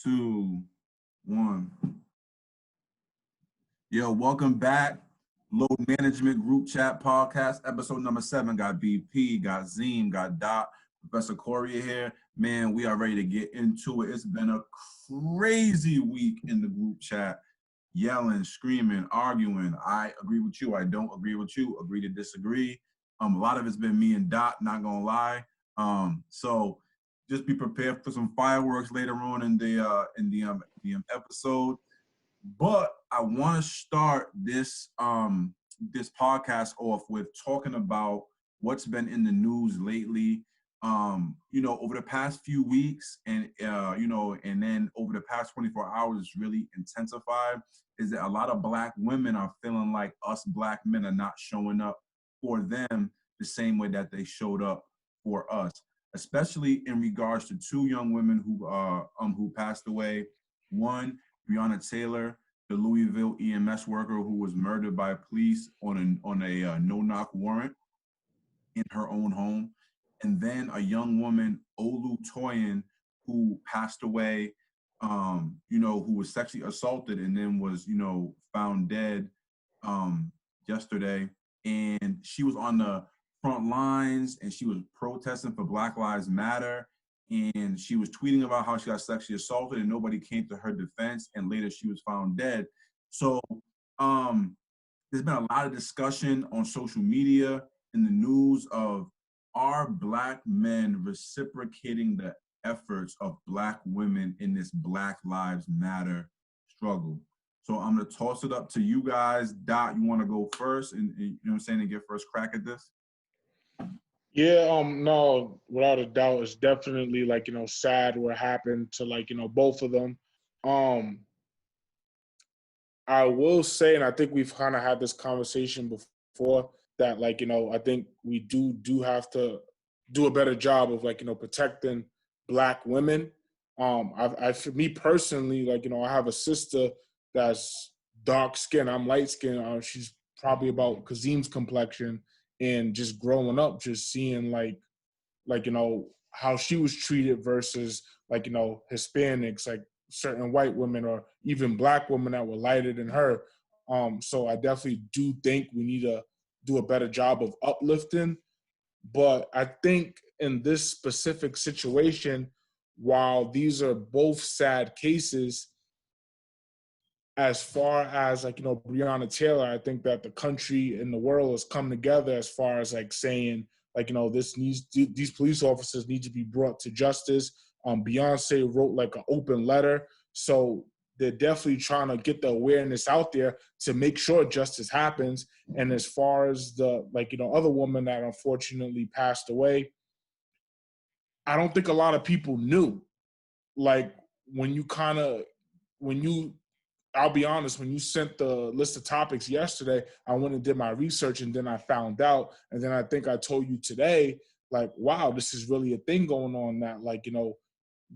2, 1. Yo, welcome back. Load Management Group Chat Podcast, episode number 7. Got BP, got Zeem, got Dot, Professor Corey here. Man, we are ready to get into it. It's been a crazy week in the group chat. Yelling, screaming, arguing. I agree with you. I don't agree with you. Agree to disagree. A lot of it's been me and Dot, not gonna lie. So just be prepared for some fireworks later on in the episode. But I want to start this podcast off with talking about what's been in the news lately. Over the past few weeks and then over the past 24 hours, it's really intensified. Is that a lot of Black women are feeling like us Black men are not showing up for them the same way that they showed up for us, especially in regards to 2 young women who passed away. One, Breonna Taylor, the Louisville EMS worker who was murdered by police on a no-knock warrant in her own home. And then a young woman, Oluwatoyin, who passed away, who was sexually assaulted and then was, found dead yesterday. And she was on the front lines and she was protesting for Black Lives Matter. And she was tweeting about how she got sexually assaulted and nobody came to her defense. And later she was found dead. So there's been a lot of discussion on social media, in the news of, are Black men reciprocating the efforts of Black women in this Black Lives Matter struggle? So I'm gonna toss it up to you guys. Dot, you wanna go first and you know what I'm saying, and get first crack at this? Yeah, no, without a doubt, it's definitely sad what happened to both of them. I will say, and I think we've kind of had this conversation before, that I think we do have to do a better job of protecting Black women. For me personally, I have a sister that's dark skinned. I'm light skinned. She's probably about Kazim's complexion. And just growing up, just seeing how she was treated versus Hispanics, certain white women or even Black women that were lighter than her. So I definitely do think we need to do a better job of uplifting. But I think in this specific situation, while these are both sad cases, as far as Breonna Taylor, I think that the country and the world has come together as far as saying these police officers need to be brought to justice. Beyonce wrote an open letter, so they're definitely trying to get the awareness out there to make sure justice happens. And as far as the other woman that unfortunately passed away, I don't think a lot of people knew. I'll be honest, when you sent the list of topics yesterday, I went and did my research and then I found out. And then I think I told you today, wow, this is really a thing going on that,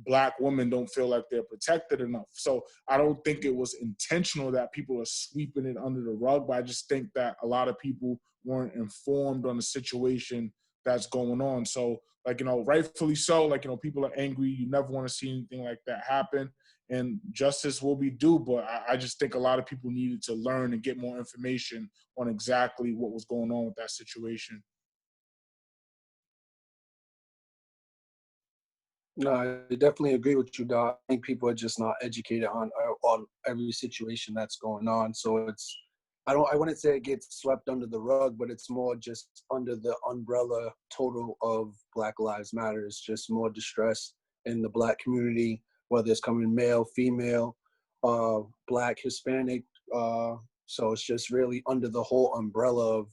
Black women don't feel like they're protected enough. So I don't think it was intentional that people are sweeping it under the rug, but I just think that a lot of people weren't informed on the situation that's going on. So, rightfully so, people are angry. You never want to see anything like that happen. And justice will be due, but I just think a lot of people needed to learn and get more information on exactly what was going on with that situation. No, I definitely agree with you, Doc. I think people are just not educated on every situation that's going on. So I wouldn't say it gets swept under the rug, but it's more just under the umbrella total of Black Lives Matter. It's just more distress in the Black community, whether it's coming male, female, Black, Hispanic. So it's just really under the whole umbrella of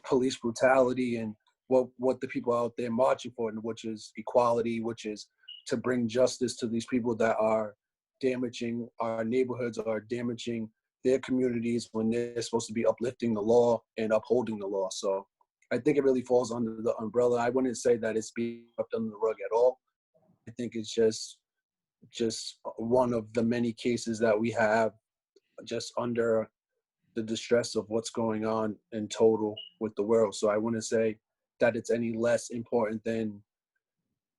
police brutality and what the people out there marching for, which is equality, which is to bring justice to these people that are damaging our neighborhoods or damaging their communities when they're supposed to be uplifting the law and upholding the law. So I think it really falls under the umbrella. I wouldn't say that it's being swept under the rug at all. I think it's just one of the many cases that we have just under the distress of what's going on in total with the world. So I wouldn't say that it's any less important than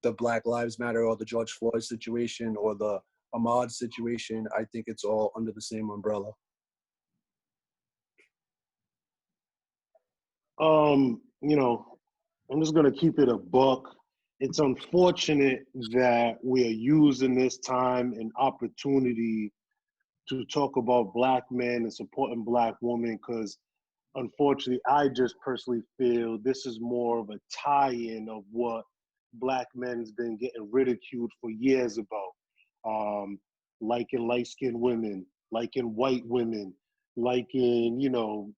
the Black Lives Matter or the George Floyd situation or the Ahmaud's situation, I think it's all under the same umbrella. You know, I'm just gonna keep it a buck. It's unfortunate that we are using this time and opportunity to talk about Black men and supporting Black women, because unfortunately, I just personally feel this is more of a tie-in of what Black men's been getting ridiculed for years about. Liking light-skinned women, liking white women, liking, you know,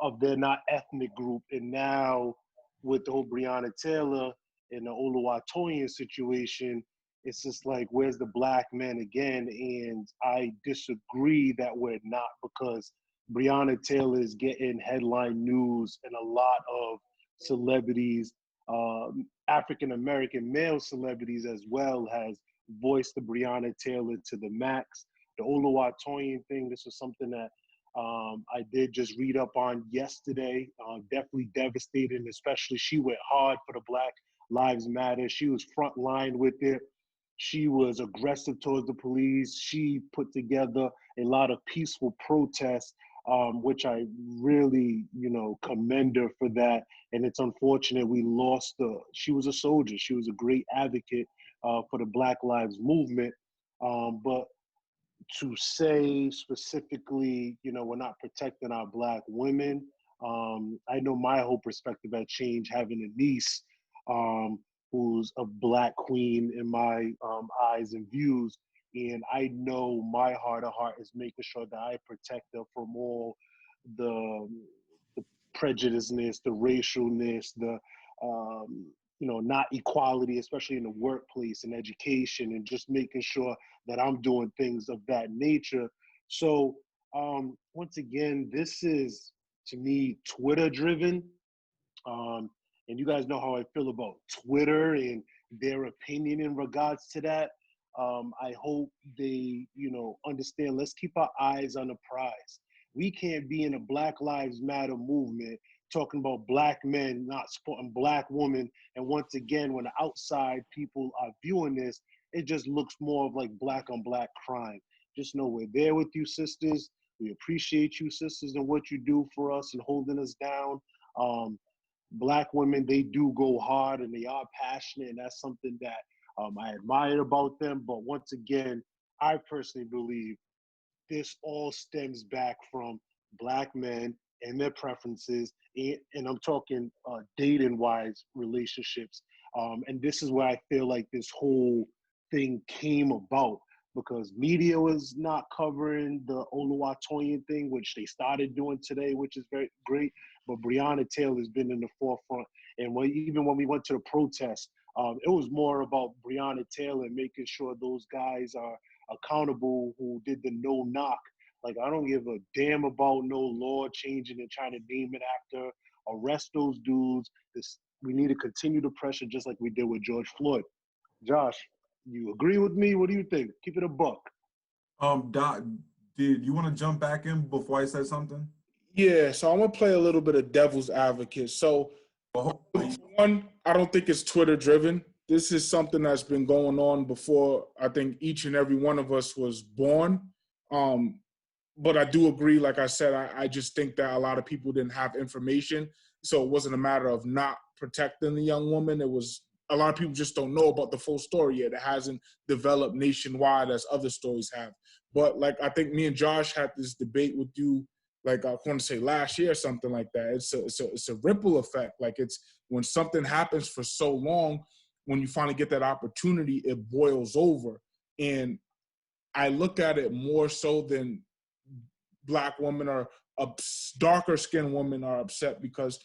of their not ethnic group. And now with the whole Breonna Taylor and the Oluwatoyin situation, it's just like, where's the Black men again? And I disagree that we're not, because Breonna Taylor is getting headline news, and a lot of celebrities, African-American male celebrities as well, has voiced the Breonna Taylor to the max. The Oluwatoyin thing, this is something that I did just read up on yesterday. Definitely devastating, especially she went hard for the Black Lives Matter. She was front line with it. She was aggressive towards the police. She put together a lot of peaceful protests, which I really, you know, commend her for that. And it's unfortunate we lost her. She was a soldier. She was a great advocate for the Black Lives Movement. But to say specifically, you know, we're not protecting our Black women, I know my whole perspective had changed having a niece who's a Black queen in my eyes and views. And I know my heart of heart is making sure that I protect her from all the prejudiceness, the racialness, the you know, not equality, especially in the workplace and education, and just making sure that I'm doing things of that nature. So once again, this is, to me, Twitter driven. And you guys know how I feel about Twitter and their opinion in regards to that. I hope they, you know, understand, let's keep our eyes on the prize. We can't be in a Black Lives Matter movement talking about Black men not supporting Black women. And once again, when the outside people are viewing this, it just looks more of like Black on Black crime. Just know we're there with you, sisters. We appreciate you, sisters, and what you do for us and holding us down. Black women, they do go hard and they are passionate, and that's something that I admire about them. But once again, I personally believe this all stems back from Black men and their preferences, and I'm talking dating-wise relationships. And this is where I feel like this whole thing came about, because media was not covering the Oluwatoyin thing, which they started doing today, which is very great. But Breonna Taylor has been in the forefront. And even when we went to the protest, it was more about Breonna Taylor and making sure those guys are accountable who did the no knock. Like, I don't give a damn about no law changing and trying to name it after. Arrest those dudes. We need to continue the pressure just like we did with George Floyd. Josh, you agree with me? What do you think? Keep it a buck. Doc, did you want to jump back in before I said something? Yeah, so I'm gonna play a little bit of devil's advocate. So, one, I don't think it's Twitter driven. This is something that's been going on before I think each and every one of us was born. But I do agree, like I said, I just think that a lot of people didn't have information. So it wasn't a matter of not protecting the young woman. It was a lot of people just don't know about the full story yet. It hasn't developed nationwide as other stories have. But like, I think me and Josh had this debate with you, like I want to say last year or something like that. It's a ripple effect. Like, it's when something happens for so long, when you finally get that opportunity, it boils over. And I look at it more so than Black women or darker skinned women are upset because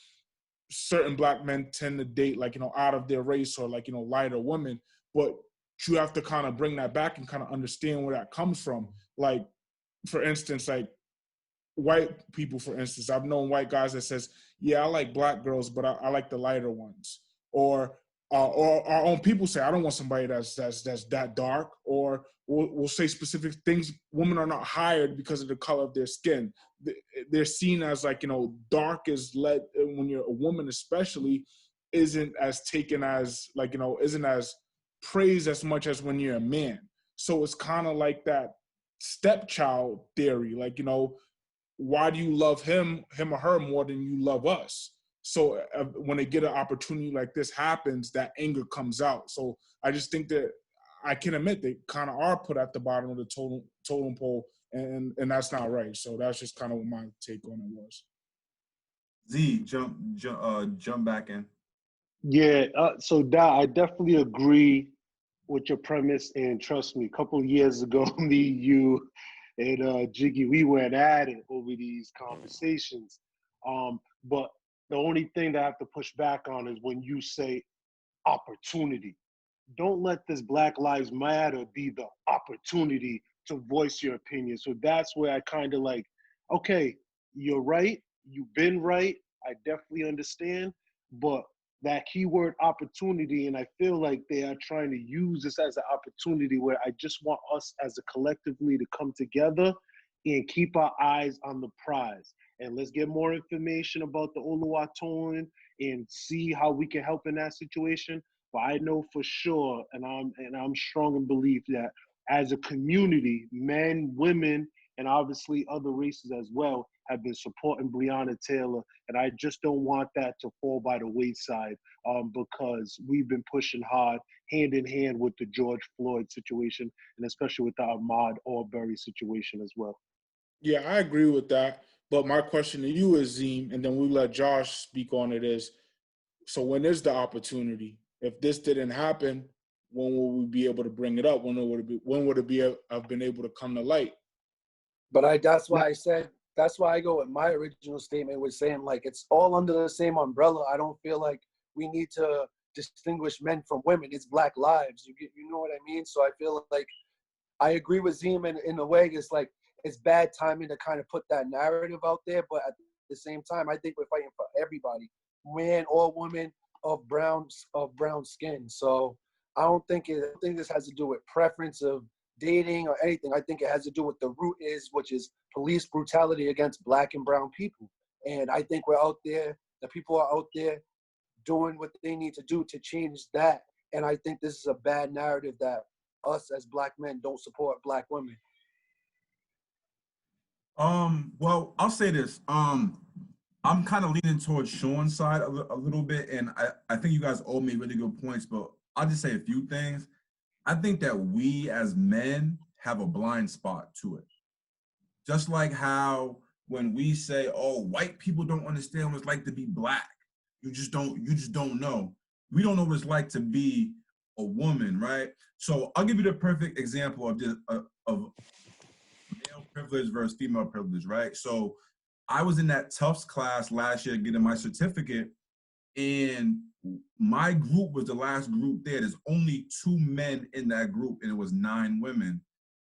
certain Black men tend to date, like, you know, out of their race or, like, you know, lighter women. But you have to kind of bring that back and kind of understand where that comes from. Like, for instance, like white people, for instance, I've known white guys that says, yeah, I like Black girls, but I like the lighter ones. Or our own people say, I don't want somebody that's that dark. Or we'll say specific things. Women are not hired because of the color of their skin. They're seen as, like, you know, dark is when you're a woman especially, isn't as taken as, like, you know, isn't as praised as much as when you're a man. So it's kind of like that stepchild theory. Like, you know, why do you love him or her more than you love us? So when they get an opportunity like this happens, that anger comes out. So I just think that I can admit they kind of are put at the bottom of the totem pole, and that's not right. So that's just kind of what my take on it was. Z, jump back in. Yeah, so Da, I definitely agree with your premise, and trust me, a couple of years ago, me, you, and Jiggy, we went at it over these conversations. But the only thing that I have to push back on is when you say opportunity. Don't let this Black Lives Matter be the opportunity to voice your opinion. So that's where I kind of like, okay, you're right. You've been right. I definitely understand. But that keyword opportunity, and I feel like they are trying to use this as an opportunity where I just want us as a collectively to come together and keep our eyes on the prize. And let's get more information about the Oluwatoyin and see how we can help in that situation. But I know for sure, and I'm strong in belief that as a community, men, women, and obviously other races as well have been supporting Breonna Taylor, and I just don't want that to fall by the wayside because we've been pushing hard, hand in hand with the George Floyd situation, and especially with the Ahmaud Arbery situation as well. Yeah, I agree with that. But my question to you is, Zim, and then we let Josh speak on it, is, so when is the opportunity? If this didn't happen, when will we be able to bring it up? When would it have been able to come to light? But that's why I said, that's why I go with my original statement with saying, like, it's all under the same umbrella. I don't feel like we need to distinguish men from women. It's Black lives. You know what I mean? So I feel like I agree with Zim in a way. It's like, it's bad timing to kind of put that narrative out there. But at the same time, I think we're fighting for everybody, man or woman of brown skin. So I don't think this has to do with preference of dating or anything. I think it has to do with the root which is police brutality against Black and brown people. And I think we're out there, the people are out there doing what they need to do to change that. And I think this is a bad narrative that us as Black men don't support Black women. Well, I'll say this. I'm kind of leaning towards Sean's side a little bit, and I think you guys all made really good points, but I'll just say a few things. I think that we as men have a blind spot to it. Just like how when we say, oh, white people don't understand what it's like to be Black. You just don't know. We don't know what it's like to be a woman, right? So I'll give you the perfect example of this, of male privilege versus female privilege, right? So I was in that Tufts class last year getting my certificate, and my group was the last group there. There's only 2 men in that group, and it was 9 women.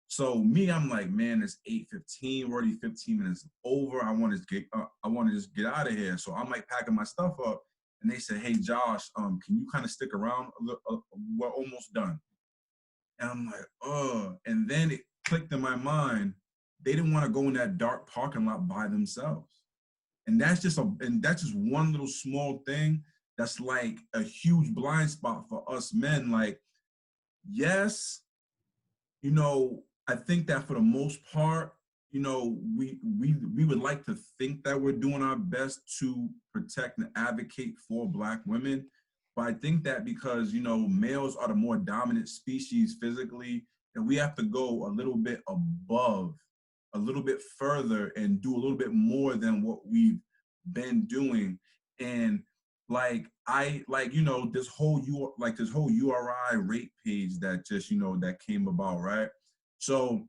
So me, I'm like, man, it's 8:15. We're already 15 minutes over. I want to just get out of here. So I'm like packing my stuff up, and they said, hey, Josh, can you kind of stick around? We're almost done. And I'm like, and then it clicked in my mind, they didn't want to go in that dark parking lot by themselves. And that's just one little small thing that's like a huge blind spot for us men. Like, yes, you know, I think that for the most part, you know, we would like to think that we're doing our best to protect and advocate for Black women. But I think that because, you know, males are the more dominant species physically, and we have to go a little bit above, a little bit further, and do a little bit more than what we've been doing. And you know, this whole URI rape page that just, you know, that came about, right? So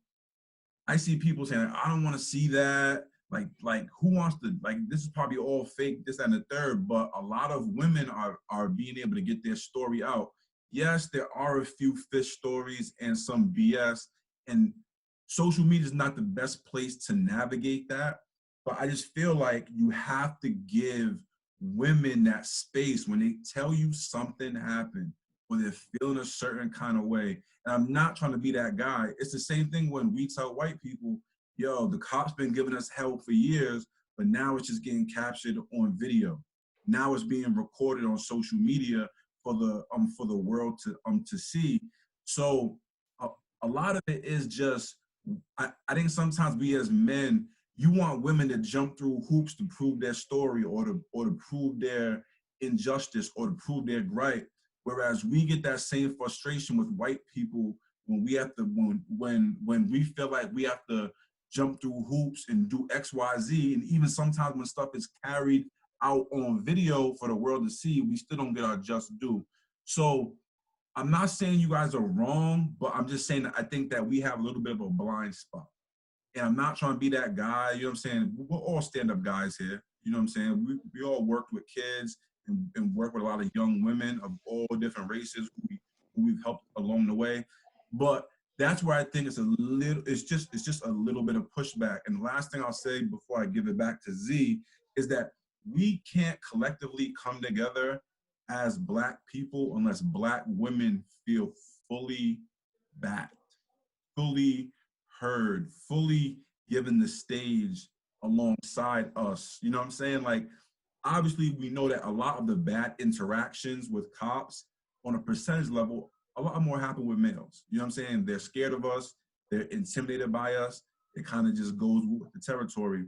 I see people saying, I don't want to see that. Like who wants to, like, this is probably all fake, this and the third, but a lot of women are being able to get their story out. Yes, there are a few fish stories and some BS, and social media is not the best place to navigate that. But I just feel like you have to give women that space when they tell you something happened or they're feeling a certain kind of way. And I'm not trying to be that guy. It's the same thing when we tell white people, yo, the cops been giving us hell for years, but now it's just getting captured on video. Now it's being recorded on social media for the world to see. So a lot of it is just, I think sometimes we as men, you want women to jump through hoops to prove their story or to prove their injustice or to prove their gripe. Whereas we get that same frustration with white people when we have to, when we feel like we have to jump through hoops and do X, Y, Z. And even sometimes when stuff is carried out on video for the world to see, we still don't get our just due. So I'm not saying you guys are wrong, but I'm just saying that I think that we have a little bit of a blind spot. And I'm not trying to be that guy, you know what I'm saying? We're all stand-up guys here, you know what I'm saying? We all worked with kids and work with a lot of young women of all different races who we've helped along the way. But that's where I think it's just a little bit of pushback. And the last thing I'll say before I give it back to Z is that we can't collectively come together as Black people unless Black women feel fully backed, fully heard, fully given the stage alongside us. You know what I'm saying? Like, obviously, we know that a lot of the bad interactions with cops on a percentage level, a lot more happen with males. You know what I'm saying? They're scared of us. They're intimidated by us. It kind of just goes with the territory.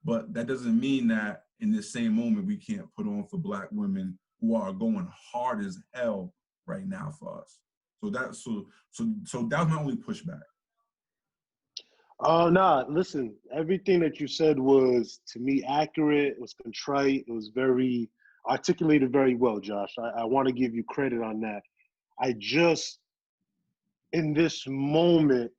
But that doesn't mean that in this same moment, we can't put on for Black women who are going hard as hell right now for us. So that was my only pushback. Nah, listen, everything that you said was, to me, accurate. It was contrite. It was very articulated very well, Josh. I want to give you credit on that. I just, in this moment,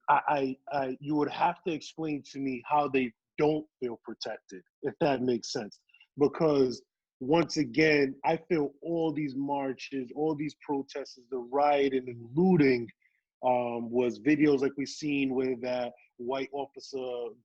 you would have to explain to me how they don't feel protected, if that makes sense. Because once again, I feel all these marches, all these protests, the rioting and looting was videos like we've seen where that white officer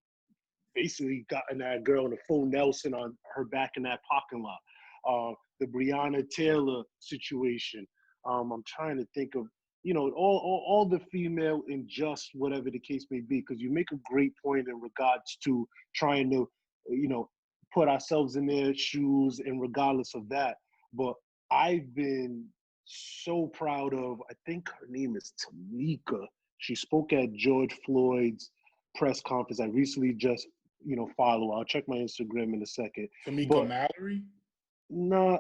basically gotten that girl in a full Nelson on her back in that parking lot. The Breonna Taylor situation. I'm trying to think of, you know, all the female injustice, whatever the case may be, because you make a great point in regards to trying to, you know, put ourselves in their shoes and regardless of that. But I've been so proud of, I think her name is Tamika. She spoke at George Floyd's press conference. I recently just, you know, follow. I'll check my Instagram in a second. Tamika Mallory? No,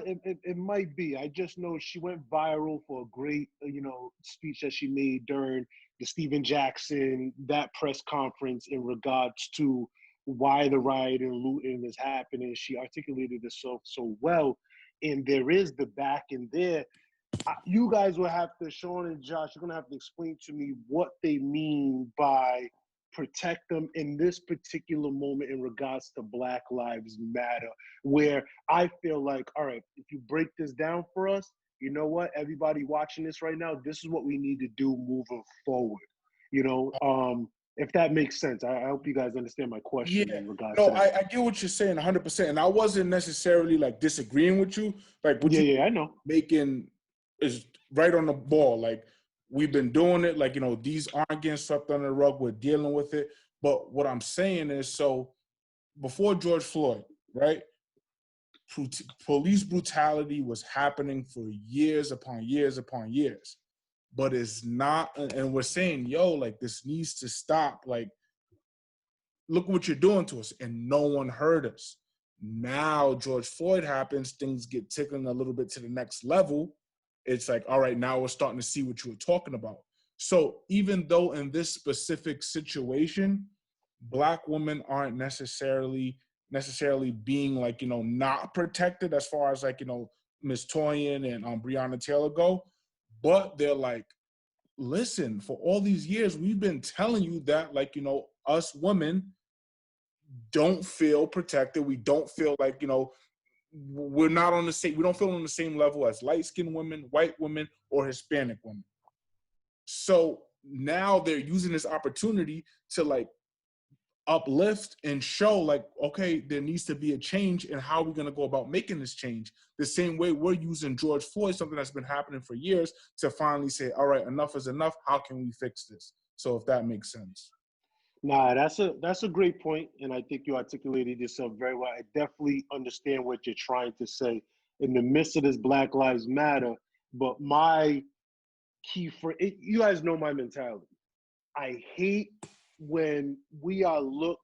it might be. I just know she went viral for a great, you know, speech that she made during the Stephen Jackson, that press conference in regards to why the riot and looting is happening. She articulated it so well. And there is the back in there. You guys will have to, Sean and Josh, you're going to have to explain to me what they mean by protect them in this particular moment in regards to Black Lives Matter, where I feel like, all right, if you break this down for us, you know what, everybody watching this right now, this is what we need to do moving forward. You know, if that makes sense. I hope you guys understand my question in regards to that. I get what you're saying 100%. And I wasn't necessarily like disagreeing with you. Like what I know. Making is right on the ball. Like, we've been doing it. Like, you know, these aren't getting swept under the rug. We're dealing with it. But what I'm saying is, so before George Floyd, right, police brutality was happening for years upon years upon years. But it's not, and we're saying, yo, like, this needs to stop. Like, look what you're doing to us. And no one heard us. Now George Floyd happens, things get taken a little bit to the next level. It's like, all right, now we're starting to see what you were talking about. So even though in this specific situation, Black women aren't necessarily being, like, you know, not protected as far as, like, you know, Ms. Toyin and Breonna Taylor go, but they're like, listen, for all these years, we've been telling you that, like, you know, us women don't feel protected. We don't feel like, you know, we're not on the same, we don't feel on the same level as light-skinned women, white women, or Hispanic women. So now they're using this opportunity to, like, uplift and show, like, okay, there needs to be a change, and how are we going to go about making this change? The same way we're using George Floyd, something that's been happening for years, to finally say, all right, enough is enough. How can we fix this? So if that makes sense. Nah, that's a great point, and I think you articulated yourself very well. I definitely understand what you're trying to say in the midst of this Black Lives Matter, but my key for it, you guys know my mentality. I hate when we are looked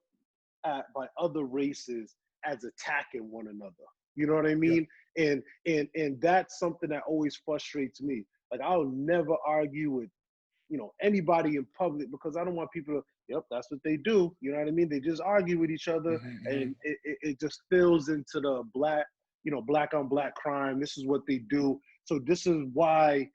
at by other races as attacking one another. You know what I mean? Yeah. And that's something that always frustrates me. Like, I'll never argue with, you know, anybody in public, because I don't want people to, yep, that's what they do. You know what I mean? They just argue with each other, and it just spills into the black, you know, black on black crime. This is what they do. So this is why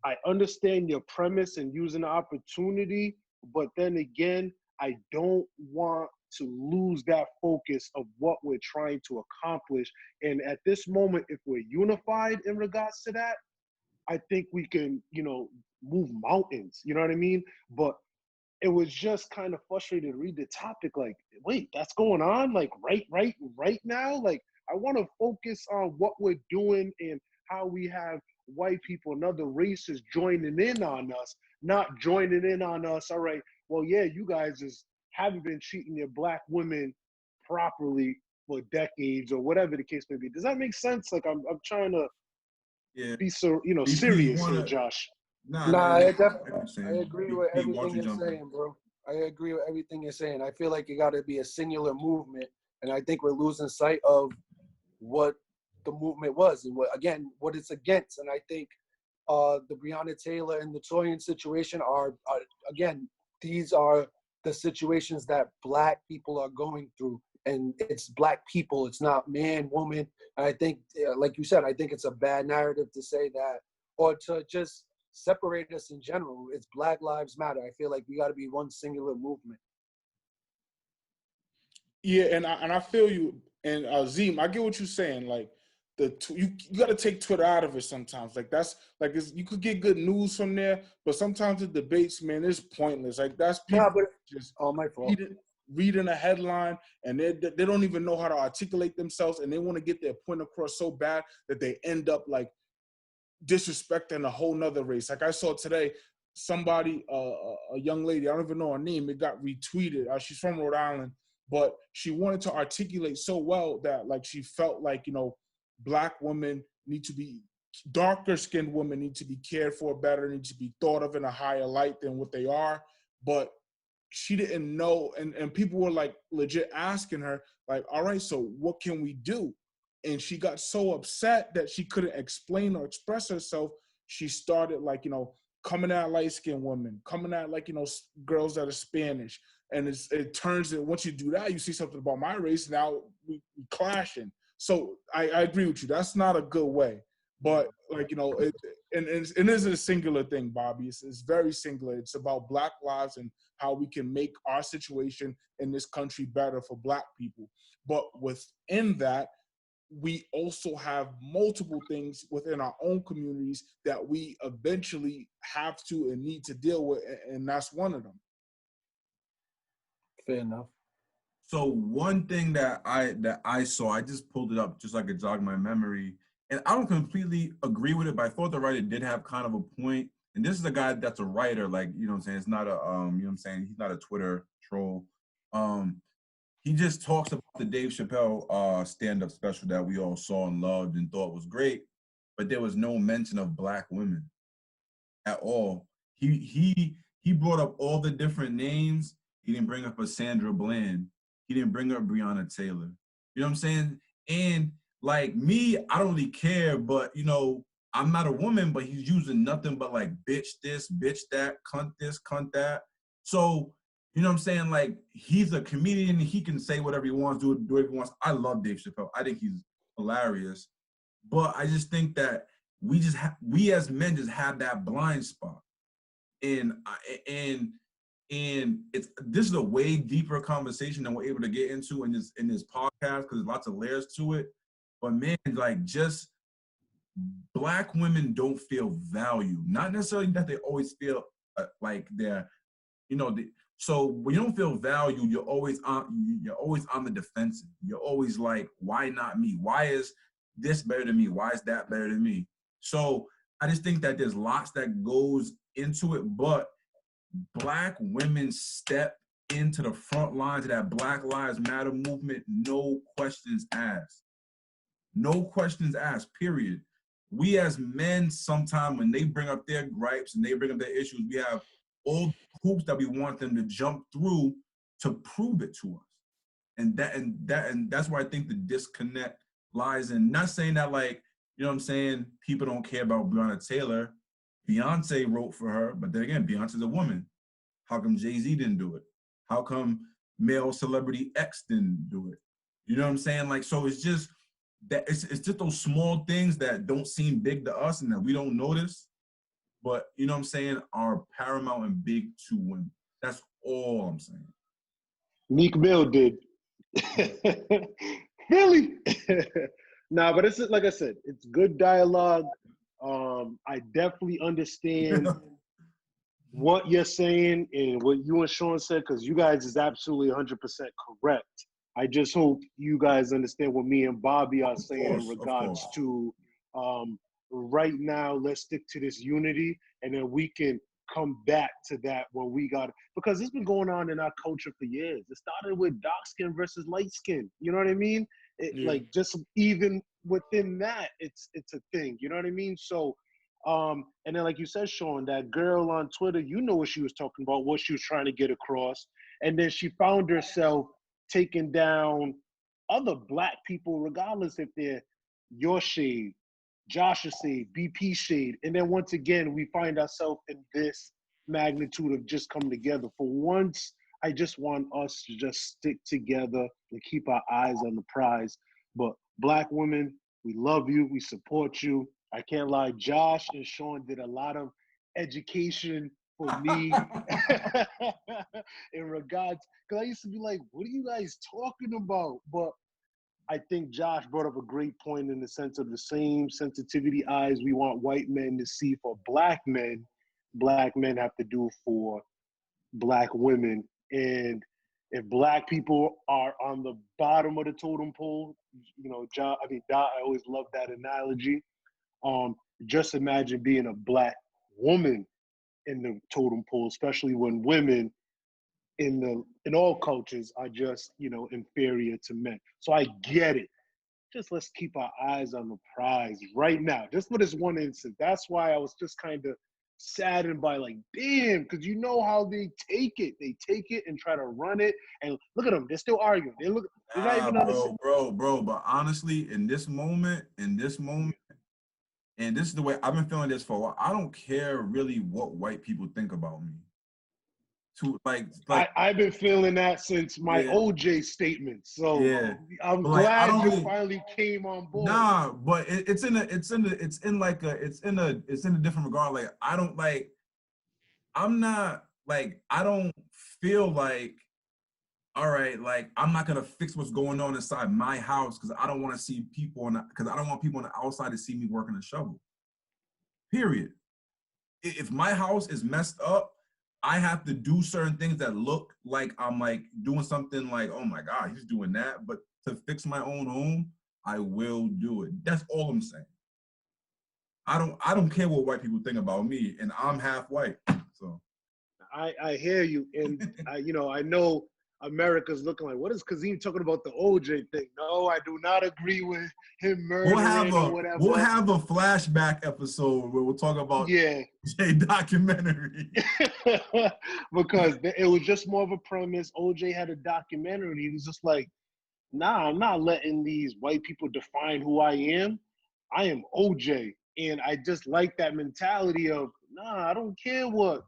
I understand your premise and using the opportunity, but then again, I don't want to lose that focus of what we're trying to accomplish. And at this moment, if we're unified in regards to that, I think we can, you know, move mountains. You know what I mean? But it was just kind of frustrating to read the topic. Like, wait, that's going on? Like, right now? Like, I want to focus on what we're doing and how we have white people and other races joining in on us, not joining in on us. All right, well, yeah, you guys just haven't been treating your black women properly for decades, or whatever the case may be. Does that make sense? Like, I'm trying to be so, you know, serious here, Josh. Nah, I agree with BP, everything you're saying, bro. I agree with everything you're saying. I feel like it got to be a singular movement, and I think we're losing sight of what the movement was and what it's against. And I think the Breonna Taylor and the Toyin situation are again, these are the situations that black people are going through, and it's black people. It's not man, woman. And I think, like you said, I think it's a bad narrative to say that, or to just separate us in general. It's Black Lives Matter. I feel like we got to be one singular movement. Yeah, and I feel you. And Zim, I get what you're saying. Like, you got to take Twitter out of it sometimes. Like, that's like, you could get good news from there, but sometimes the debates, man, is pointless. Like, that's people just my fault. Reading a headline, and they don't even know how to articulate themselves, and they want to get their point across so bad that they end up like disrespecting a whole nother race. Like, I saw today, somebody, a young lady, I don't even know her name, it got retweeted. She's from Rhode Island, but she wanted to articulate so well that, like, she felt like, you know, black women need to be, darker skinned women need to be cared for better, need to be thought of in a higher light than what they are. But she didn't know, and people were like legit asking her, like, all right, so what can we do? And she got so upset that she couldn't explain or express herself. She started, like, you know, coming at light-skinned women, coming at, like, you know, girls that are Spanish. And it turns that once you do that, you see something about my race, now we clashing. So I agree with you. That's not a good way. But, like, you know, it isn't a singular thing, Bobby. It's very singular. It's about Black lives and how we can make our situation in this country better for Black people. But within that, we also have multiple things within our own communities that we eventually have to and need to deal with, and that's one of them. Fair enough. So one thing that I saw, I just pulled it up just so I could jog my memory, and I don't completely agree with it, but I thought the writer did have kind of a point. And this is a guy that's a writer, like, you know what I'm saying? It's not a, you know what I'm saying? He's not a Twitter troll. He just talks about the Dave Chappelle stand-up special that we all saw and loved and thought was great, but there was no mention of Black women at all. He brought up all the different names. He didn't bring up a Sandra Bland. He didn't bring up Breonna Taylor. You know what I'm saying? And like me, I don't really care, but, you know, I'm not a woman, but he's using nothing but like bitch this, bitch that, cunt this, cunt that. So, you know what I'm saying? Like, he's a comedian. He can say whatever he wants, do whatever he wants. I love Dave Chappelle. I think he's hilarious. But I just think that we as men just have that blind spot. And this is a way deeper conversation than we're able to get into in this podcast, because there's lots of layers to it. But man, like, just Black women don't feel valued. Not necessarily that they always feel like they're, you know, so when you don't feel valued, you're always on the defensive. You're always like, why not me? Why is this better than me? Why is that better than me? So I just think that there's lots that goes into it, but Black women step into the front lines of that Black Lives Matter movement, no questions asked. No questions asked, period. We as men, sometimes when they bring up their gripes and they bring up their issues, we have all hoops that we want them to jump through to prove it to us. And that's where I think the disconnect lies in. Not saying that, like, you know what I'm saying, people don't care about Breonna Taylor. Beyonce wrote for her, but then again, Beyonce's a woman. How come Jay-Z didn't do it? How come male celebrity X didn't do it? You know what I'm saying? Like, so it's just that it's just those small things that don't seem big to us and that we don't notice, but you know what I'm saying, are paramount and big to women. That's all I'm saying. Meek Mill did. Really? Nah, but it's like I said, it's good dialogue. I definitely understand what you're saying and what you and Sean said, because you guys is absolutely 100% correct. I just hope you guys understand what me and Bobby are saying in regards to right now, let's stick to this unity, and then we can come back to that when we got, because it's been going on in our culture for years. It started with dark skin versus light skin. You know what I mean? Like, just even within that, it's a thing. You know what I mean? So, and then like you said, Sean, that girl on Twitter, you know what she was talking about, what she was trying to get across, and then she found herself taking down other Black people, regardless if they're your shade, Josh's shade, BP shade. And then once again, we find ourselves in this magnitude of just coming together. For once, I just want us to just stick together and keep our eyes on the prize. But Black women, we love you. We support you. I can't lie. Josh and Sean did a lot of education for me in regards, because I used to be like, what are you guys talking about? But I think Josh brought up a great point in the sense of the same sensitivity eyes we want white men to see for Black men have to do for Black women. And if Black people are on the bottom of the totem pole, you know, I always love that analogy. Just imagine being a Black woman in the totem pole, especially when women in all cultures are just, you know, inferior to men. So I get it. Just let's keep our eyes on the prize right now, just for this one instance. That's why I was just kind of saddened by, like, damn, because you know how they take it. They take it and try to run it. And look at them. They're still arguing. They're not even understanding. Bro, but honestly, in this moment, and this is the way I've been feeling this for a while, I don't care really what white people think about me. I've been feeling that since my OJ statement. So I'm glad you finally came on board. Nah, but it's in a different regard. Like, I don't feel like, all right, like, I'm not gonna fix what's going on inside my house because I don't want to see people because I don't want people on the outside to see me working a shovel. Period. If my house is messed up, I have to do certain things that look like I'm like doing something like, oh my God, he's doing that. But to fix my own home, I will do it. That's all I'm saying. I don't care what white people think about me, and I'm half white. So I hear you, and I know America's looking like, what is Kazim talking about the OJ thing? No, I do not agree with him murdering or whatever. We'll have a flashback episode where we'll talk about OJ documentary. Because it was just more of a premise. OJ had a documentary. He was just like, nah, I'm not letting these white people define who I am. I am OJ. And I just like that mentality of, nah, I don't care what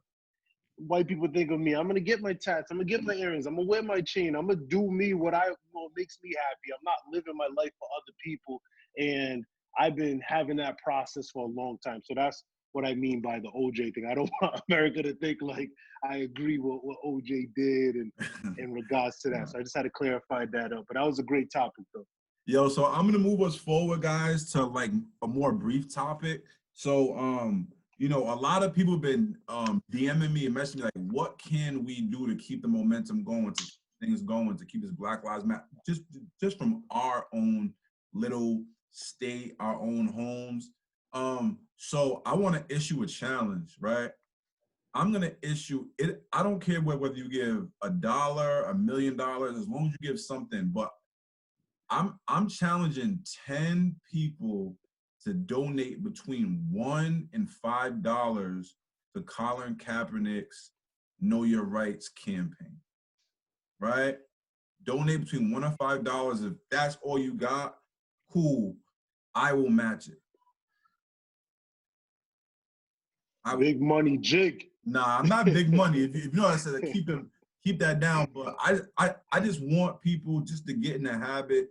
white people think of me. I'm gonna get my tats. I'm gonna get my earrings. I'm gonna wear my chain. I'm gonna do me what makes me happy. I'm not living my life for other people. And I've been having that process for a long time. So that's what I mean by the OJ thing. I don't want America to think like I agree with what OJ did and in regards to that. So I just had to clarify that up. But that was a great topic though. Yo, so I'm gonna move us forward, guys, to like a more brief topic. So you know, a lot of people have been DMing me and messaging me like, what can we do to keep the momentum going, to keep things going, to keep this Black Lives Matter, just from our own little state, our own homes. So I want to issue a challenge, right? I'm gonna issue it. I don't care whether you give $1, $1 million, as long as you give something. But I'm challenging 10 people to donate between $1 and $5 to Colin Kaepernick's Know Your Rights campaign, right? Donate between $1 and $5. If that's all you got, cool. I will match it. Big money jig. Nah, I'm not big money. If you know what I said, keep that down. But I just want people just to get in the habit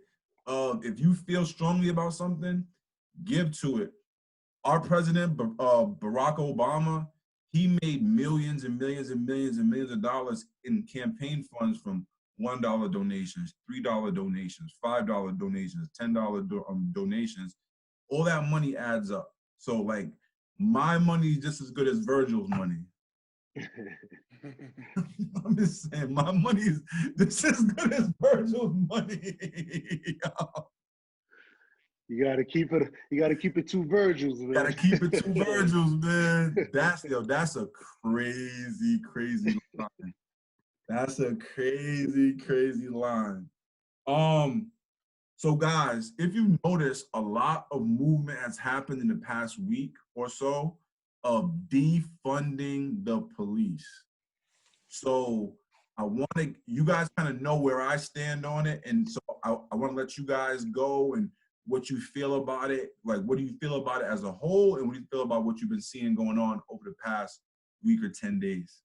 of, if you feel strongly about something, give to it. Our president, Barack Obama, he made millions and millions and millions and millions of dollars in campaign funds from $1 donations, $3 donations, $5 donations, $10 donations. All that money adds up. So like, my money is just as good as Virgil's money. I'm just saying, my money is just as good as Virgil's money. You gotta keep it. You gotta keep it 2 Virgils, man. Gotta keep it 2 Virgils, man. That's a crazy line. That's a crazy line. So guys, if you notice, a lot of movement has happened in the past week or so of defunding the police. So I want you guys kind of know where I stand on it. And so I want to let you guys go and what you feel about it. Like, what do you feel about it as a whole? And what do you feel about what you've been seeing going on over the past week or 10 days?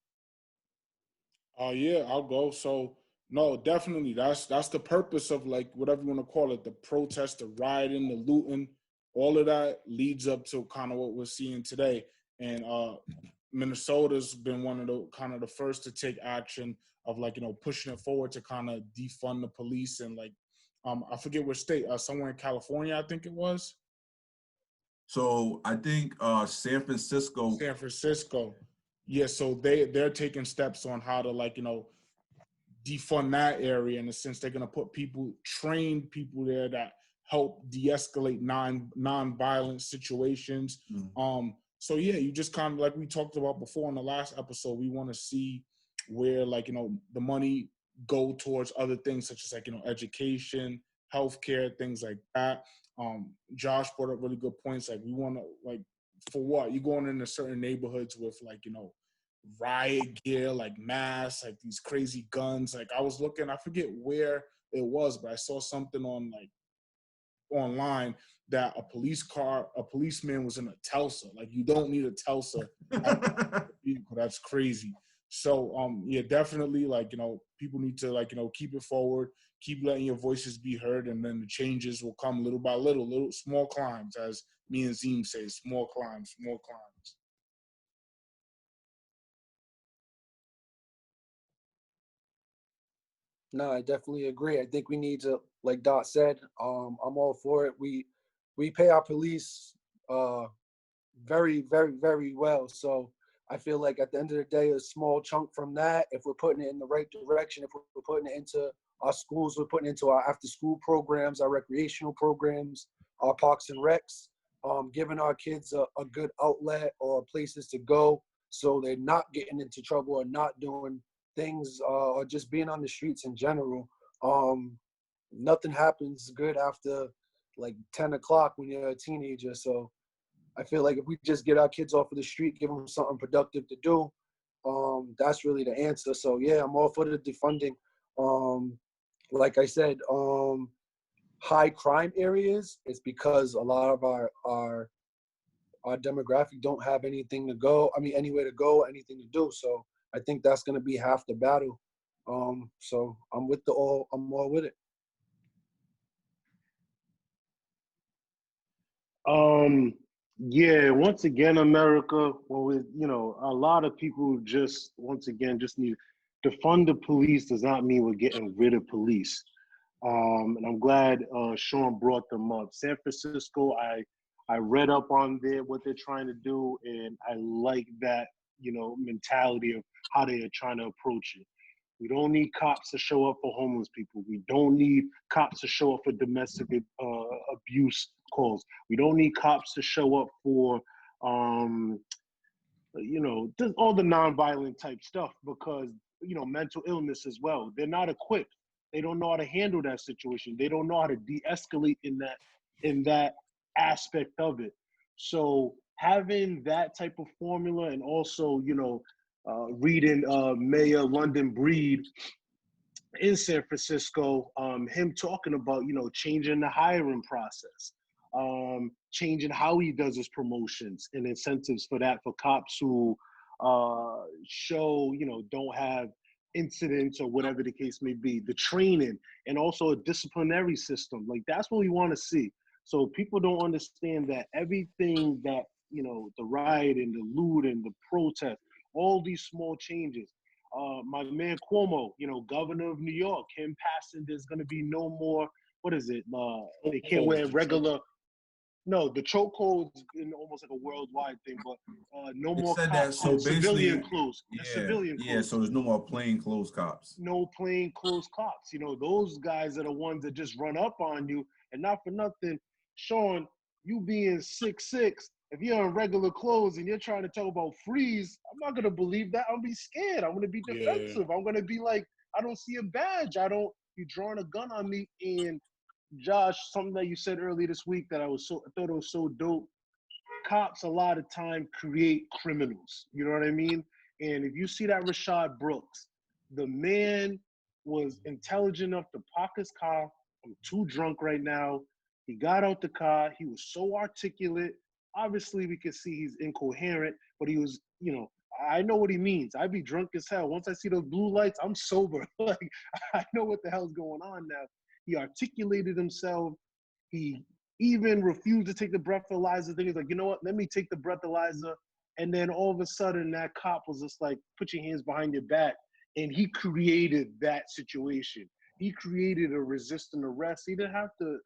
Yeah, I'll go. So no, definitely that's the purpose of, like, whatever you want to call it, the protest, the rioting, the looting, all of that leads up to kind of what we're seeing today. And Minnesota's been one of the first to take action of, like, pushing it forward to kind of defund the police. And like, I forget which state, somewhere in California, I think it was. So I think San Francisco. Yeah, so they're taking steps on how to, like, defund that area, in a sense. They're going to train people there that help de-escalate non-violent situations. So yeah, you just kind of, like we talked about before in the last episode, we want to see where, like, the money go towards other things, such as, like, education, healthcare, things like that. Josh brought up really good points. Like, we want to, like, for what? You're going into certain neighborhoods with, like, riot gear, like masks, like these crazy guns. Like, I was looking, I forget where it was, but I saw something on, like, online, that a policeman was in a Telsa. Like, you don't need a Telsa. That's crazy. So yeah, definitely, like, people need to, like, keep it forward, keep letting your voices be heard, and then the changes will come little by little small climbs, as me and Zim say, small climbs. No, I definitely agree. I think we need to, like Dot said, I'm all for it. We pay our police very, very, very well. So I feel like at the end of the day, a small chunk from that, if we're putting it in the right direction, if we're putting it into our schools, we're putting it into our after-school programs, our recreational programs, our parks and recs, giving our kids a good outlet or places to go so they're not getting into trouble or not doing things or just being on the streets in general. Nothing happens good after like 10 o'clock when you're a teenager. So I feel like if we just get our kids off of the street, give them something productive to do, that's really the answer. So yeah, I'm all for the defunding. Like I said, high crime areas, it's because a lot of our demographic don't have anything to go. I mean, anywhere to go, anything to do. So I think that's going to be half the battle. So I'm all with it. Yeah, once again, America, a lot of people just need to fund the police does not mean we're getting rid of police. And I'm glad Sean brought them up. San Francisco, I read up on what they're trying to do, and I like that, mentality of how they are trying to approach it. We don't need cops to show up for homeless people. We don't need cops to show up for domestic abuse calls. We don't need cops to show up for, just all the nonviolent type stuff because, mental illness as well. They're not equipped. They don't know how to handle that situation. They don't know how to de-escalate in that aspect of it. So having that type of formula and also, reading Mayor London Breed in San Francisco, him talking about, changing the hiring process, changing how he does his promotions and incentives for that, for cops who show, don't have incidents or whatever the case may be, the training, and also a disciplinary system. Like, that's what we want to see. So people don't understand that everything that, the riot and the loot and the protest, all these small changes, my man Cuomo, governor of New York, him passing, there's going to be no more, what is it? They can't wear regular. No, the chokehold's been almost like a worldwide thing, but no It more said that, cops so in basically, civilian clothes. yeah, Civilian yeah. clothes. So there's no more plain clothes cops. No plain clothes cops. Those guys are the ones that just run up on you, and not for nothing, Sean, you being 6'6", if you're in regular clothes and you're trying to talk about freeze, I'm not gonna believe that. I'm gonna be scared. I'm gonna be defensive. I'm gonna be like, I don't see a badge. You're drawing a gun on me. And Josh, something that you said earlier this week that I thought it was so dope. Cops a lot of time create criminals. You know what I mean? And if you see that Rashad Brooks, the man was intelligent enough to park his car. I'm too drunk right now. He got out the car. He was so articulate. Obviously, we can see he's incoherent, but he was, I know what he means. I'd be drunk as hell. Once I see those blue lights, I'm sober. Like, I know what the hell's going on now. He articulated himself. He even refused to take the breathalyzer thing. He's like, you know what? Let me take the breathalyzer. And then all of a sudden, that cop was just like, put your hands behind your back. And he created that situation. He created a resistant arrest. He didn't have to,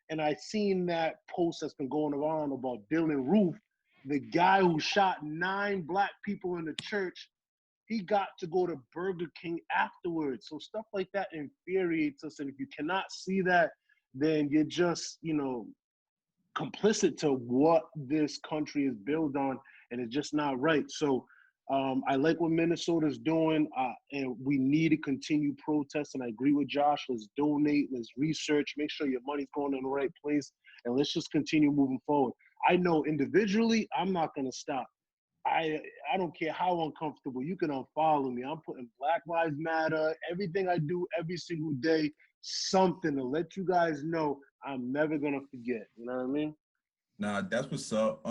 and I seen that post that's been going around about Dylan Roof, the guy who shot 9 black people in the church. He got to go to Burger King afterwards. So stuff like that infuriates us. And if you cannot see that, then you're just, complicit to what this country is built on, and it's just not right. So I like what Minnesota's doing, and we need to continue protesting. I agree with Josh. Let's donate, let's research, make sure your money's going in the right place, and let's just continue moving forward. I know individually, I'm not going to stop. I don't care how uncomfortable. You can unfollow me. I'm putting Black Lives Matter, everything I do every single day, something to let you guys know I'm never going to forget. You know what I mean? Nah, that's what's up.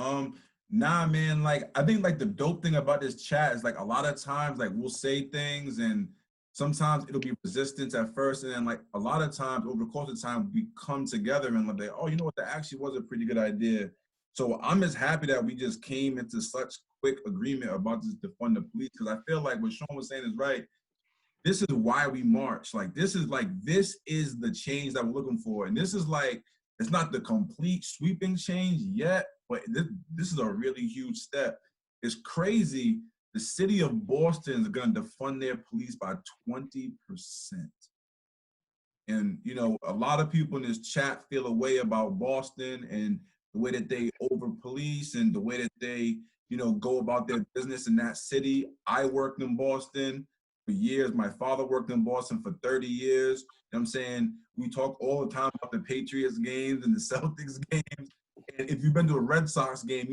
Nah, man, like, I think, like, the dope thing about this chat is, like, a lot of times, like, we'll say things and sometimes it'll be resistance at first, and then, like, a lot of times over the course of time, we come together and like, oh, you know what, that actually was a pretty good idea. So I'm just happy that we just came into such quick agreement about this defund the police, because I feel like what Sean was saying is right. This is why we march. Like, this is the change that we're looking for. And this is like, it's not the complete sweeping change yet, but this is a really huge step. It's crazy. The city of Boston is going to defund their police by 20%. And, a lot of people in this chat feel a way about Boston and the way that they over police and the way that they, go about their business in that city. I worked in Boston for years. My father worked in Boston for 30 years. You know what I'm saying? We talk all the time about the Patriots games and the Celtics games. And if you've been to a Red Sox game,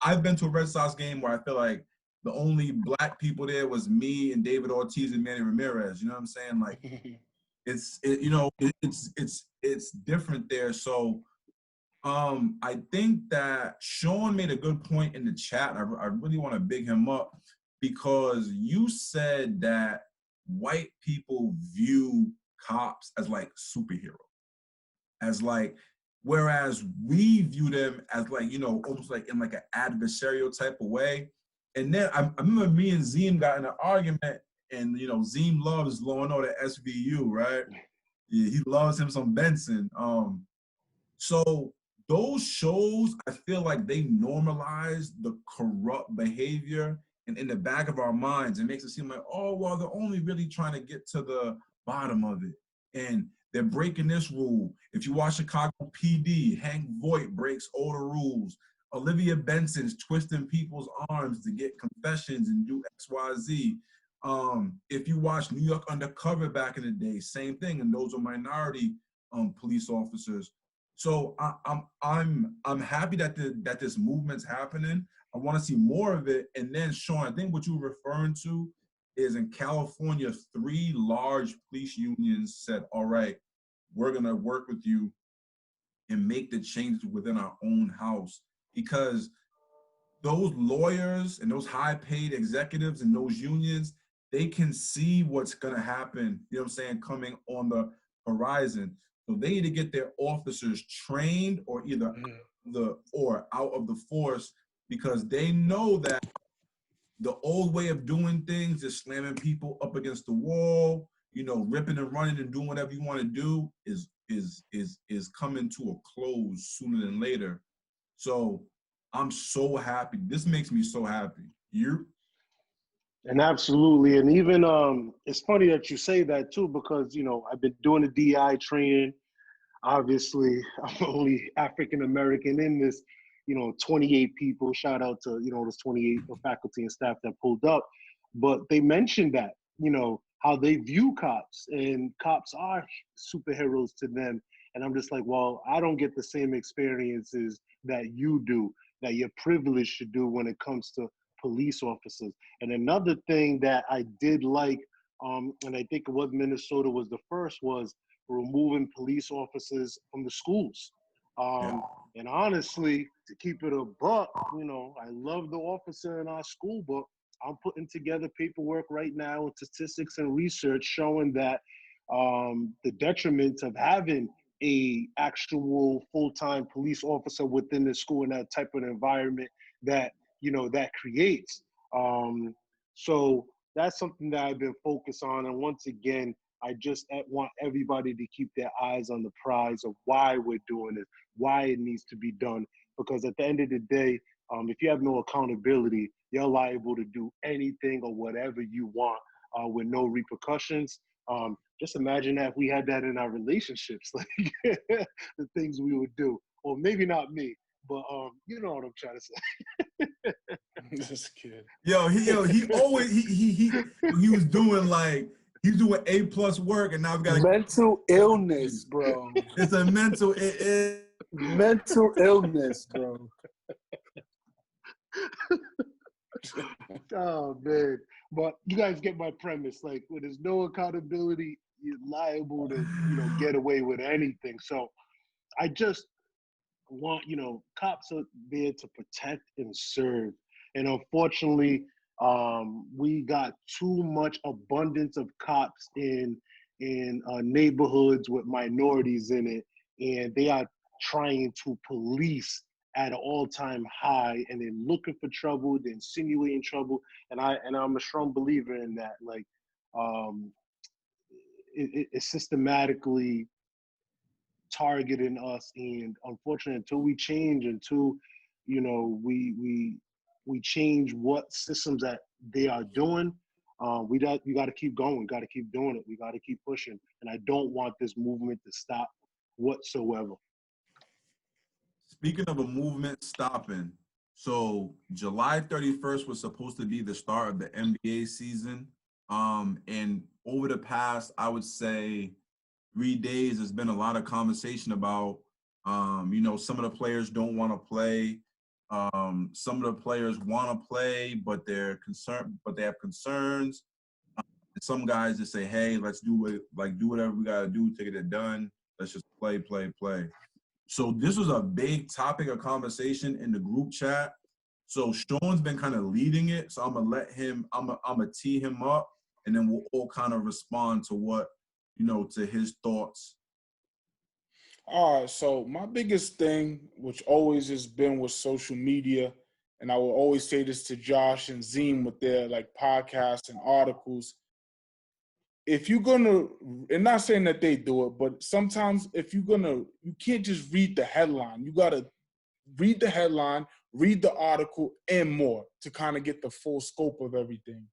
I've been to a Red Sox game where I feel like the only black people there was me and David Ortiz and Manny Ramirez. You know what I'm saying? Like, it's different there. So I think that Sean made a good point in the chat. I really want to big him up, because you said that white people view cops as like superheroes, as like, whereas we view them as like, almost like in like an adversarial type of way. And then I remember me and Zeem got in an argument, and Zeem loves Law and Order SVU, right? Yeah, he loves him some Benson. So those shows, I feel like they normalize the corrupt behavior, and in the back of our minds, it makes it seem like, oh, well, they're only really trying to get to the bottom of it. And they're breaking this rule. If you watch Chicago PD, Hank Voight breaks all the rules. Olivia Benson's twisting people's arms to get confessions and do XYZ. If you watch New York Undercover back in the day, same thing, and those are minority police officers. So I'm happy that this movement's happening. I want to see more of it. And then, Sean, I think what you're referring to is in California, 3 large police unions said, all right, we're going to work with you and make the changes within our own house. Because those lawyers and those high-paid executives in those unions, they can see what's going to happen, you know what I'm saying, coming on the horizon. So they need to get their officers trained or either out of the force, because they know that the old way of doing things is slamming people up against the wall, you know, ripping and running and doing whatever you want to do is coming to a close sooner than later. So I'm so happy. This makes me so happy. You? And absolutely. And even it's funny that you say that too, because, you know, I've been doing the DI training. Obviously, I'm only African American in this, you know, 28 people. Shout out to, you know, those 28 faculty and staff that pulled up. But they mentioned that, you know, how they view cops, and cops are superheroes to them. And I'm just like, well, I don't get the same experiences that you do, that you're privileged to do when it comes to police officers. And another thing that I did like, and I think it was Minnesota was the first, was removing police officers from the schools. And honestly, to keep it a buck, you know, I love the officer in our school, but I'm putting together paperwork right now with statistics and research showing that the detriments of having a actual full-time police officer within the school in that type of environment that, you know, that creates. So that's something that I've been focused on. And once again, I just want everybody to keep their eyes on the prize of why we're doing it, why it needs to be done. Because at the end of the day, if you have no accountability, you're liable to do anything or whatever you want with no repercussions. Just imagine that if we had that in our relationships, like the things we would do. Or maybe not me, but you know what I'm trying to say. This kid. He always he was doing like he's doing A+ work, and now I've got mental illness, bro. It's a mental mental illness, bro. Oh man, but you guys get my premise. Like, when there's no accountability, you're liable to, you know, get away with anything. So I just want, you know, cops are there to protect and serve. And unfortunately, we got too much abundance of cops in neighborhoods with minorities in it, and they are trying to police at an all-time high, and then looking for trouble, then insinuating trouble. And I'm a strong believer in that. Like, it's systematically targeting us, and unfortunately, until we change, until, you know, we change what systems that they are doing, we got to keep going. We got to keep doing it. We got to keep pushing. And I don't want this movement to stop whatsoever. Speaking of a movement stopping, so July 31st was supposed to be the start of the NBA season. And over the past, I would say, 3 days, there's been a lot of conversation about, you know, some of the players don't want to play. Some of the players want to play, but they're concerned, but they have concerns. And some guys just say, hey, let's do it, like, do whatever we got to do to get it done. Let's just play. So this was a big topic of conversation in the group chat. So Sean's been kind of leading it. So I'm gonna tee him up, and then we'll all kind of respond to what, you know, to his thoughts. All right, so my biggest thing, which always has been with social media, and I will always say this to Josh and Zeem with their like podcasts and articles, if you're gonna, and not saying that they do it, but sometimes if you're gonna, you can't just read the headline. You gotta read the headline, read the article, and more to kind of get the full scope of everything.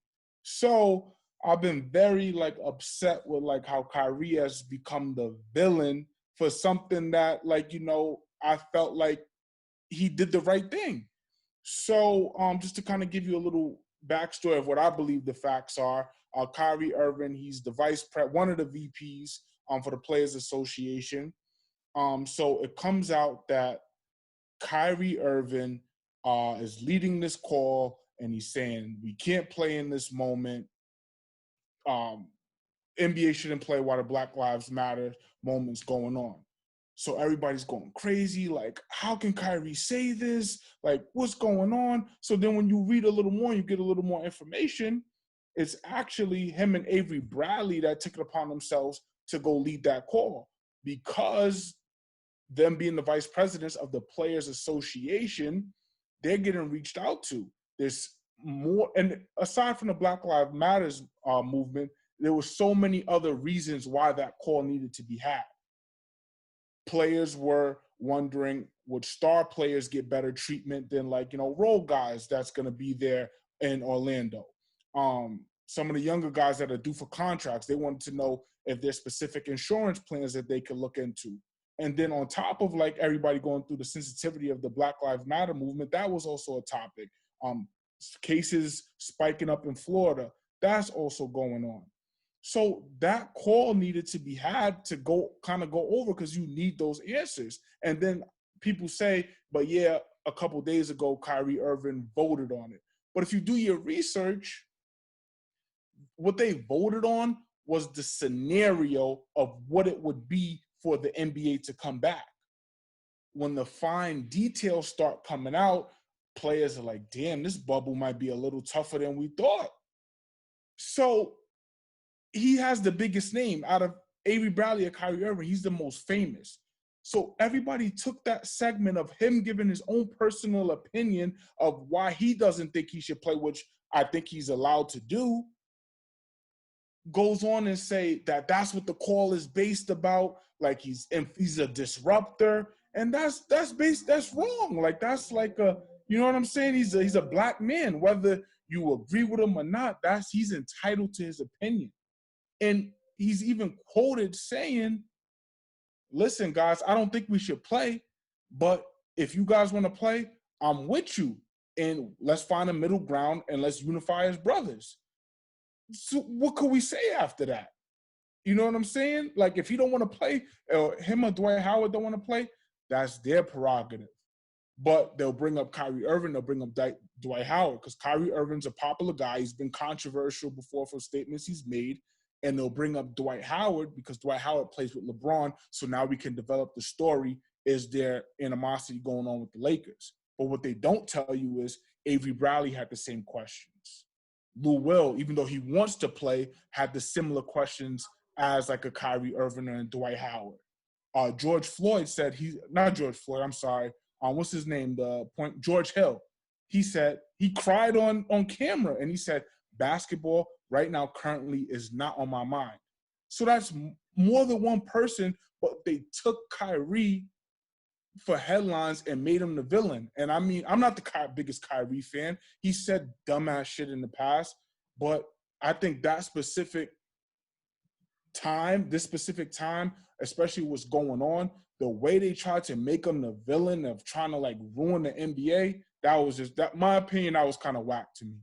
So I've been very like upset with like how Kyrie has become the villain for something that, like, you know, I felt like he did the right thing. So just to kind of give you a little backstory of what I believe the facts are, Kyrie Irving, he's the one of the VPs for the Players Association. So it comes out that Kyrie Irving is leading this call, and he's saying we can't play in this moment. NBA shouldn't play while the Black Lives Matter moment's going on. So everybody's going crazy. Like, how can Kyrie say this? Like, what's going on? So then when you read a little more, you get a little more information. It's actually him and Avery Bradley that took it upon themselves to go lead that call, because them being the vice presidents of the Players Association, they're getting reached out to. There's more, and aside from the Black Lives Matters movement, there were so many other reasons why that call needed to be had. Players were wondering, would star players get better treatment than, like, role guys that's going to be there in Orlando? Some of the younger guys that are due for contracts, they wanted to know if there's specific insurance plans that they could look into. And then on top of, like, everybody going through the sensitivity of the Black Lives Matter movement, that was also a topic. Cases spiking up in Florida, that's also going on. So that call needed to be had to go over, because you need those answers. And then people say, but yeah, a couple of days ago, Kyrie Irving voted on it. But if you do your research, what they voted on was the scenario of what it would be for the NBA to come back. When the fine details start coming out, players are like, damn, this bubble might be a little tougher than we thought. So he has the biggest name out of Avery Bradley or Kyrie Irving. He's the most famous. So everybody took that segment of him giving his own personal opinion of why he doesn't think he should play, which I think he's allowed to do, goes on and say that that's what the call is based about. Like, he's a disruptor, and that's wrong. Like, that's like you know what I'm saying? He's a black man, whether you agree with him or not. He's entitled to his opinion. And he's even quoted saying, listen, guys, I don't think we should play, but if you guys want to play, I'm with you. And let's find a middle ground and let's unify as brothers. So what could we say after that? You know what I'm saying? Like, if he don't want to play, him or Dwight Howard don't want to play, that's their prerogative. But they'll bring up Kyrie Irving, they'll bring up Dwight Howard, because Kyrie Irving's a popular guy. He's been controversial before for statements he's made. And they'll bring up Dwight Howard because Dwight Howard plays with LeBron. So now we can develop the story. Is there animosity going on with the Lakers? But what they don't tell you is Avery Bradley had the same questions. Lou Will, even though he wants to play, had the similar questions as like a Kyrie Irving and Dwight Howard. George Floyd said what's his name? George Hill. He said he cried on camera and he said, basketball right now currently is not on my mind. So that's more than one person, but they took Kyrie for headlines and made him the villain. And I mean, I'm not the biggest Kyrie fan. He said dumbass shit in the past, but I think this specific time, especially what's going on, the way they tried to make him the villain of trying to like ruin the NBA, my opinion, that was kind of whack to me.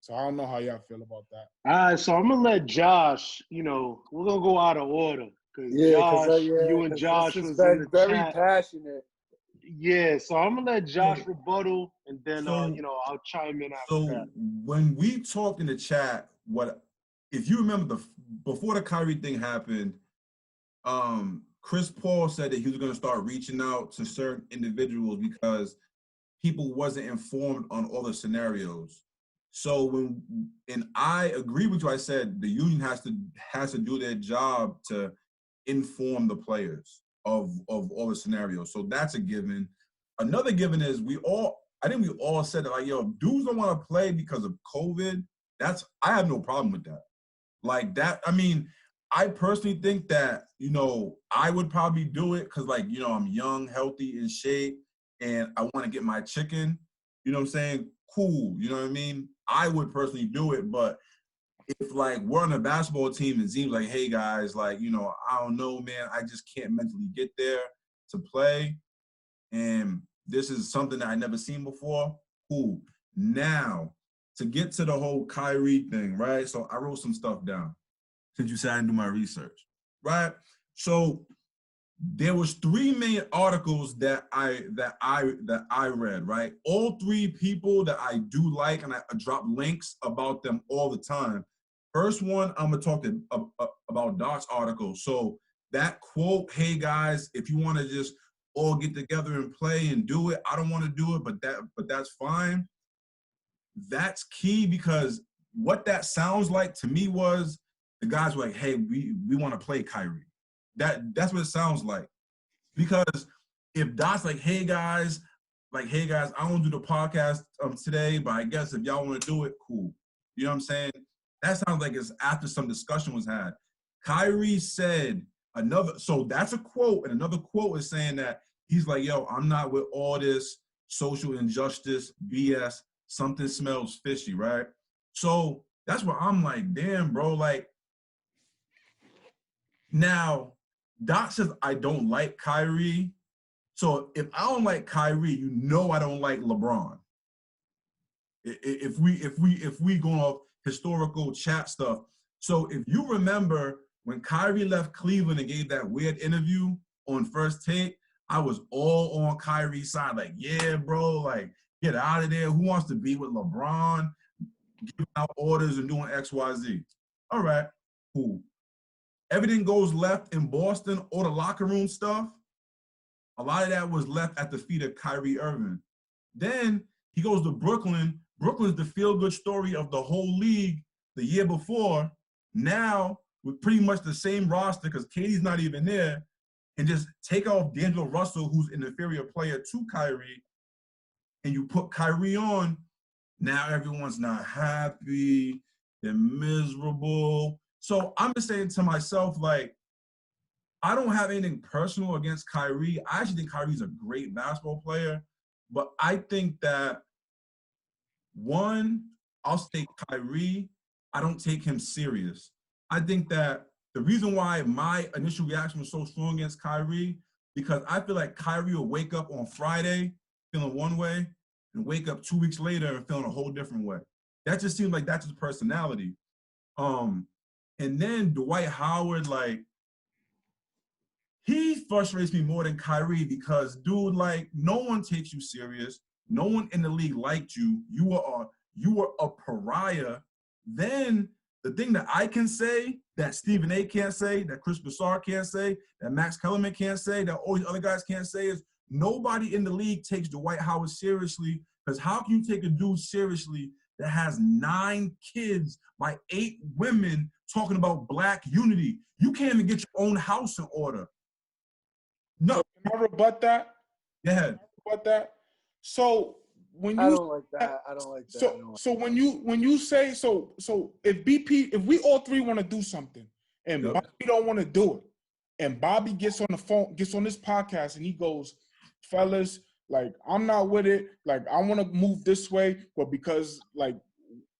So I don't know how y'all feel about that. All right, so I'm going to let Josh, we're going to go out of order. Because you and Josh was in the very chat. Passionate. Yeah, so I'm going to let Josh rebuttal, and then, I'll chime in after that. So when we talked in the chat, if you remember before the Kyrie thing happened, Chris Paul said that he was going to start reaching out to certain individuals because people wasn't informed on all the scenarios. So and I agree with you. I said the union has to do their job to inform the players of all the scenarios. So that's a given. Another given is I think we all said that, like, yo, dudes don't want to play because of COVID. I have no problem with that. Like that, I mean, I personally think that, I would probably do it because, like, I'm young, healthy, in shape, and I want to get my chicken. You know what I'm saying? Cool. You know what I mean? I would personally do it, but if, like, we're on a basketball team and it seems like, hey, guys, like, I don't know, man, I just can't mentally get there to play, and this is something that I never seen before, cool. Now, to get to the whole Kyrie thing, right? So I wrote some stuff down since you said I didn't do my research, right? So there was 3 main articles that I read, right? All 3 people that I do like, and I drop links about them all the time. First one, I'm gonna talk about Doc's article. So that quote, "Hey guys, if you want to just all get together and play and do it," I don't want to do it, but that's fine. That's key, because what that sounds like to me was the guys were like, "Hey, we want to play Kyrie." That's what it sounds like. Because if Doc's like, hey guys, I don't do the podcast today, but I guess if y'all want to do it, cool. You know what I'm saying? That sounds like it's after some discussion was had. Kyrie said so that's a quote, and another quote is saying that he's like, yo, I'm not with all this social injustice, BS, something smells fishy, right? So that's where I'm like, damn, bro, like, now, Doc says I don't like Kyrie. So if I don't like Kyrie, you know I don't like LeBron. If we go off historical chat stuff. So if you remember when Kyrie left Cleveland and gave that weird interview on First Take, I was all on Kyrie's side. Like, yeah, bro, like, get out of there. Who wants to be with LeBron? Giving out orders and doing X, Y, Z. All right, cool. Everything goes left in Boston, all the locker room stuff. A lot of that was left at the feet of Kyrie Irving. Then he goes to Brooklyn. Brooklyn's the feel-good story of the whole league the year before. Now, with pretty much the same roster, because KD's not even there, and just take off D'Angelo Russell, who's an inferior player to Kyrie, and you put Kyrie on, now everyone's not happy. They're miserable. So I'm just saying to myself, like, I don't have anything personal against Kyrie. I actually think Kyrie's a great basketball player, but I think that, one, I'll state Kyrie, I don't take him serious. I think that the reason why my initial reaction was so strong against Kyrie, because I feel like Kyrie will wake up on Friday feeling one way and wake up 2 weeks later and feeling a whole different way. That just seems like that's his personality. And then Dwight Howard, like, he frustrates me more than Kyrie because, dude, like, no one takes you serious. No one in the league liked you. You were a pariah. Then the thing that I can say that Stephen A can't say, that Chris Broussard can't say, that Max Kellerman can't say, that all these other guys can't say is nobody in the league takes Dwight Howard seriously, because how can you take a dude seriously that has 9 kids by 8 women talking about Black unity? You can't even get your own house in order. No. So can I rebut that? Go ahead. Rebut that. So when you I don't like that. So when you say so if we all 3 want to do something and Yep. Bobby don't want to do it, and Bobby gets on the phone, gets on this podcast, and he goes, fellas, like, I'm not with it. Like, I want to move this way, but because, like,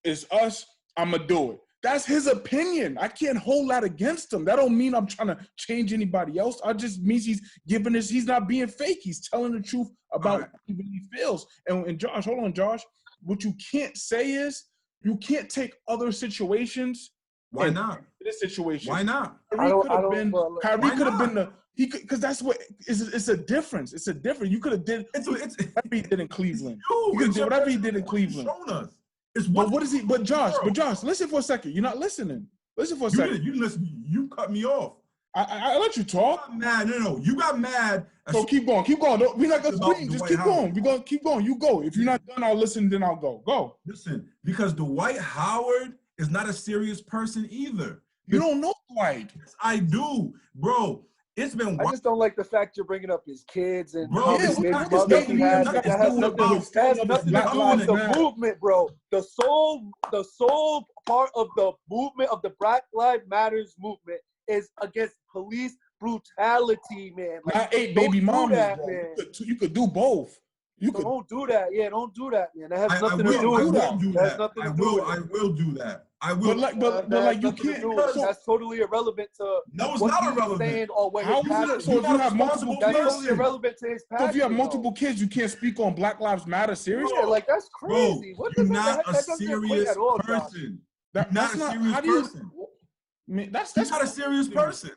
it's us, I'm going to do it. That's his opinion. I can't hold that against him. That don't mean I'm trying to change anybody else. I just means he's not being fake. He's telling the truth about what he really feels. And Josh, hold on, Josh. What you can't say is you can't take other situations. Why not? This situation. Why not? Kyrie could have been because that's what it's a difference. It's a difference. You could have did whatever he did in Cleveland. You could do whatever he did in Cleveland. Shown us. But Josh, listen for a second. You're not listening. Listen for a second. You listen. You cut me off. I let you talk. You got mad. No. You got mad. So keep going. We're not gonna scream. Just keep going. We're gonna keep going. You go. If you're not done, I'll listen. Then I'll go. Go. Listen, because Dwight Howard is not a serious person either. You don't know Dwight. Yes, I do, bro. It's been. I just don't like the fact you're bringing up his kids and bro. his baby That mother he has. has That has nothing to do with the movement, bro. The sole part of the movement of the Black Lives Matters movement is against police brutality, man. Like, not 8 baby mamas. You could do both. Don't do that. Yeah, don't do that, man. That has nothing to do with that. I will do that. I will. But like you can't. That's totally irrelevant to. No, it's not irrelevant. How is it? So if you have multiple kids, that's totally irrelevant to his passion. So if you have multiple kids, you can't speak on Black Lives Matter seriously. Yeah, like that's crazy. Bro, you're not a serious person. That's not a serious person. That's not a serious person.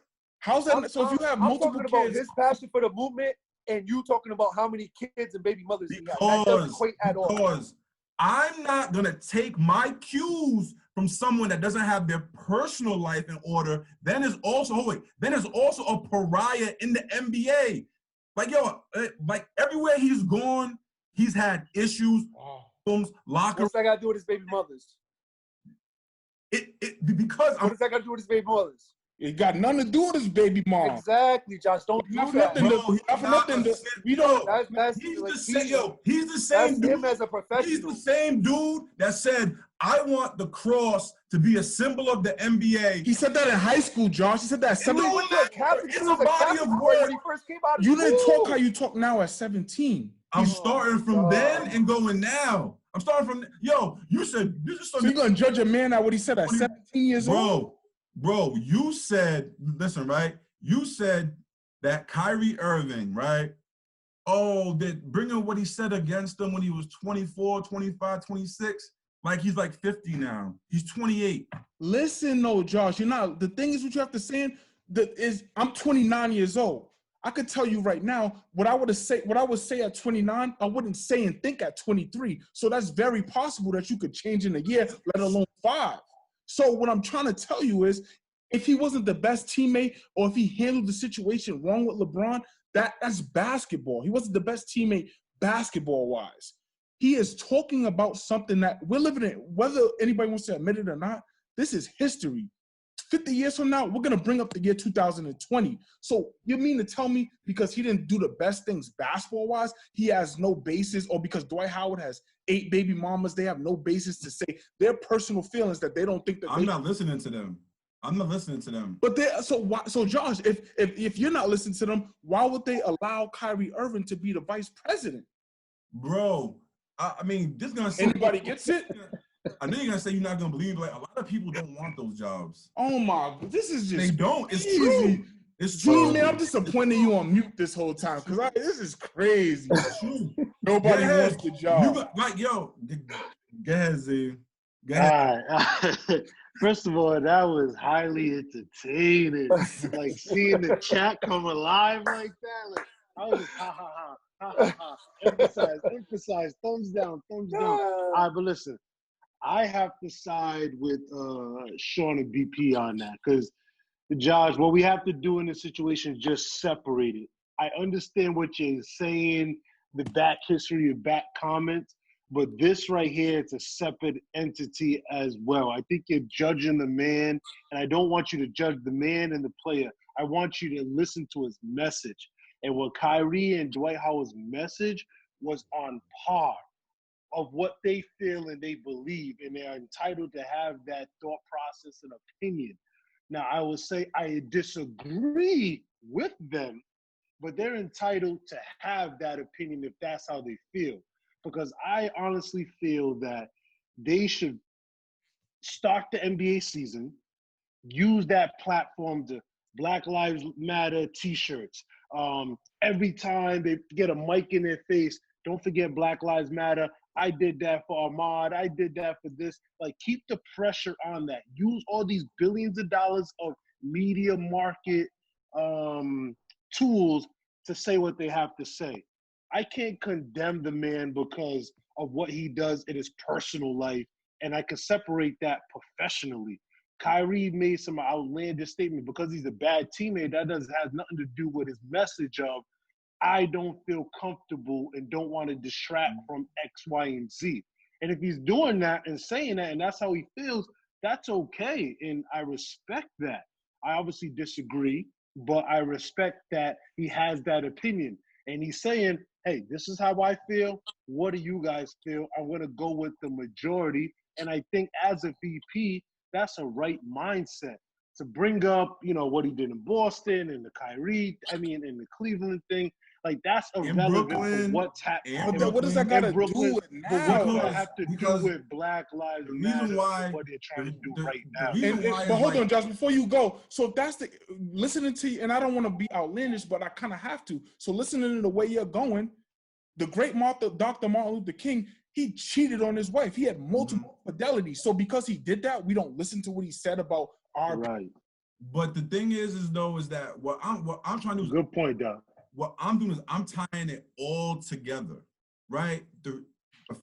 How's that? So if you have multiple I'm talking about kids, his passion for the movement, and you talking about how many kids and baby mothers he has. That doesn't equate at all. Because I'm not gonna take my cues from someone that doesn't have their personal life in order. Then is also a pariah in the NBA. Like like everywhere he's gone, he's had issues, locker. What's that got to do with his baby mothers? Because what does that got to do with his baby mothers? It got nothing to do with his baby mom. Exactly, Josh. Don't do that. He's the same dude. Him as a professional. He's the same dude that said, "I want the cross to be a symbol of the NBA." He said that in high school, Josh. He said that. It's a body of work. You didn't talk how you talk now at 17. I'm starting from then and going now. I'm starting from you said this is so you're gonna judge a man at what he said at 17 years old? Bro, you said, listen, right? You said that Kyrie Irving, right? Oh, that bringing what he said against him when he was 24, 25, 26, like he's like 50 now. He's 28. Listen, no, Josh, the thing is what you have to say is I'm 29 years old. I could tell you right now, what I would say at 29, I wouldn't say and think at 23. So that's very possible that you could change in a year, let alone 5. So what I'm trying to tell you is, if he wasn't the best teammate or if he handled the situation wrong with LeBron, that's basketball. He wasn't the best teammate basketball-wise. He is talking about something that we're living in, whether anybody wants to admit it or not. This is history. 50 years from now, we're going to bring up the year 2020. So you mean to tell me because he didn't do the best things basketball-wise, he has no basis, or because Dwight Howard has 8 baby mamas, they have no basis to say their personal feelings that they don't think that I'm not listening to them. But so Josh, if you're not listening to them, why would they allow Kyrie Irving to be the vice president? Bro, I mean, this gonna say anybody gets it. I know you're gonna say you're not gonna believe, like a lot of people don't want those jobs. Oh my, this is just they don't. It's easy. true. It's true, man. I'm disappointed you on mute this whole time because this is crazy. It's true. Nobody wants the job. Go ahead, Z. Go ahead. All right. First of all, that was highly entertaining. Like seeing the chat come alive like that. Like I was just ha. Emphasize, thumbs down. All right, but listen, I have to side with Sean and BP on that because, Josh, what we have to do in this situation is just separate it. I understand what you're saying, the back history, your back comments, but this right here, it's a separate entity as well. I think you're judging the man, and I don't want you to judge the man and the player. I want you to listen to his message. And what Kyrie and Dwight Howard's message was on par of what they feel and they believe, and they're entitled to have that thought process and opinion. Now, I will say I disagree with them, but they're entitled to have that opinion if that's how they feel. Because I honestly feel that they should start the NBA season, use that platform to Black Lives Matter t-shirts. Every time they get a mic in their face, don't forget Black Lives Matter. I did that for Ahmad. I did that for this. Like, keep the pressure on that. Use all these billions of dollars of media market tools to say what they have to say. I can't condemn the man because of what he does in his personal life, and I can separate that professionally. Kyrie made some outlandish statement because he's a bad teammate. That has nothing to do with his message of, I don't feel comfortable and don't want to distract from X, Y, and Z. And if he's doing that and saying that and that's how he feels, that's okay. And I respect that. I obviously disagree, but I respect that he has that opinion. And he's saying, hey, this is how I feel. What do you guys feel? I'm going to go with the majority. And I think as a VP, that's a right mindset to bring up, what he did in Boston and the Kyrie, and the Cleveland thing. Like, that's irrelevant for what's happening. But what does that got to do with now? But what does that have to do with Black Lives Matter, what they're trying to do right now? But hold on, Josh, before you go. So that's listening to you, and I don't want to be outlandish, but I kind of have to. So listening to the way you're going, the great Dr. Martin Luther King, he cheated on his wife. He had multiple fidelities. So because he did that, we don't listen to what he said about our right. But the thing is that what I'm trying to do is, Good point, Doc. what I'm doing is I'm tying it all together, right? The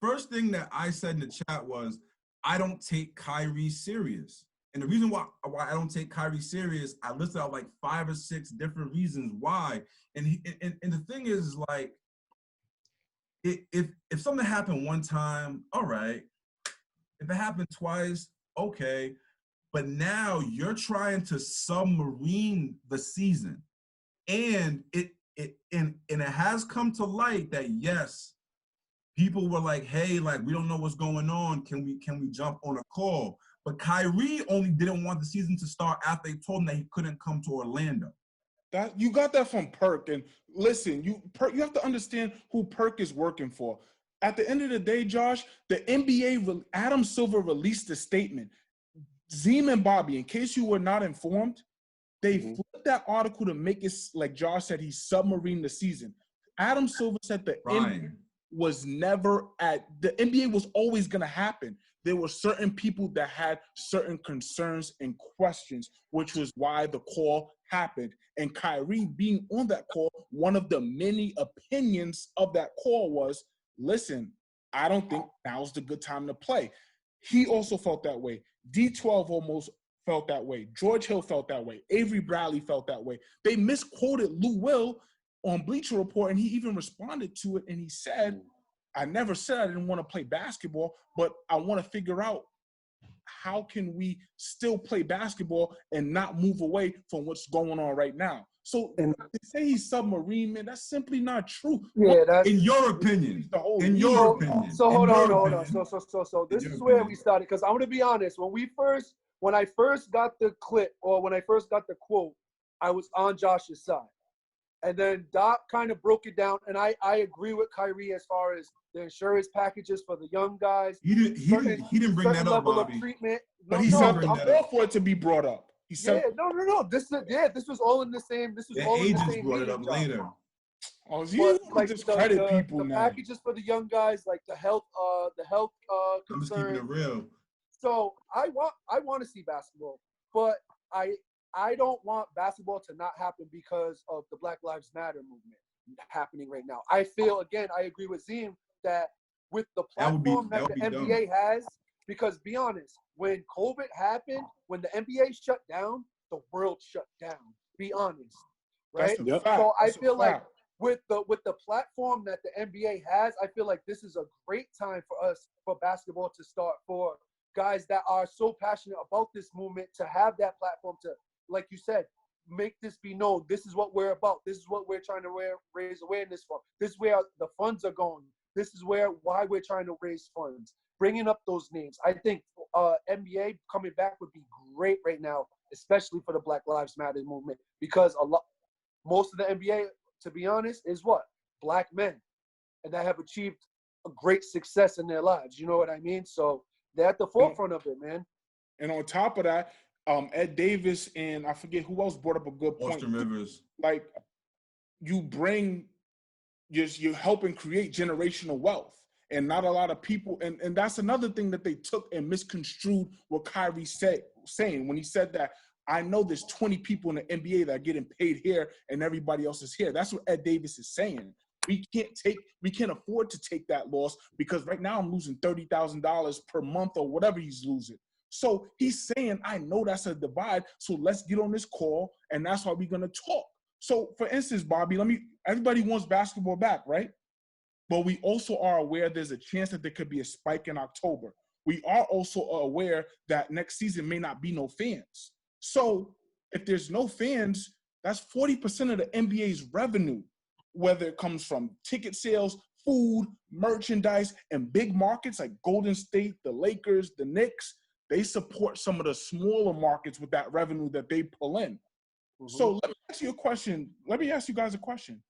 first thing that I said in the chat was, I don't take Kyrie serious. And the reason why I don't take Kyrie serious, I listed out like 5 or 6 different reasons why. And the thing is, like, if something happened one time, all right. If it happened twice, okay. But now you're trying to submarine the season. And it has come to light that, yes, people were like, hey, like, we don't know what's going on. Can we jump on a call? But Kyrie only didn't want the season to start after they told him that he couldn't come to Orlando. That you got that from Perk. And listen, you have to understand who Perk is working for. At the end of the day, Josh, the NBA, Adam Silver released a statement. Zim and Bobby, in case you were not informed, they flipped that article to make it like Josh said, he submarined the season. Adam Silver said the NBA was never the NBA was always going to happen. There were certain people that had certain concerns and questions, which was why the call happened. And Kyrie being on that call, one of the many opinions of that call was, listen, I don't think now's the good time to play. He also felt that way. D12 almost felt that way. George Hill felt that way. Avery Bradley felt that way. They misquoted Lou Will on Bleacher Report, and he even responded to it, and he said, I never said I didn't want to play basketball, but I want to figure out how can we still play basketball and not move away from what's going on right now. So to say he's submarine, man, that's simply not true. Yeah, that's in your opinion. In your opinion. So hold on. So this is where we started, because I'm gonna be honest. When I first got the clip, or when I first got the quote, I was on Josh's side. And then Doc kind of broke it down, and I agree with Kyrie as far as the insurance packages for the young guys. He didn't bring that up, Bobby. Of treatment. But he said I'm all for it to be brought up. He said, no. This was all in the same. This was the all in the agents same. brought it up later. Oh, you like discredit people the now. packages for the young guys, like the health I'm just keeping concerns. it real. So I want to see basketball, but I don't want basketball to not happen because of the Black Lives Matter movement happening right now. I feel, again, I agree with Zim that with the platform that the NBA has, because be honest, when COVID happened, when the NBA shut down, the world shut down. Be honest, right? So I feel like with the platform that the NBA has, I feel like this is a great time for us, for basketball to start, for guys that are so passionate about this movement to have that platform to, like you said, make this be known. This is what we're about. This is what we're trying to raise awareness for. This is where the funds are going. This is why we're trying to raise funds. Bringing up those names. I think NBA coming back would be great right now, especially for the Black Lives Matter movement, because most of the NBA, to be honest, is what? Black men, and that have achieved a great success in their lives. You know what I mean? So they're at the forefront of it, man. And on top of that, Ed Davis and I forget who else brought up a good point. Austin Rivers. Like, you're helping create generational wealth. And not a lot of people, and that's another thing that they took and misconstrued what Kyrie saying when he said that, I know there's 20 people in the NBA that are getting paid here and everybody else is here. That's what Ed Davis is saying. We can't afford to take that loss, because right now I'm losing $30,000 per month or whatever he's losing. So he's saying, I know that's a divide, so let's get on this call, and that's why we're going to talk. So, for instance, Bobby, everybody wants basketball back, right? But we also are aware there's a chance that there could be a spike in October. We are also aware that next season may not be no fans. So if there's no fans, that's 40% of the NBA's revenue, whether it comes from ticket sales, food, merchandise, and big markets like Golden State, the Lakers, the Knicks. They support some of the smaller markets with that revenue that they pull in. Mm-hmm. So let me ask you a question. Let me ask you guys a question.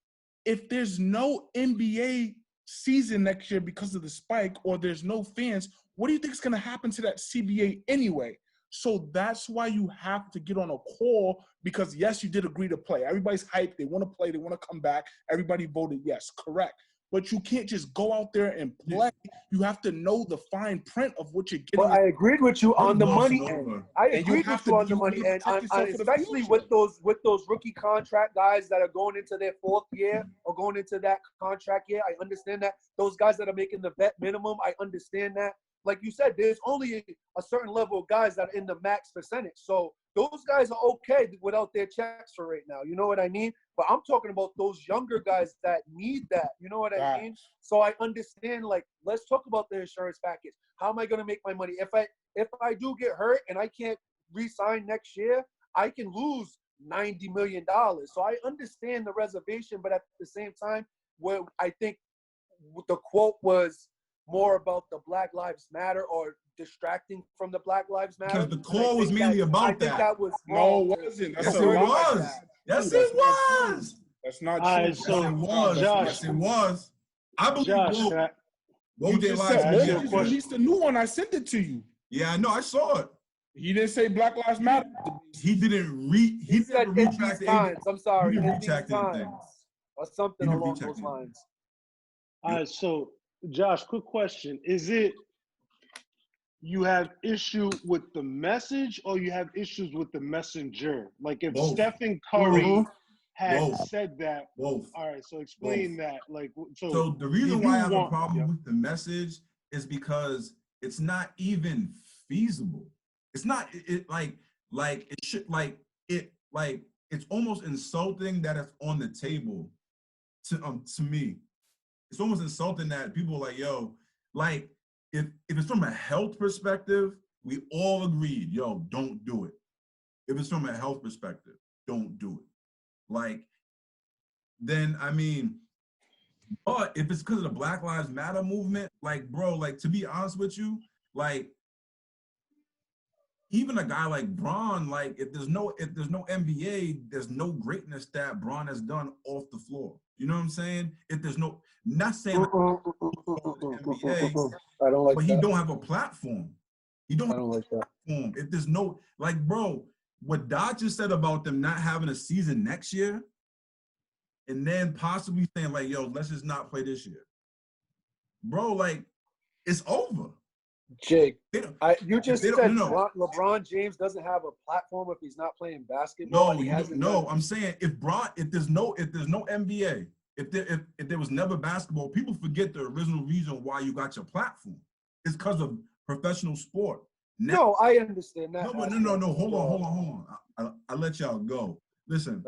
If there's no NBA season next year because of the spike, or there's no fans, what do you think is going to happen to that CBA anyway? So that's why you have to get on a call, because yes, you did agree to play. Everybody's hyped. They want to play. They want to come back. Everybody voted yes, correct. but you can't just go out there and play. You have to know the fine print of what you're getting. But I agreed with you on the money over. end. I agreed with you on the money end, especially with those rookie contract guys that are going into their fourth year or going into that contract year. I understand that. Those guys that are making the vet minimum, I understand that. Like you said, there's only a certain level of guys that are in the max percentage. So those guys are okay without their checks for right now. You know what I mean? But I'm talking about those younger guys that need that. You know what I mean? So I understand, like, let's talk about the insurance package. How am I going to make my money? If I do get hurt and I can't re-sign next year, I can lose $90 million. So I understand the reservation, but at the same time, where I think the quote was more about the Black Lives Matter or distracting from the Black Lives Matter. Because the call was mainly about that. I think that was wrong. No, it wasn't. Yes, it was. Yes, it was. That's not true. So it was. Josh, yes, it was. I believe Josh, Woj just released a new one. I sent it to you. Yeah, I know. I saw it. He didn't say Black Lives Matter. He didn't he said never retracted times. I'm sorry. He didn't retract anything. Or something along those lines. All right, so Josh, quick question. Is it you have issue with the message or you have issues with the messenger? Like if Both. Stephen Curry had Both. said that. Both. All right, so explain that. Like so the reason why I have a problem with the message is because it's not even feasible. It's not like it should it's almost insulting that it's on the table to me. It's almost insulting that people are like, yo, like, if it's from a health perspective, we all agreed, yo, don't do it. If it's from a health perspective, don't do it. Like, then, I mean, but if it's because of the Black Lives Matter movement, like, bro, like, to be honest with you, like, even a guy like Bron, like, if there's no NBA, there's no greatness that Bron has done off the floor. You know what I'm saying? If there's no, not saying NBA, I don't like but that. he don't have a platform. He don't I don't like that. platform. If there's no, like, bro, what Dot just said about them not having a season next year, and then possibly saying like, yo, let's just not play this year. Bro, like, it's over. Jake, you just said no. LeBron James doesn't have a platform if he's not playing basketball. No, I'm saying if there's no NBA, if there was never basketball, people forget the original reason why you got your platform. It's because of professional sport. Now, no, I understand that. No. Hold on. I let y'all go. Listen,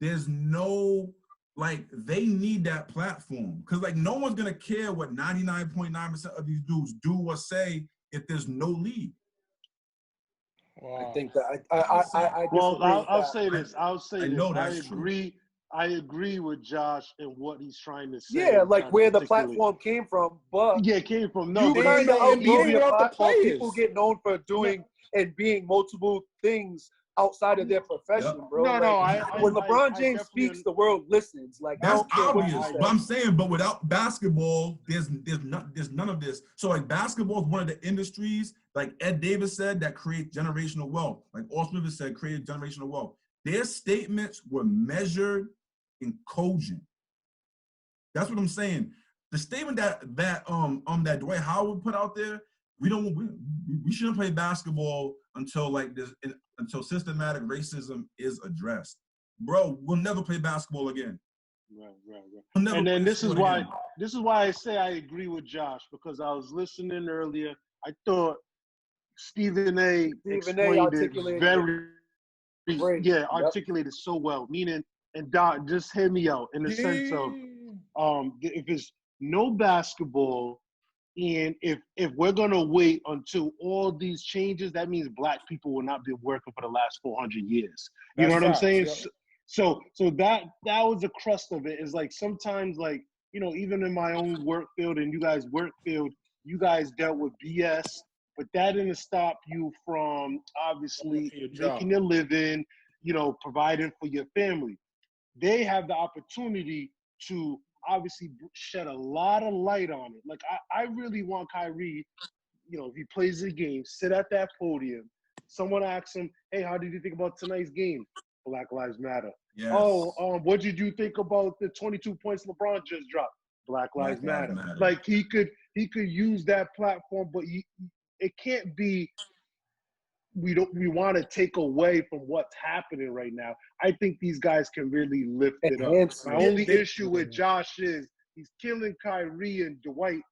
there's no, like, they need that platform because, like, no one's gonna care what 99.9% of these dudes do or say if there's no league. Wow. I think that I well, I'll say this. I know that's true. I agree with Josh and what he's trying to say. Yeah, like where the platform came from, but it came from. No, you kind of outgrow your platform. People get known for doing and being multiple things outside of their profession, bro. When LeBron James speaks, the world listens. Like, that's obvious. But I'm saying, but without basketball, there's none of this. So like, basketball is one of the industries, like Ed Davis said, that creates generational wealth. Like Austin Rivers said, created generational wealth. Their statements were measured and cogent. That's what I'm saying. The statement that Dwight Howard put out there, we shouldn't play basketball until like this, until systematic racism is addressed. Bro, we'll never play basketball again. Right. And then this is why I say I agree with Josh, because I was listening earlier. I thought Stephen A. explained it very articulated so well. Meaning, and Doc, just hear me out in the sense of if it's no basketball, and if we're gonna wait until all these changes, that means Black people will not be working for the last 400 years. You know what I'm saying? Yep. So that was the crust of it. Is like sometimes, like, you know, even in my own work field and you guys' work field, you guys dealt with BS, but that didn't stop you from obviously making your living, you know, providing for your family. They have the opportunity to obviously shed a lot of light on it. Like, I really want Kyrie, you know, if he plays the game, sit at that podium. Someone asks him, hey, how did you think about tonight's game? Black Lives Matter. Yes. Oh, what did you think about the 22 points LeBron just dropped? Black Lives Black Lives Matter. Matter. Like he could use that platform, but it can't be. We want to take away from what's happening right now. I think these guys can really lift it up. Enhance My it. only issue with Josh is he's killing Kyrie and Dwight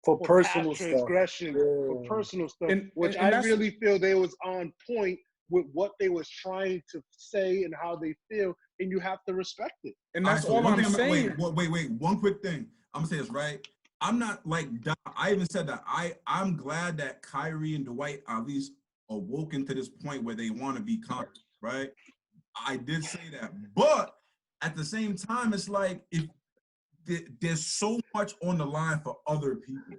for for personal past stuff. transgressions, for Yeah. personal stuff, And which I that's, really feel they was on point with what they was trying to say and how they feel, and you have to respect it. and that's All right, all so I'm saying. Wait. One quick thing. I'm gonna say this right. I'm not like Doc. I even said that I'm glad that Kyrie and Dwight are at least awoken to this point where they want to be conscious, right? I did say that, but at the same time, it's like if there's so much on the line for other people.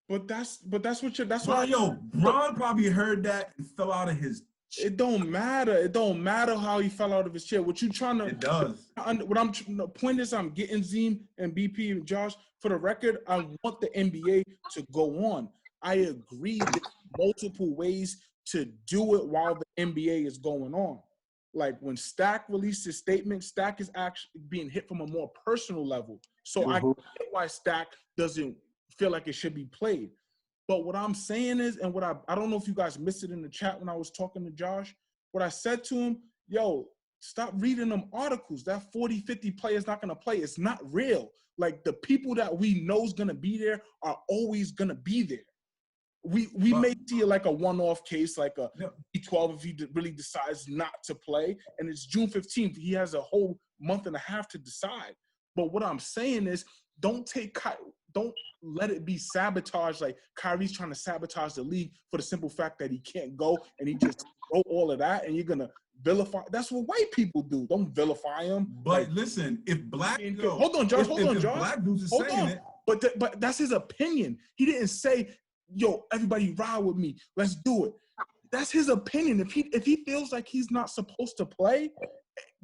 But that's that's Bron, why Bron probably heard that and fell out of his. it don't matter. It don't matter how he fell out of his chair. What you trying to? It does. What I'm the point is, I'm getting Zim and BP and Josh. For the record, I want the NBA to go on. I agree. There's multiple ways to do it while the NBA is going on. Like when Stack released his statement, Stack is actually being hit from a more personal level. So I get why Stack doesn't feel like it should be played. But what I'm saying is, and what I don't know if you guys missed it in the chat when I was talking to Josh, what I said to him, yo, stop reading them articles. That 40, 50 players not going to play. It's not real. Like the people that we know is going to be there are always going to be there. We may see like a one-off case, like a B12 if he really decides not to play, and it's June 15th. He has a whole month and a half to decide. But what I'm saying is, don't let it be sabotaged. Like Kyrie's trying to sabotage the league for the simple fact that he can't go, and he just wrote all of that, and you're gonna vilify. That's what white people do. Don't vilify him. But listen, if black hold on, Josh. Black dudes are saying it. But that's his opinion. He didn't say, yo, everybody ride with me. Let's do it. That's his opinion. If he feels like he's not supposed to play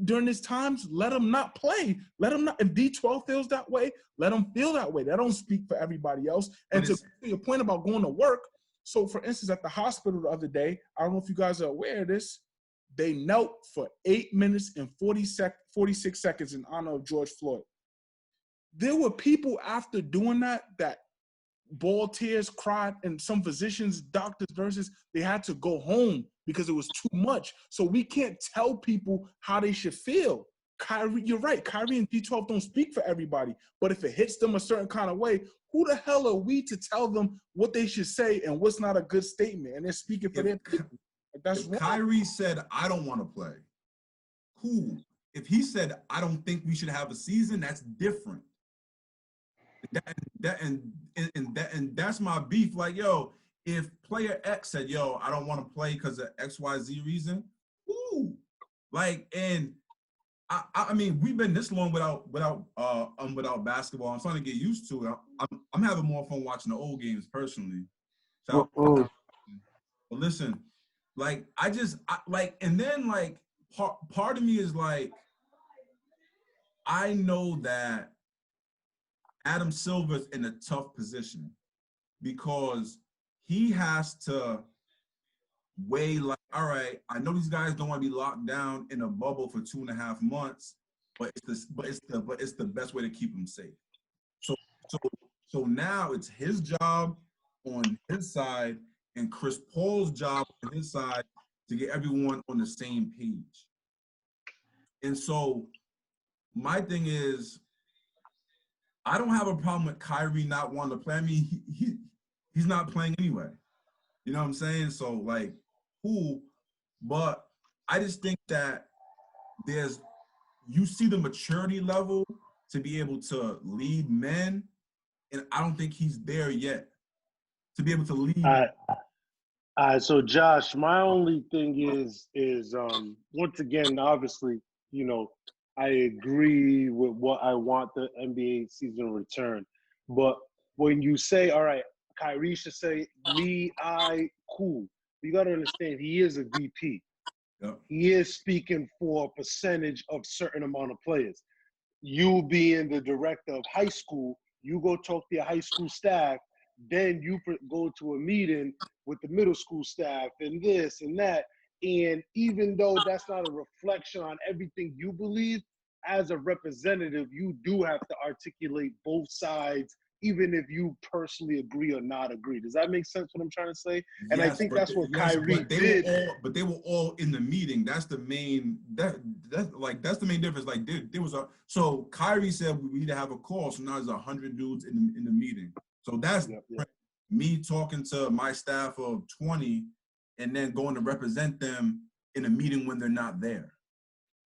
during his times, let him not play. Let him not. If D12 feels that way, let him feel that way. That don't speak for everybody else. And to your point about going to work, so for instance, at the hospital the other day, I don't know if you guys are aware of this, they knelt for 8 minutes and 46 seconds in honor of George Floyd. There were people after doing that bawled tears, cried, and some physicians, doctors, nurses, they had to go home because it was too much. So we can't tell people how they should feel. Kyrie, you're right. Kyrie and D12 don't speak for everybody. But if it hits them a certain kind of way, who the hell are we to tell them what they should say and what's not a good statement? And they're speaking for their people. That's wrong. Kyrie said, I don't want to play. Cool. If he said, I don't think we should have a season, that's different. And that's my beef. Like, yo, if player X said, yo, I don't want to play because of XYZ reason, ooh. Like, and I mean, we've been this long without basketball. I'm starting to get used to it. I'm having more fun watching the old games personally. So, but listen, like and then like part of me is like, I know that Adam Silver's in a tough position because he has to weigh like, all right, I know these guys don't want to be locked down in a bubble for 2.5 months, but it's the best way to keep them safe. So now it's his job on his side and Chris Paul's job on his side to get everyone on the same page. And so my thing is, I don't have a problem with Kyrie not wanting to play. I mean, he's not playing anyway. You know what I'm saying? So, like, cool. But I just think that you see the maturity level to be able to lead men, and I don't think he's there yet to be able to lead. So Josh, my only thing is once again, obviously, you know, I agree with what I want the NBA season to return. But when you say, all right, Kyrie should say, me, I, cool. You got to understand, he is a VP. Yep. He is speaking for a percentage of certain amount of players. You being the director of high school, you go talk to your high school staff, then you go to a meeting with the middle school staff and this and that. And even though that's not a reflection on everything you believe, as a representative, you do have to articulate both sides, even if you personally agree or not agree. Does that make sense what I'm trying to say? And I think that's what Kyrie did. But they were all in the meeting. That's the main that's the main difference. Like there was so Kyrie said we need to have a call. So now there's 100 dudes in the meeting. So that's me talking to my staff of 20 and then going to represent them in a meeting when they're not there.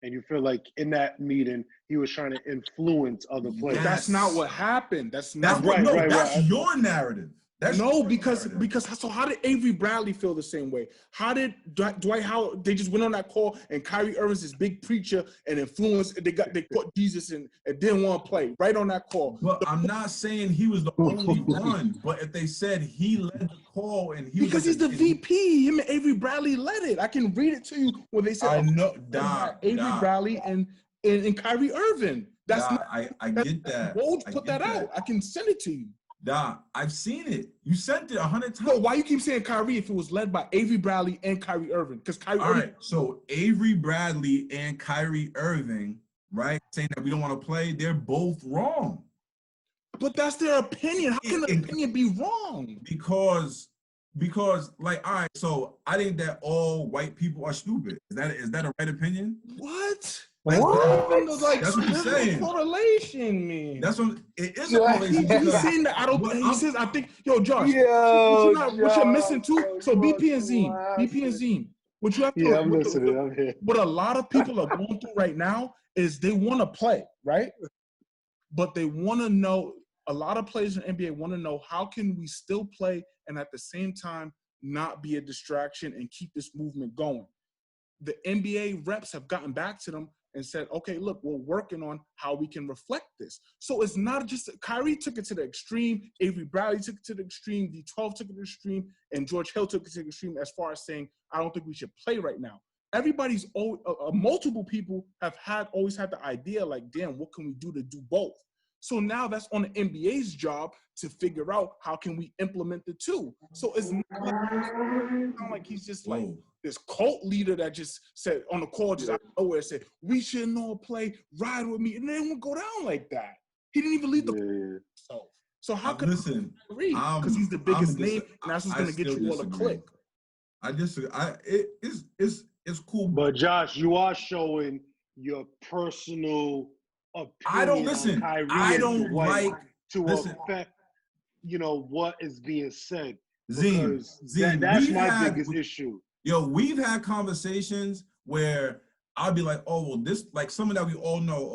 And you feel like in that meeting, he was trying to influence other players. But that's not what happened. That's your narrative. Because so how did Avery Bradley feel the same way? How did Dwight Howard? They just went on that call, and Kyrie Irving's this big preacher and influenced. They put Jesus in and didn't want to play right on that call. But I'm not saying he was the only one. But if they said he led the call and he because he's the VP, him and Avery Bradley led it. I can read it to you where they said I know Avery Bradley and Kyrie Irving. I get that. Woj put that out. I can send it to you. I've seen it. You sent it 100 times. No, why you keep saying Kyrie if it was led by Avery Bradley and Kyrie Irving? Because Kyrie All Irving. right, so Avery Bradley and Kyrie Irving, right, saying that we don't want to play, they're both wrong. But that's their opinion. How can the opinion be wrong? Because, like, all right, so I think that all white people are stupid. Is that a right opinion? What? Like, That's what he's saying. Correlation, man. That's what it is. A correlation. He's saying that I don't. He says I think. Yo, Josh. What you're missing too. So BP and Zine. What you have to. Yeah, I'm listening. I'm here. What a lot of people are going through right now is they want to play, right? But they want to know. A lot of players in the NBA want to know how can we still play and at the same time not be a distraction and keep this movement going. The NBA reps have gotten back to them and said, okay, look, we're working on how we can reflect this. So it's not just Kyrie took it to the extreme, Avery Bradley took it to the extreme, D12 took it to the extreme, and George Hill took it to the extreme as far as saying, I don't think we should play right now. Everybody's multiple people have always had the idea like, damn, what can we do to do both? So now that's on the NBA's job to figure out how can we implement the two. So it's not like he's just like this cult leader that just said on the call just out of nowhere said, we shouldn't all play, ride with me. And they won't go down like that. He didn't even lead the So how can Kyrie? Because he's the biggest name, and that's what's going to get you all a click. It's cool. But Josh, you are showing your personal opinion. I don't listen. I don't like to affect, what is being said. Zine, that's my biggest issue. Yo, we've had conversations where I'll be like, oh well, this like someone that we all know.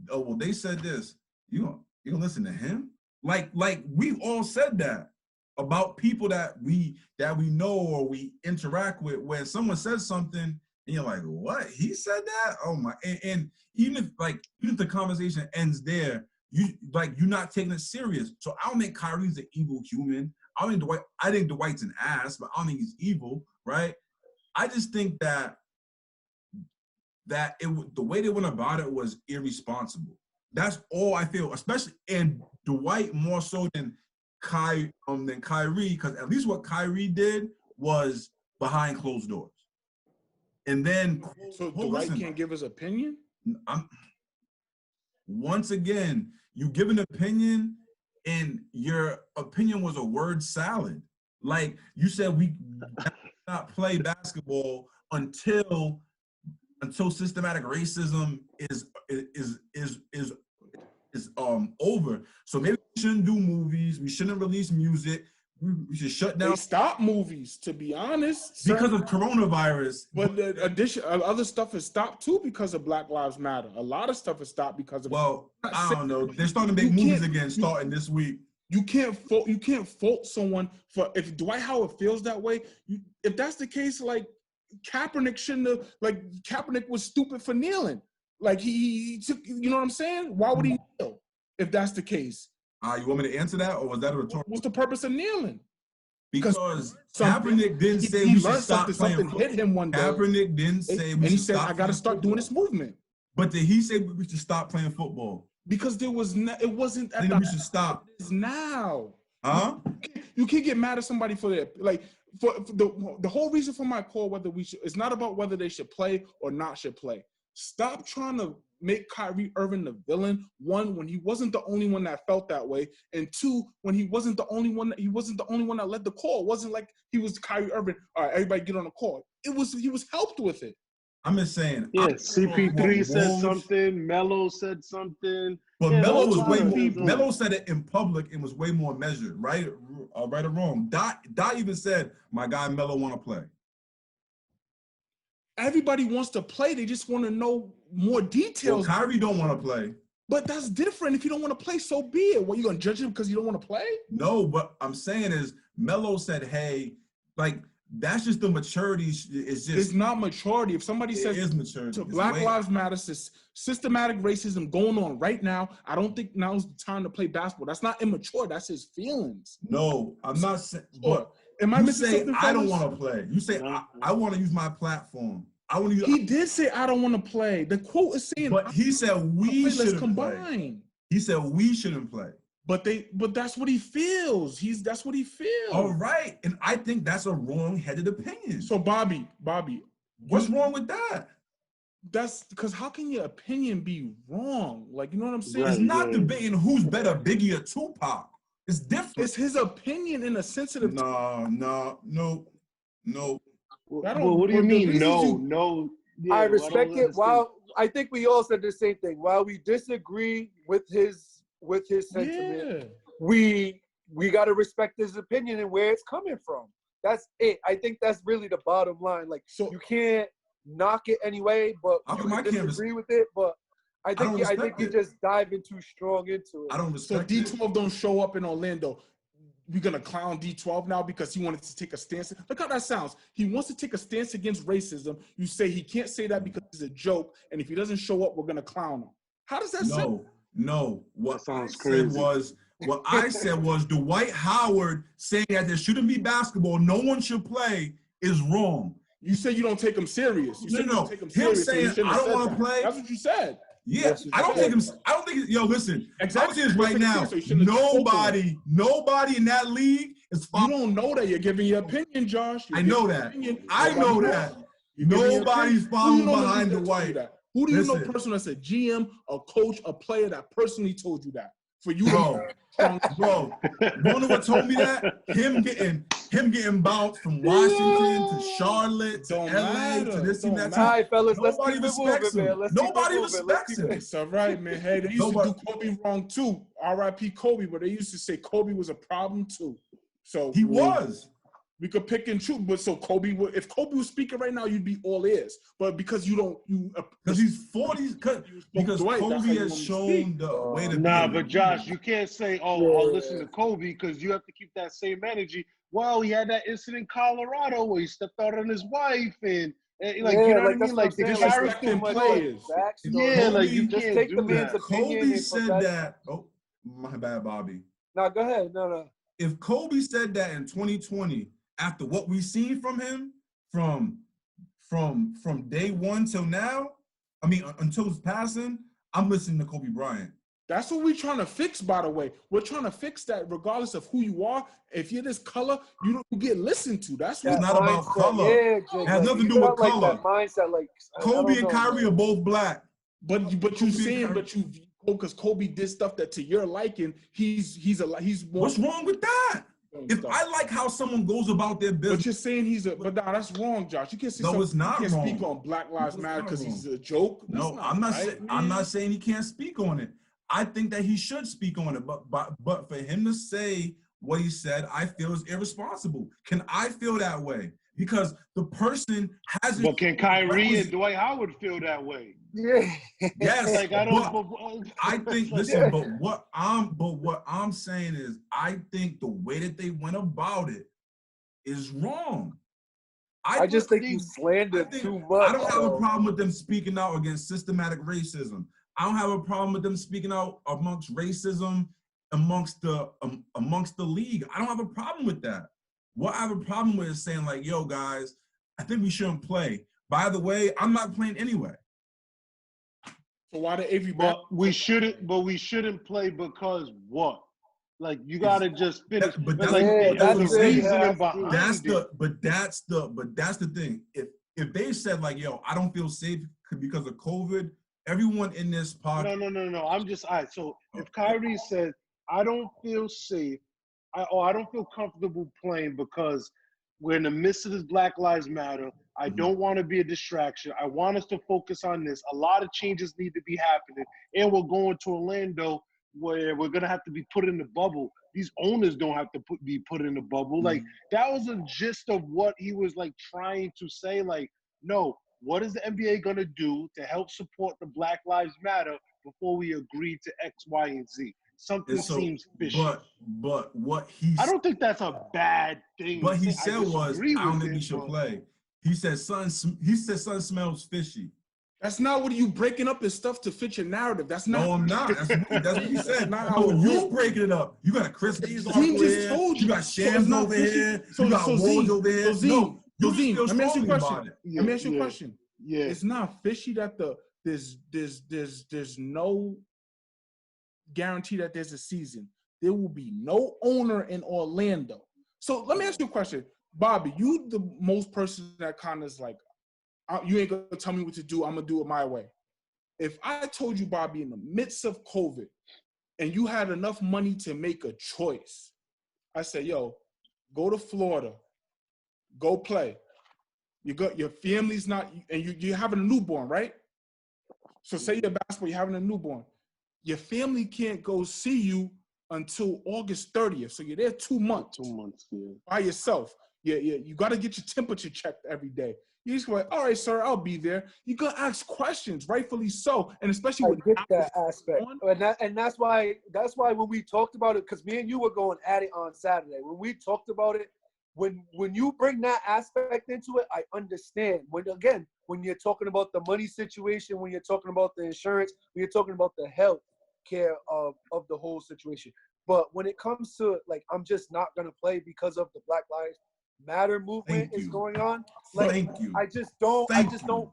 Oh well, they said this. You gonna listen to him? Like we've all said that about people that we know or we interact with. When someone says something and you're like, what? He said that? Oh my! And even if the conversation ends there, you're not taking it serious. So I don't think Kyrie's an evil human. I think Dwight's an ass, but I don't think he's evil, right? I just think that the way they went about it was irresponsible. That's all I feel, especially and Dwight more so than Kyrie, because at least what Kyrie did was behind closed doors. And then Dwight can't give his opinion? Once again, you give an opinion and your opinion was a word salad. Like you said, we not play basketball until systematic racism is over. So maybe we shouldn't do movies. We shouldn't release music. We should shut down. They stop movies, to be honest, because of coronavirus. But the other stuff has stopped too because of Black Lives Matter. A lot of stuff has stopped because of. Well, I don't know. They're starting to make movies again, starting this week. You can't fault someone for if Dwight Howard feels that way. If that's the case, like Kaepernick shouldn't have. Like Kaepernick was stupid for kneeling. Like he took. You know what I'm saying? Why would he kneel if that's the case? You want me to answer that, or was that a rhetorical? What's the purpose of kneeling? Because Kaepernick didn't say we should stop playing football. Hit him one day. Kaepernick didn't say we should stop. I got to start doing this movement. But did he say we should stop playing football? Because it wasn't. I think we should stop. It's now. Huh? You can't get mad at somebody for that. Like for the whole reason for my call, it's not about whether they should play or not should play. Stop trying to make Kyrie Irving the villain. One, when he wasn't the only one that felt that way, and two, when he wasn't the only one that led the call. It wasn't like he was Kyrie Irving. All right, everybody get on the call. He was helped with it. I'm just saying. Yeah, CP3 said something. Melo said something. But yeah, Melo was way more. Melo said it in public and was way more measured, right or wrong. Dot even said, "My guy Melo want to play." Everybody wants to play. They just want to know more details. Well, Kyrie don't want to play. But that's different. If you don't want to play, so be it. What, you gonna judge him because you don't want to play? No, but I'm saying is Melo said, "Hey, like." That's just the maturity. It's not maturity. If somebody says is maturity. To Black Lives Matter, systematic racism going on right now, I don't think now's the time to play basketball. That's not immature. That's his feelings. No, I'm not saying. But am I missing something? I don't want to play. You say I want to use my platform. I want to use. He did say I don't want to play. The quote is saying. But he said we shouldn't combine. Play. He said we shouldn't play. But that's what he feels. That's what he feels. All right. And I think that's a wrong-headed opinion. So Bobby. What's wrong with that? That's because how can your opinion be wrong? Like, you know what I'm saying? It's not debating who's better, Biggie or Tupac. It's different. It's his opinion in a sensitive. No. Well, what do you mean? No. Yeah, I respect it. While I think we all said the same thing. While we disagree with his sentiment, we got to respect his opinion and where it's coming from. That's it. I think that's really the bottom line. Like, so you can't knock it anyway, but you can disagree with it. But I think you just diving too strong into it. I don't respect it. So D12 don't show up in Orlando. We're gonna clown D12 now because he wanted to take a stance. Look how that sounds. He wants to take a stance against racism. You say he can't say that because it's a joke, and if he doesn't show up, we're gonna clown him. How does that sound? No, what I said was Dwight Howard saying that there shouldn't be basketball, no one should play, is wrong. You say you don't take him serious. You no. Take him serious, saying I don't want to play. That's what you said. Yeah, I don't think. Yo, listen. Exactly. I'm saying this right now. Nobody in that league is. You don't know that. You're giving your opinion, Josh. I know that. I know that. Nobody's following behind Dwight. Who do you know personally that's a GM, a coach, a player that personally told you that? For you, bro. You know what told me that? Him getting bounced from Washington to Charlotte to LA to this and that. All right, fellas, nobody respects him. Nobody respects him. It's all right, man. Hey, they used to do Kobe wrong too. R.I.P. Kobe, but they used to say Kobe was a problem too. So he was. We could pick and choose, but so Kobe would. If Kobe was speaking right now, you'd be all ears. But because because he's 40, because Dwight, Kobe has shown the way to. Nah, but Josh, you can't say, I'll listen to Kobe because you have to keep that same energy. Well, he had that incident in Colorado where he stepped out on his wife and you know what I mean? Like the disrespecting players. Yeah, like you just take the man's opinion. Kobe said that. Oh, my bad, Bobby. No, go ahead. No. If Kobe said that in 2020. After what we've seen from him, from day one till now, I mean until his passing, I'm listening to Kobe Bryant. That's what we're trying to fix, by the way. We're trying to fix that regardless of who you are. If you're this color, you don't get listened to. That's what it's not about color. Yeah, it has nothing to do with color. That mindset, Kobe and Kyrie are both black. But you saying, because Kobe did stuff that to your liking, he's more. What's wrong with that? If I like how someone goes about their business, but you're saying but that's wrong, Josh. You can't say it's not you can't wrong. Speak on Black Lives Matter because he's a joke. No, I'm not. I'm not saying he can't speak on it. I think that he should speak on it, but for him to say what he said, I feel is irresponsible. Can I feel that way? Because the person hasn't. But can Kyrie and Dwight Howard feel that way? Yeah. Yes. I think. Listen, but what I'm saying is, I think the way that they went about it is wrong. I just think you slandered too much. I don't have a problem with them speaking out against systematic racism. I don't have a problem with them speaking out amongst racism amongst the league. I don't have a problem with that. What I have a problem with is saying like, yo, guys, I think we shouldn't play. By the way, I'm not playing anyway. So why the Avery? But we shouldn't play because what? Like you gotta just finish. But that's the reasoning behind it. But that's the thing. If they said like, yo, I don't feel safe because of COVID, everyone in this podcast. No. I'm just all right. So if Kyrie said, "I don't feel safe," I don't feel comfortable playing because we're in the midst of this Black Lives Matter. I don't want to be a distraction. I want us to focus on this. A lot of changes need to be happening, and we're going to Orlando where we're gonna have to be put in the bubble. These owners don't have to be put in the bubble. Like that was the gist of what he was like trying to say. Like, no, what is the NBA gonna do to help support the Black Lives Matter before we agree to X, Y, and Z? Something seems fishy. But what he I don't think that's a bad thing. What he said was, I don't think he should play. He said, son smells fishy. That's not what you breaking up his stuff to fit your narrative. That's not. No, I'm not. That's what he said. No, you breaking it up. You got a Chris Hayes over here. You got Shams over here. You got Woj over here. No, let me ask you a question. Let me ask you a question. Yeah, it's not fishy that there's no guarantee that there's a season. There will be no owner in Orlando. So let me ask you a question, Bobby. You the most person that kind of is like, you ain't gonna tell me what to do. I'm gonna do it my way. If I told you, Bobby, in the midst of COVID, and you had enough money to make a choice, I say, yo, go to Florida, go play. You got your family's not, and you're having a newborn, right? So say you're basketball, you're having a newborn. Your family can't go see you until August 30th. So you're there 2 months. 2 months, yeah. By yourself. You got to get your temperature checked every day. You just go like, all right, sir, I'll be there. You got to ask questions, rightfully so. And especially with that aspect. And that's why when we talked about it, because me and you were going at it on Saturday. When we talked about it, when you bring that aspect into it, I understand. When you're talking about the money situation, when you're talking about the insurance, when you're talking about the health care of the whole situation. But when it comes to, like, I'm just not going to play because of the Black Lives Matter movement is going on. Like, I just don't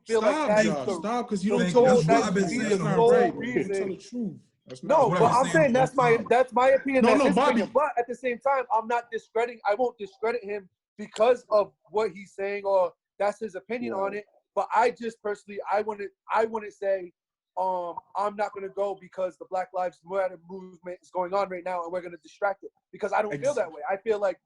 feel like that is the stop, because you don't told that to be the sole reason. Tell the truth. No, but I'm saying that's my opinion. No, that's his Bobby. opinion. But at the same time, I won't discredit him because of what he's saying or that's his opinion on it. But I just personally, I wouldn't say, I'm not going to go because the Black Lives Matter movement is going on right now and we're going to distract it, because I don't feel that way. I feel like,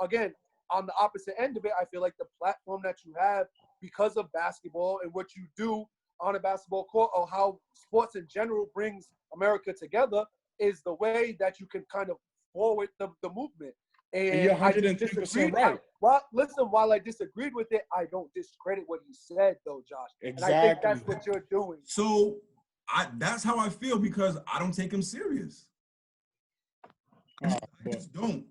again, on the opposite end of it, I feel like the platform that you have because of basketball and what you do on a basketball court, or how sports in general brings America together, is the way that you can kind of forward the movement. And you're I 110% right. While I disagreed with it, I don't discredit what he said, though, Josh. Exactly. And I think that's what you're doing. So that's how I feel, because I don't take him serious. I just don't.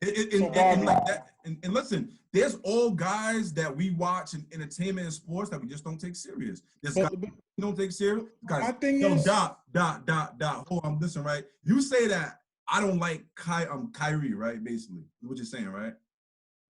And listen, there's all guys that we watch in entertainment and sports that we just don't take serious. There's guys we don't take serious. Guys, my thing is, dot. Hold on, listen, right? You say that I don't like Kyrie, right? Basically, what you're saying, right?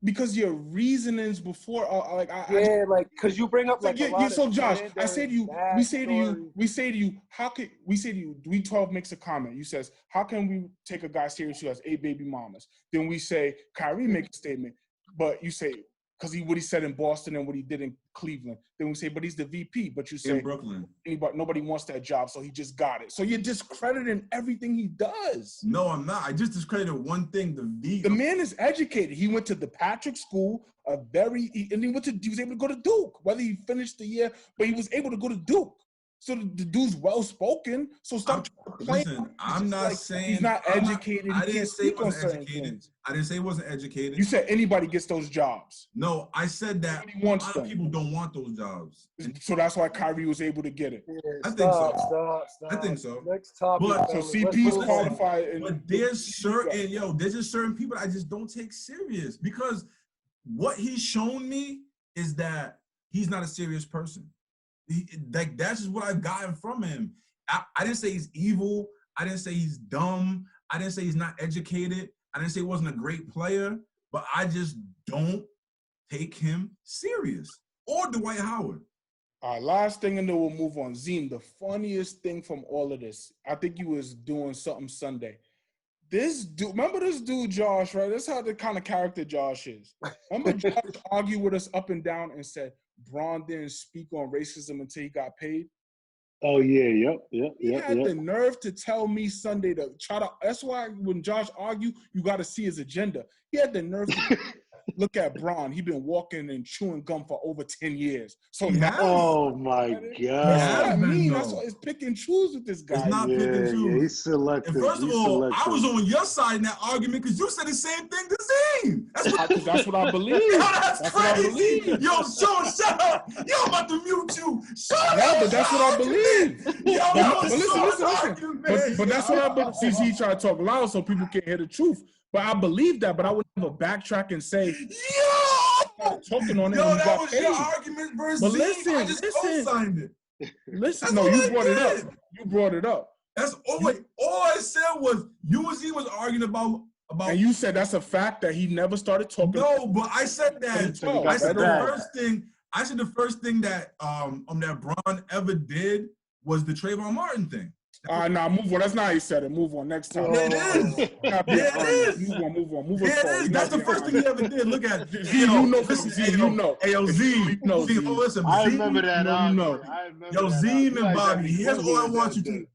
Because your reasonings before, because you bring up like a lot so Josh, we say to you, how could we 12 makes a comment. You says, how can we take a guy serious who has 8 baby mamas? Then we say Kyrie makes a statement, but you say, because what he said in Boston and what he did in Cleveland. Then we say, but he's the VP. But you say in Brooklyn, nobody wants that job, so he just got it. So you're discrediting everything he does. No, I'm not. I just discredited one thing. The man is educated. He went to the Patrick School, and he was able to go to Duke. Whether he finished the year, but he was able to go to Duke. So the dude's well spoken. So stop playing. Listen, I'm not saying he's not educated. I didn't say he wasn't educated. I didn't say he wasn't educated. You said anybody gets those jobs. No, I said that a lot of people don't want those jobs. So that's why Kyrie was able to get it. Yeah, I think so. Stop. I think so. Next topic. But so CP's qualified. But there's just certain people I just don't take serious, because what he's shown me is that he's not a serious person. That's just what I've gotten from him. I didn't say he's evil. I didn't say he's dumb. I didn't say he's not educated. I didn't say he wasn't a great player. But I just don't take him serious. Or Dwight Howard. Last thing, and then we'll move on. Zim, the funniest thing from all of this, I think he was doing something Sunday. This dude, remember this dude, Josh, right? That's how the kind of character Josh is. Remember Josh argued with us up and down and said Braun didn't speak on racism until he got paid? Oh yeah, He had the nerve to tell me Sunday to try to. That's why when Josh argued, you got to see his agenda. He had the nerve to look at Braun. He been walking and chewing gum for over 10 years. So now, Oh my that's what I God. mean. That's what it's pick and choose with this guy. It's not pick and choose. Yeah, he's selective. And first of He's all, selective. I was on your side in that argument because you said the same thing to Zane. That's what I believe. Yo, that's what I crazy. believe. Yo, Sean, shut up. Yo, I'm about to mute you. Shut Yeah, up. but that's what I believe. Yo, but listen. But that's what I believe. See, he tried to talk loud so people can't hear the truth. But I believe that, but I would never backtrack and say, yo, talking on it. Yo, when that was paid. your argument versus But Zeke. I just co-signed it. Listen, no, you brought it up. You brought it up. That's all I said was you and Z was arguing about. And you said that's a fact that he never started talking. No, but I said that. I said the first thing that that Braun ever did was the Trayvon Martin thing. Nah, move on. That's not how he said it. Move on. Next time. Yeah, it is. Yeah, it is. Move on. Yeah, it is. That's the first thing he ever did. Look at Z, you know. Ayo, Z. Listen, I remember that. Yo, Zim and Bobby, here's all I want you to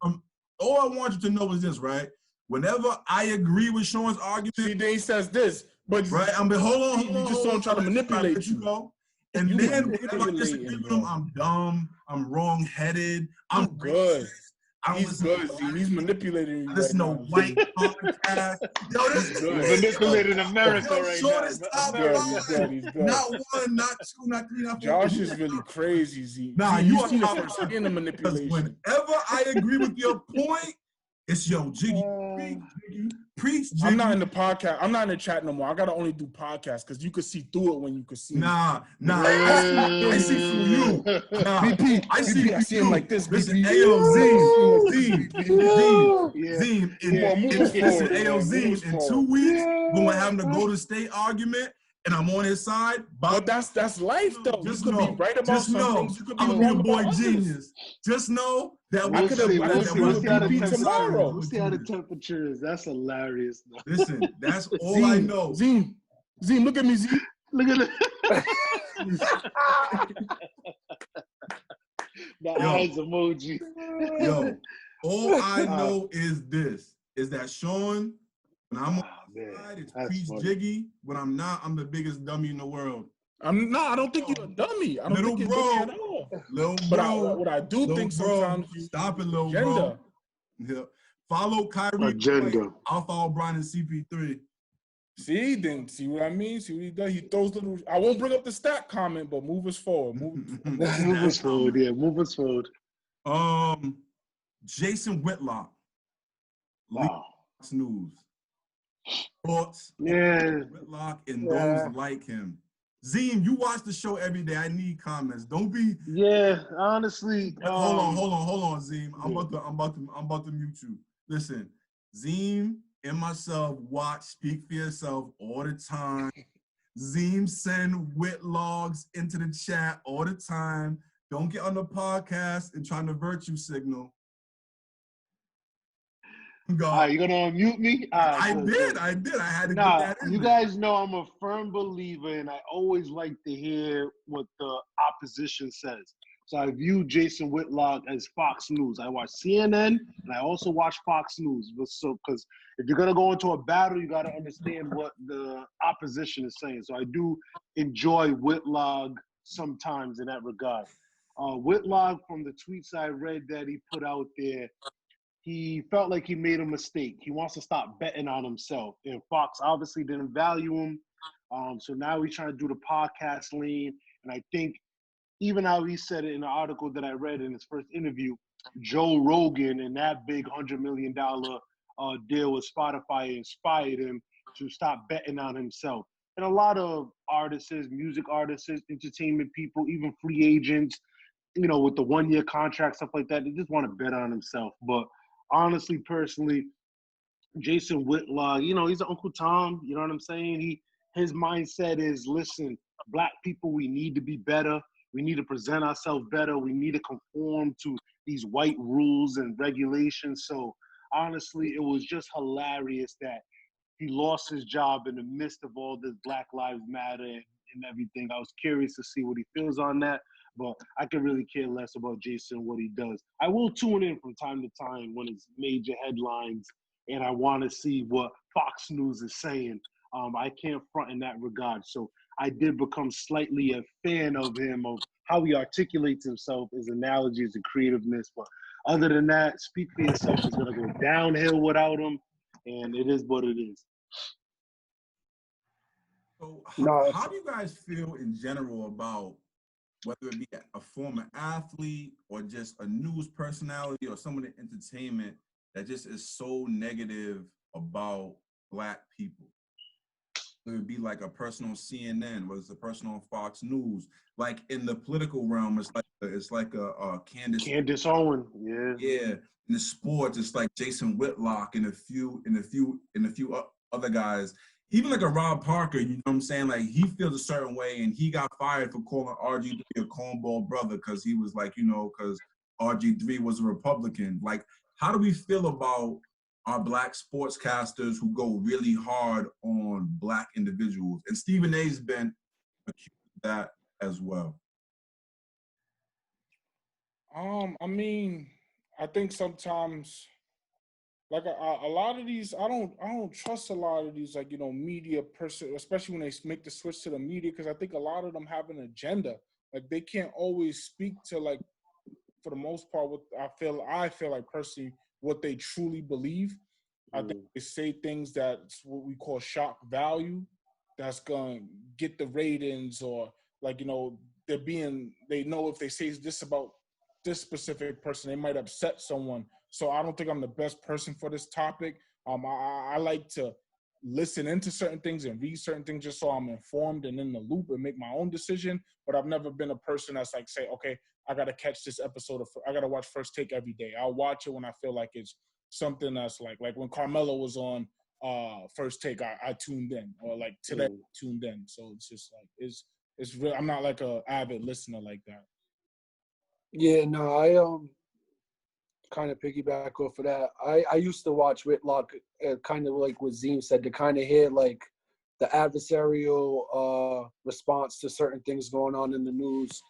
all I want you to know is this, right? Whenever I agree with Sean's argument, see, then he says this, but right? Hold on. You just don't try to manipulate you. And then whenever I disagree with him, I'm dumb. I'm wrong-headed. I'm good. He's good, Z. He's manipulating you. There's no white podcast. Yo, this is manipulating America right now. He's good. Not one, not two, not three, not four. Josh is really crazy, Z. Nah, you seen the first in the manipulation. Whenever I agree with your point, it's Jiggy. Preach, Jiggy. I'm not in the podcast. I'm not in the chat no more. I gotta only do podcasts because you could see through it when you could see. Nah. I see through you. Nah, BP, I see him like this. Listen, Zim. In 2 weeks, when we're having the Golden State argument, and I'm on his side. But that's life, though. Just you could be right about some things. You could be I'm your boy genius. Just know that we'll see tomorrow. We'll see how the temperature is. That's hilarious. Listen, that's all I know. Zim, look at me, Z. Look at it. The eyes emoji. Yo, all I know is this: is that Sean, when I'm on the side, it's Preach Jiggy. When I'm not, I'm the biggest dummy in the world. I don't think you're a dummy. I don't think you're a dummy at all. Little but bro, what I do think sometimes stop it, little bro. Yeah. Follow Kyrie. Agenda. I'll follow Brian and CP3. See what I mean? See what he does? He throws little. I won't bring up the stat comment, but move us forward. Move us forward. Yeah, move us forward. Jason Whitlock. Wow. News. Thoughts. Yeah. Whitlock and those like him. Zim, you watch the show every day. I need comments. Don't be. Yeah, honestly. Hold on, Zim. I'm about to mute you. Listen, Zim and myself watch Speak for Yourself all the time. Zim send Whitlogs into the chat all the time. Don't get on the podcast and try to virtue signal. All right, you gonna unmute me? I did. I had to get that in. You guys know I'm a firm believer, and I always like to hear what the opposition says. So I view Jason Whitlock as Fox News. I watch CNN, and I also watch Fox News. So, because if you're gonna go into a battle, you got to understand what the opposition is saying. So I do enjoy Whitlock sometimes in that regard. Whitlock, from the tweets I read that he put out there, he felt like he made a mistake. He wants to stop betting on himself. And Fox obviously didn't value him. So now he's trying to do the podcast lane. And I think even how he said it in the article that I read in his first interview, Joe Rogan and that big $100 million deal with Spotify inspired him to stop betting on himself. And a lot of artists, music artists, entertainment people, even free agents, with the 1-year contract, stuff like that, they just want to bet on himself. But honestly, personally, Jason Whitlock, he's an Uncle Tom. You know what I'm saying? His mindset is, listen, Black people, we need to be better. We need to present ourselves better. We need to conform to these white rules and regulations. So honestly, it was just hilarious that he lost his job in the midst of all this Black Lives Matter and everything. I was curious to see what he feels on that. But I could really care less about Jason, what he does. I will tune in from time to time when it's major headlines and I want to see what Fox News is saying. I can't front in that regard. So I did become slightly a fan of him, of how he articulates himself, his analogies and creativeness. But other than that, Speak for Yourself is going to go downhill without him, and it is what it is. So No, how do you guys feel in general about whether it be a former athlete or just a news personality or someone in entertainment that just is so negative about Black people? It would be like a person on CNN, whether it's a person on Fox News. Like in the political realm, it's like a Candace Owen, yeah. Yeah. In the sports, it's like Jason Whitlock and a few other guys. Even like a Rob Parker, you know what I'm saying? Like he feels a certain way, and he got fired for calling RG3 a cornball brother because he was like, because RG3 was a Republican. Like, how do we feel about our Black sportscasters who go really hard on Black individuals? And Stephen A's been accused of that as well. I mean, I think sometimes, like a lot of these, I don't trust a lot of these, like, media person, especially when they make the switch to the media, because I think a lot of them have an agenda. Like they can't always speak to, like, for the most part, what I feel like personally what they truly believe. I think they say things that's what we call shock value, that's gonna get the ratings, or like, they know if they say this about this specific person, they might upset someone. So I don't think I'm the best person for this topic. I like to listen into certain things and read certain things just so I'm informed and in the loop and make my own decision. But I've never been a person that's like, say, okay, I got to catch this episode I got to watch First Take every day. I'll watch it when I feel like it's something that's like when Carmelo was on First Take, I tuned in, or like today tuned in. So it's just like, it's real. I'm not like a avid listener like that. yeah, no, I kind of piggyback off of that. I used to watch Whitlock, kind of like what Zim said, to kind of hear like the adversarial response to certain things going on in the news.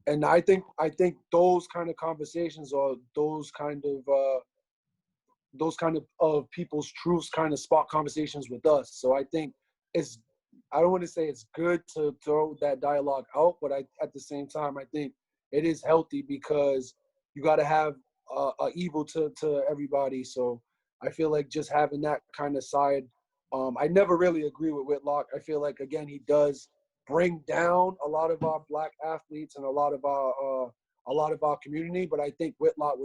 And I think those kind of conversations, or those kind of people's truths kind of spark conversations with us. So I think I don't want to say it's good to throw that dialogue out, but at the same time, I think it is healthy, because you got to have a evil to everybody. So I feel like just having that kind of side, I never really agree with Whitlock. I feel like, again, he does bring down a lot of our Black athletes and a lot of our community. But I think Whitlock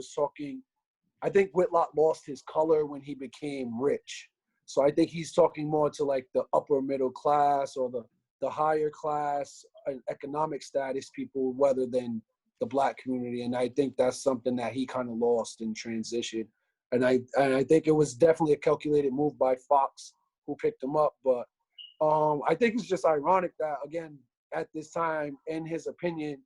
lost his color when he became rich. So I think he's talking more to like the upper middle class, or the higher class economic status people, rather than the Black community. And I think that's something that he kind of lost in transition. And I think it was definitely a calculated move by Fox, who picked him up. But I think it's just ironic that, again, at this time, in his opinion,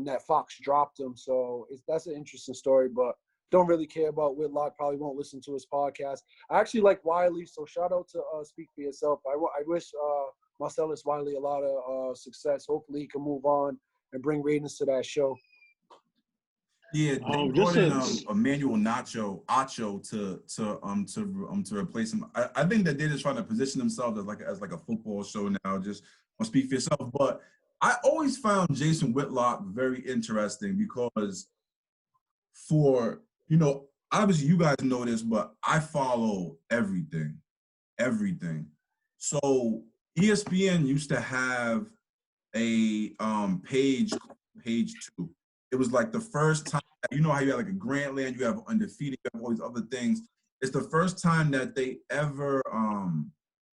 that Fox dropped him. So that's an interesting story, but don't really care about Whitlock. Probably won't listen to his podcast. I actually like Wiley, so shout out to Speak for Yourself. I wish Marcellus Wiley a lot of success. Hopefully he can move on and bring ratings to that show. Yeah, they brought in Emmanuel Acho to replace him. I think that they're just trying to position themselves as like a football show now, just on Speak for Yourself. But I always found Jason Whitlock very interesting, because obviously you guys know this, but I follow everything. So ESPN used to have a page 2. It was like the first time, how you have like a Grantland, you have Undefeated, you have all these other things. It's the first time that they ever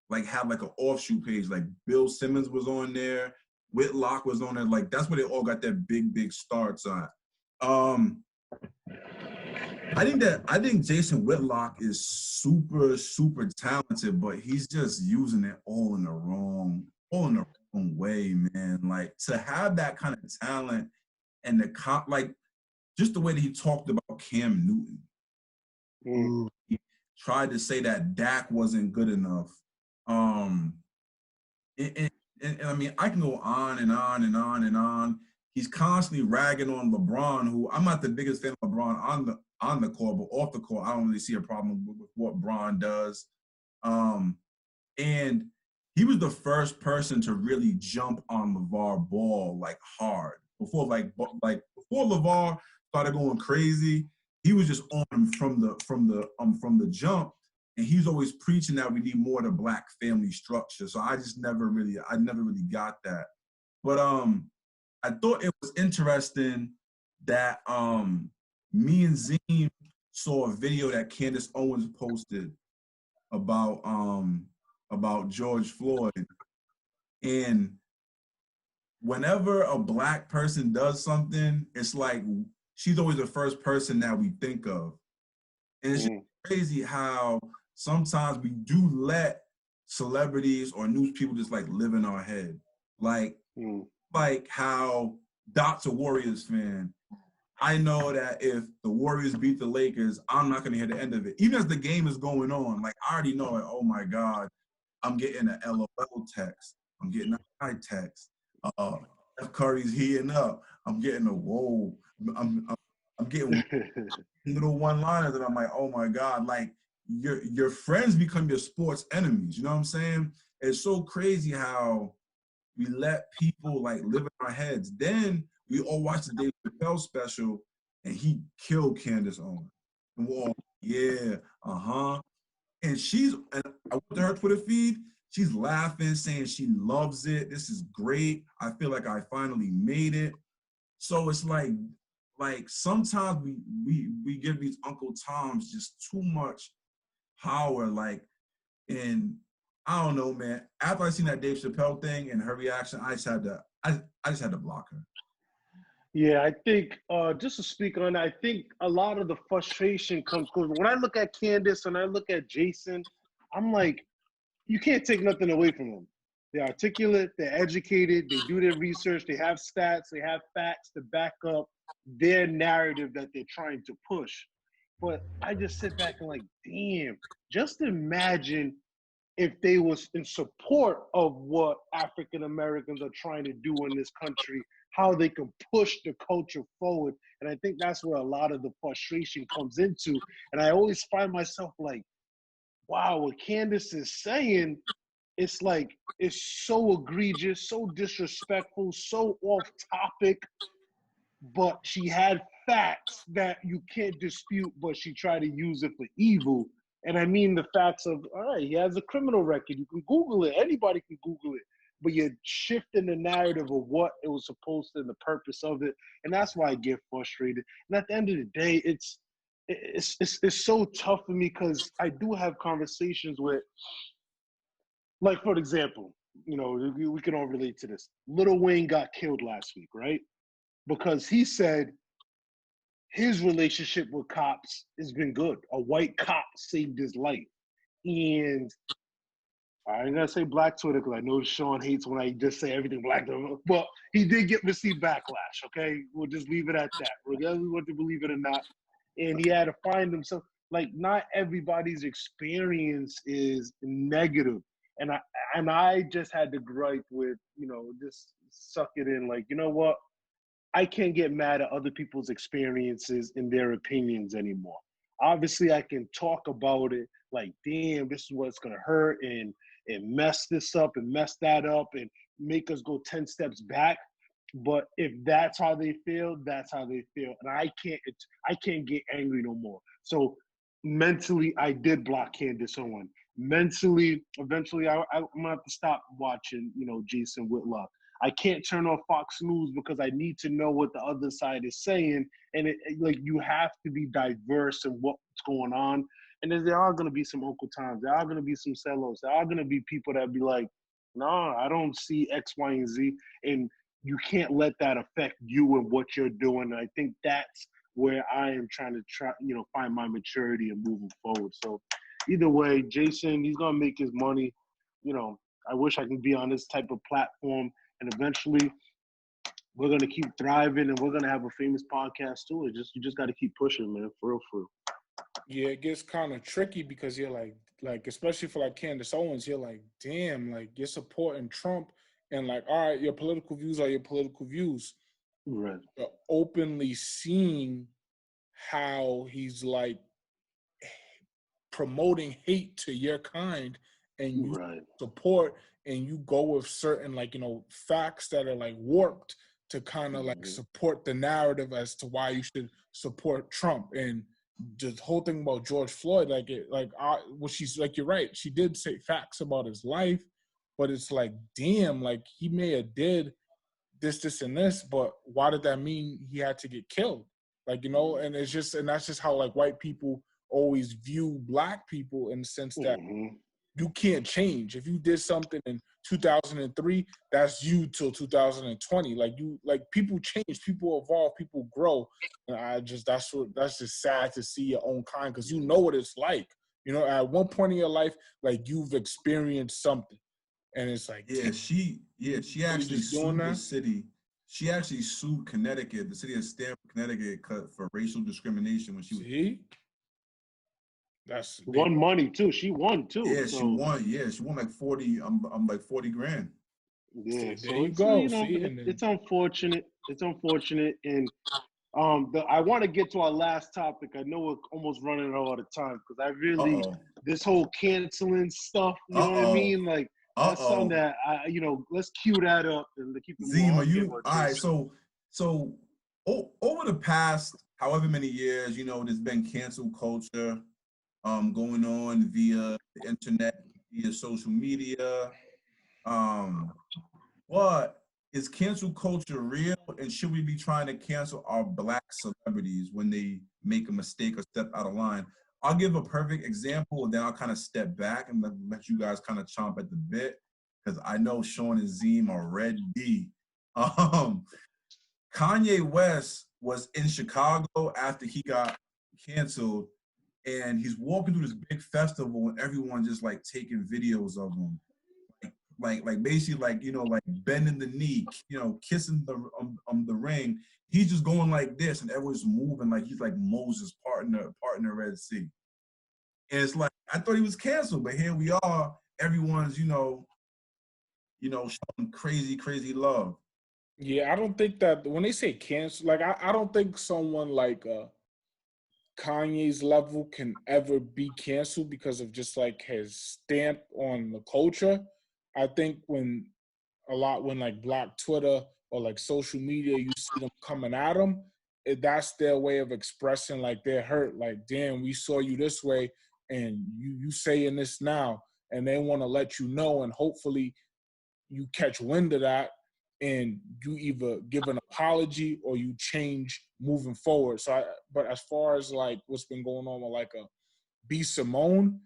like have like an offshoot page. Like Bill Simmons was on there, Whitlock was on there. Like that's where they all got their big starts on. I think Jason Whitlock is super talented, but he's just using it all in the wrong way, man. Like, to have that kind of talent, and just the way that he talked about Cam Newton. He tried to say that Dak wasn't good enough. And and I mean, I can go on and on and on and on. He's constantly ragging on LeBron, who I'm not the biggest fan of LeBron on the court, but off the court, I don't really see a problem with what Bron does. And he was the first person to really jump on LeVar Ball like hard. Before LeVar started going crazy, he was just on him from the jump. And he's always preaching that we need more of the Black family structure. So I never really got that. But I thought it was interesting that me and Zine saw a video that Candace Owens posted about George Floyd. And whenever a Black person does something, it's like she's always the first person that we think of. And it's just crazy how sometimes we do let celebrities or news people just like live in our head. Like how Doc's a Warriors fan. I know that if the Warriors beat the Lakers, I'm not going to hear the end of it. Even as the game is going on, like I already know, like, oh my God, I'm getting an LOL text. I'm getting a high text. Steph Curry's heating up. I'm getting a whoa. I'm getting little one-liners, and I'm like, oh my God, like your friends become your sports enemies. You know what I'm saying? It's so crazy how we let people like live in our heads. Then we all watched the Dave Chappelle special, and he killed Candace Owens. And we're all, yeah, and I went to her Twitter feed. She's laughing, saying she loves it. This is great. I feel like I finally made it. So it's like sometimes we give these Uncle Toms just too much power. Like, and I don't know, man. After I seen that Dave Chappelle thing and her reaction, I just had to block her. Yeah, I think just to speak on that, I think a lot of the frustration comes because when I look at Candace and I look at Jason, I'm like, you can't take nothing away from them. They're articulate, they're educated, they do their research, they have stats, they have facts to back up their narrative that they're trying to push. But I just sit back and like, damn, just imagine if they was in support of what African Americans are trying to do in this country, how they can push the culture forward. And I think that's where a lot of the frustration comes into. And I always find myself like, wow, what Candace is saying, it's like, it's so egregious, so disrespectful, so off topic, but she had facts that you can't dispute, but she tried to use it for evil. And I mean the facts of, all right, he has a criminal record. You can Google it. Anybody can Google it. But you're shifting the narrative of what it was supposed to and the purpose of it. And that's why I get frustrated. And at the end of the day, it's so tough for me because I do have conversations with, like, for example, you know, we can all relate to this. Lil Wayne got killed last week, right? Because he said his relationship with cops has been good. A white cop saved his life. And I ain't gonna say Black Twitter because I know Sean hates when I just say everything Black, but he did receive backlash, okay? We'll just leave it at that, regardless of what to believe it or not. And he had to find himself. Like, not everybody's experience is negative. And I just had to gripe with, you know, just suck it in. Like, you know what? I can't get mad at other people's experiences and their opinions anymore. Obviously, I can talk about it like, damn, this is what's going to hurt and mess this up and mess that up and make us go 10 steps back. But if that's how they feel, that's how they feel. And I can't get angry no more. So mentally, I did block Candace Owens. Mentally, eventually, I'm going to have to stop watching, you know, Jason Whitlock. I can't turn on Fox News because I need to know what the other side is saying. And like, you have to be diverse in what's going on. And then there are going to be some Uncle Toms. There are going to be some Salos. There are going to be people that be like, no, I don't see X, Y, and Z. And you can't let that affect you and what you're doing. And I think that's where I am trying to find my maturity and moving forward. So either way, Jason, he's going to make his money. You know, I wish I could be on this type of platform. And eventually, we're gonna keep thriving, and we're gonna have a famous podcast too. You just got to keep pushing, man. For real. Yeah, it gets kind of tricky because you're like, especially for like Candace Owens, you're like, damn, like you're supporting Trump and like, all right, your political views are your political views. Right. But openly seeing how he's like promoting hate to your kind, and you Right. support and you go with certain, like, you know, facts that are like warped to kind of like support the narrative as to why you should support Trump. And the whole thing about George Floyd, like well, she's like, you're right, she did say facts about his life, but it's like, damn, like he may have did this and this, but why did that mean he had to get killed? Like, you know, and it's just, and that's just how like white people always view black people, in the sense that you can't change. If you did something in 2003, that's you till 2020. Like you, like people change, people evolve, people grow. And that's just sad to see your own kind, because you know what it's like. You know, at one point in your life, like you've experienced something. And it's like, she actually doing sued the that? city. She actually sued Connecticut, the city of Stamford, Connecticut, for racial discrimination when she was. See? That's won money too. She won too. Yeah, so. she won. Yeah, she won like 40. I'm like 40 grand. Yeah, there so you it's go. you know, See, and it's unfortunate. It's unfortunate, and I want to get to our last topic. I know we're almost running out of time, because I really this whole canceling stuff. You know what I mean? Like that's something that let's cue that up and keep it Zim, more. are you all right? So over the past however many years, you know, there's been cancel culture going on via the internet, via social media. What is cancel culture real, and should we be trying to cancel our black celebrities when they make a mistake or step out of line? I'll give a perfect example, and then I'll kind of step back and let you guys kind of chomp at the bit, because I know Sean and Zim are ready. Kanye West was in Chicago after he got canceled, and he's walking through this big festival, and everyone just like taking videos of him, like basically like, you know, like bending the knee, you know, kissing the ring. He's just going like this, and everyone's moving like he's like Moses parting the Red Sea. And it's like, I thought he was canceled, but here we are. Everyone's, you know, showing crazy love. yeah, I don't think that when they say cancel, like I don't think someone like Kanye's level can ever be canceled because of just like his stamp on the culture. I think when like Black Twitter or like social media, you see them coming at him, that's their way of expressing like they're hurt. Like, damn, we saw you this way, and you saying this now, and they want to let you know, and hopefully you catch wind of that, and you either give an apology or you change moving forward. But as far as like what's been going on with like a B. Simone,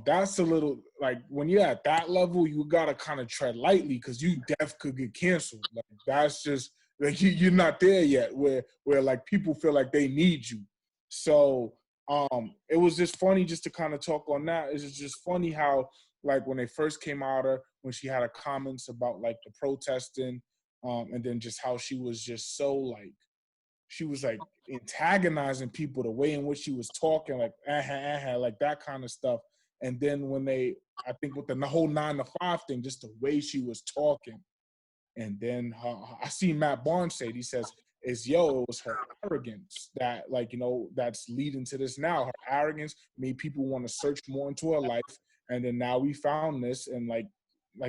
that's a little like when you're at that level, you gotta kind of tread lightly, because you could get canceled. Like that's just like you're not there yet where like people feel like they need you. So it was just funny just to kind of talk on that. It's just funny how like when they first came out her, when she had her comments about like the protesting, and then just how she was just so like, she was like antagonizing people, the way in which she was talking, like like that kind of stuff. And then when I think with the whole 9 to 5 thing, just the way she was talking. And then I see Matt Barnes say, he says, it was her arrogance that, like, you know, that's leading to this now. Her arrogance made people want to search more into her life. And then now we found this, and like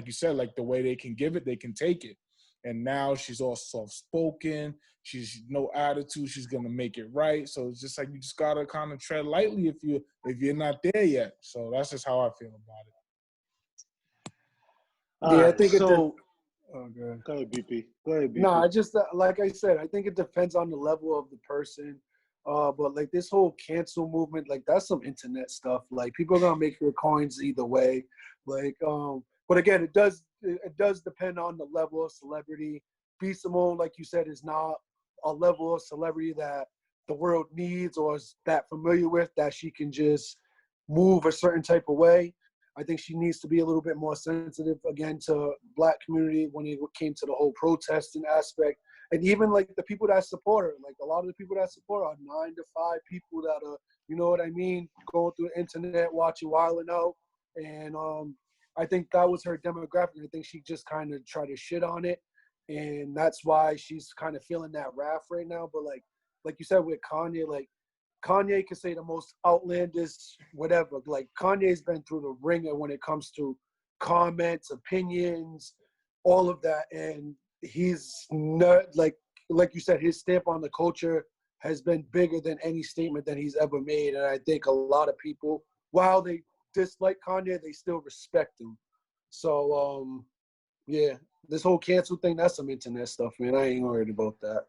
you said, like the way they can give it, they can take it. And now she's all soft-spoken. She's no attitude. She's gonna make it right. So it's just like you just gotta kind of tread lightly if you're not there yet. So that's just how I feel about it. Yeah, Right, I think so. Good. Go ahead, BP. Go ahead, BP. No, I just like I said, I think it depends on the level of the person. But like this whole cancel movement, like that's some internet stuff. Like people are gonna make their coins either way. Like, but again, it does depend on the level of celebrity. B. Simone, like you said, is not a level of celebrity that the world needs or is that familiar with, that she can just move a certain type of way. I think she needs to be a little bit more sensitive, again, to Black community when it came to the whole protesting aspect. And even like the people that support her, like a lot of the people that support her are 9 to 5 people that are, you know what I mean, going through the internet, watching Wildin' Out. And I think that was her demographic. I think she just kind of tried to shit on it, and that's why she's kind of feeling that wrath right now. But like you said with Kanye, like Kanye can say the most outlandish whatever. Like Kanye's been through the ringer when it comes to comments, opinions, all of that, and he's not like you said, his stamp on the culture has been bigger than any statement that he's ever made. And I think a lot of people, while they dislike Kanye, they still respect him. So, yeah, this whole cancel thing, that's some internet stuff, man. I ain't worried about that.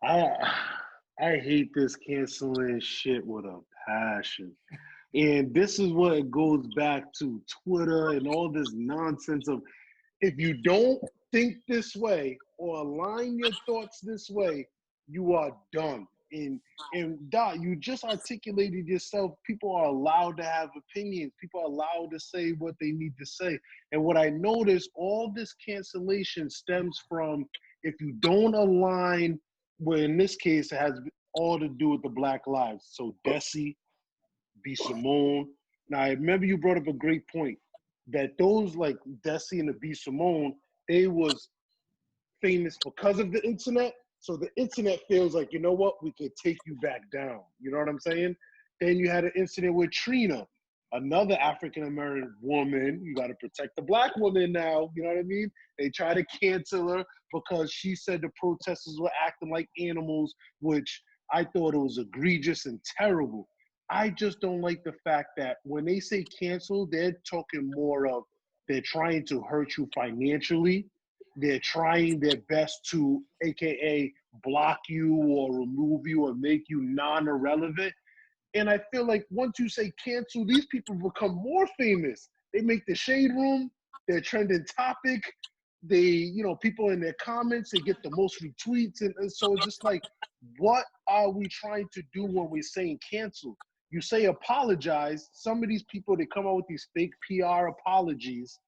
I hate this canceling shit with a passion. And this is what it goes back to Twitter and all this nonsense of, if you don't think this way or align your thoughts this way, you are done. And Dot, you just articulated yourself. People are allowed to have opinions. People are allowed to say what they need to say. And what I noticed, all this cancellation stems from, if you don't align, well, in this case, it has all to do with the Black lives. So Desi, B. Simone. Now, I remember you brought up a great point, that those like Desi and the B. Simone, they was famous because of the internet. So the internet feels like, you know what, we could take you back down. You know what I'm saying? Then you had an incident with Trina, another African-American woman. You got to protect the Black woman now. You know what I mean? They try to cancel her because she said the protesters were acting like animals, which I thought it was egregious and terrible. I just don't like the fact that when they say cancel, they're talking more of, they're trying to hurt you financially. They're trying their best to, AKA, block you or remove you or make you non-irrelevant. And I feel like once you say cancel, these people become more famous. They make the shade room, they're trending topic. They, you know, people in their comments, they get the most retweets. And so it's just like, what are we trying to do when we're saying cancel? You say apologize. Some of these people, they come out with these fake PR apologies,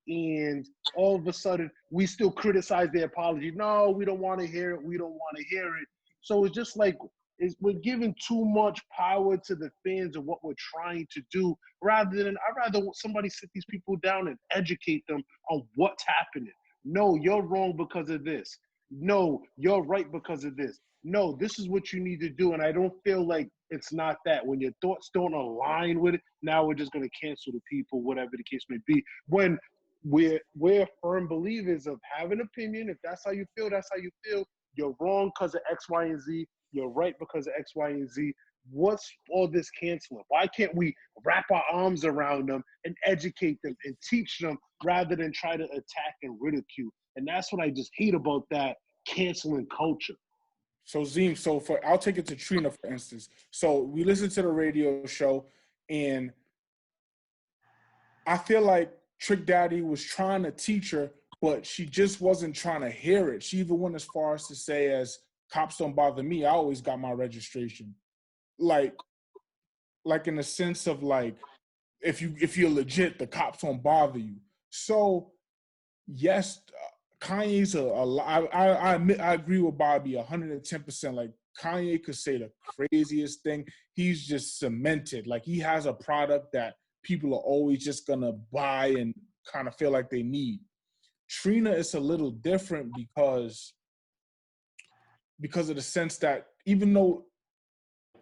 and all of a sudden we still criticize their apology. No, we don't want to hear it. We don't want to hear it. So it's just like, we're giving too much power to the fans of what we're trying to do, I'd rather somebody sit these people down and educate them on what's happening. No, you're wrong because of this. No, you're right because of this. No, this is what you need to do. And I don't feel like it's not that. When your thoughts don't align with it, now we're just going to cancel the people, whatever the case may be. When we're firm believers of have an opinion. If that's how you feel, that's how you feel. You're wrong because of X, Y, and Z. You're right because of X, Y, and Z. What's all this canceling? Why can't we wrap our arms around them and educate them and teach them rather than try to attack and ridicule? And that's what I just hate about that canceling culture. So Zim, I'll take it to Trina, for instance. So we listened to the radio show, and I feel like Trick Daddy was trying to teach her, but she just wasn't trying to hear it. She even went as far as to say, as cops don't bother me, I always got my registration. Like in the sense of like, if you're legit, the cops won't bother you. So yes, Kanye's I admit, I agree with Bobby 110%. Like Kanye could say the craziest thing. He's just cemented. Like he has a product that people are always just gonna buy and kind of feel like they need. Trina is a little different because of the sense that even though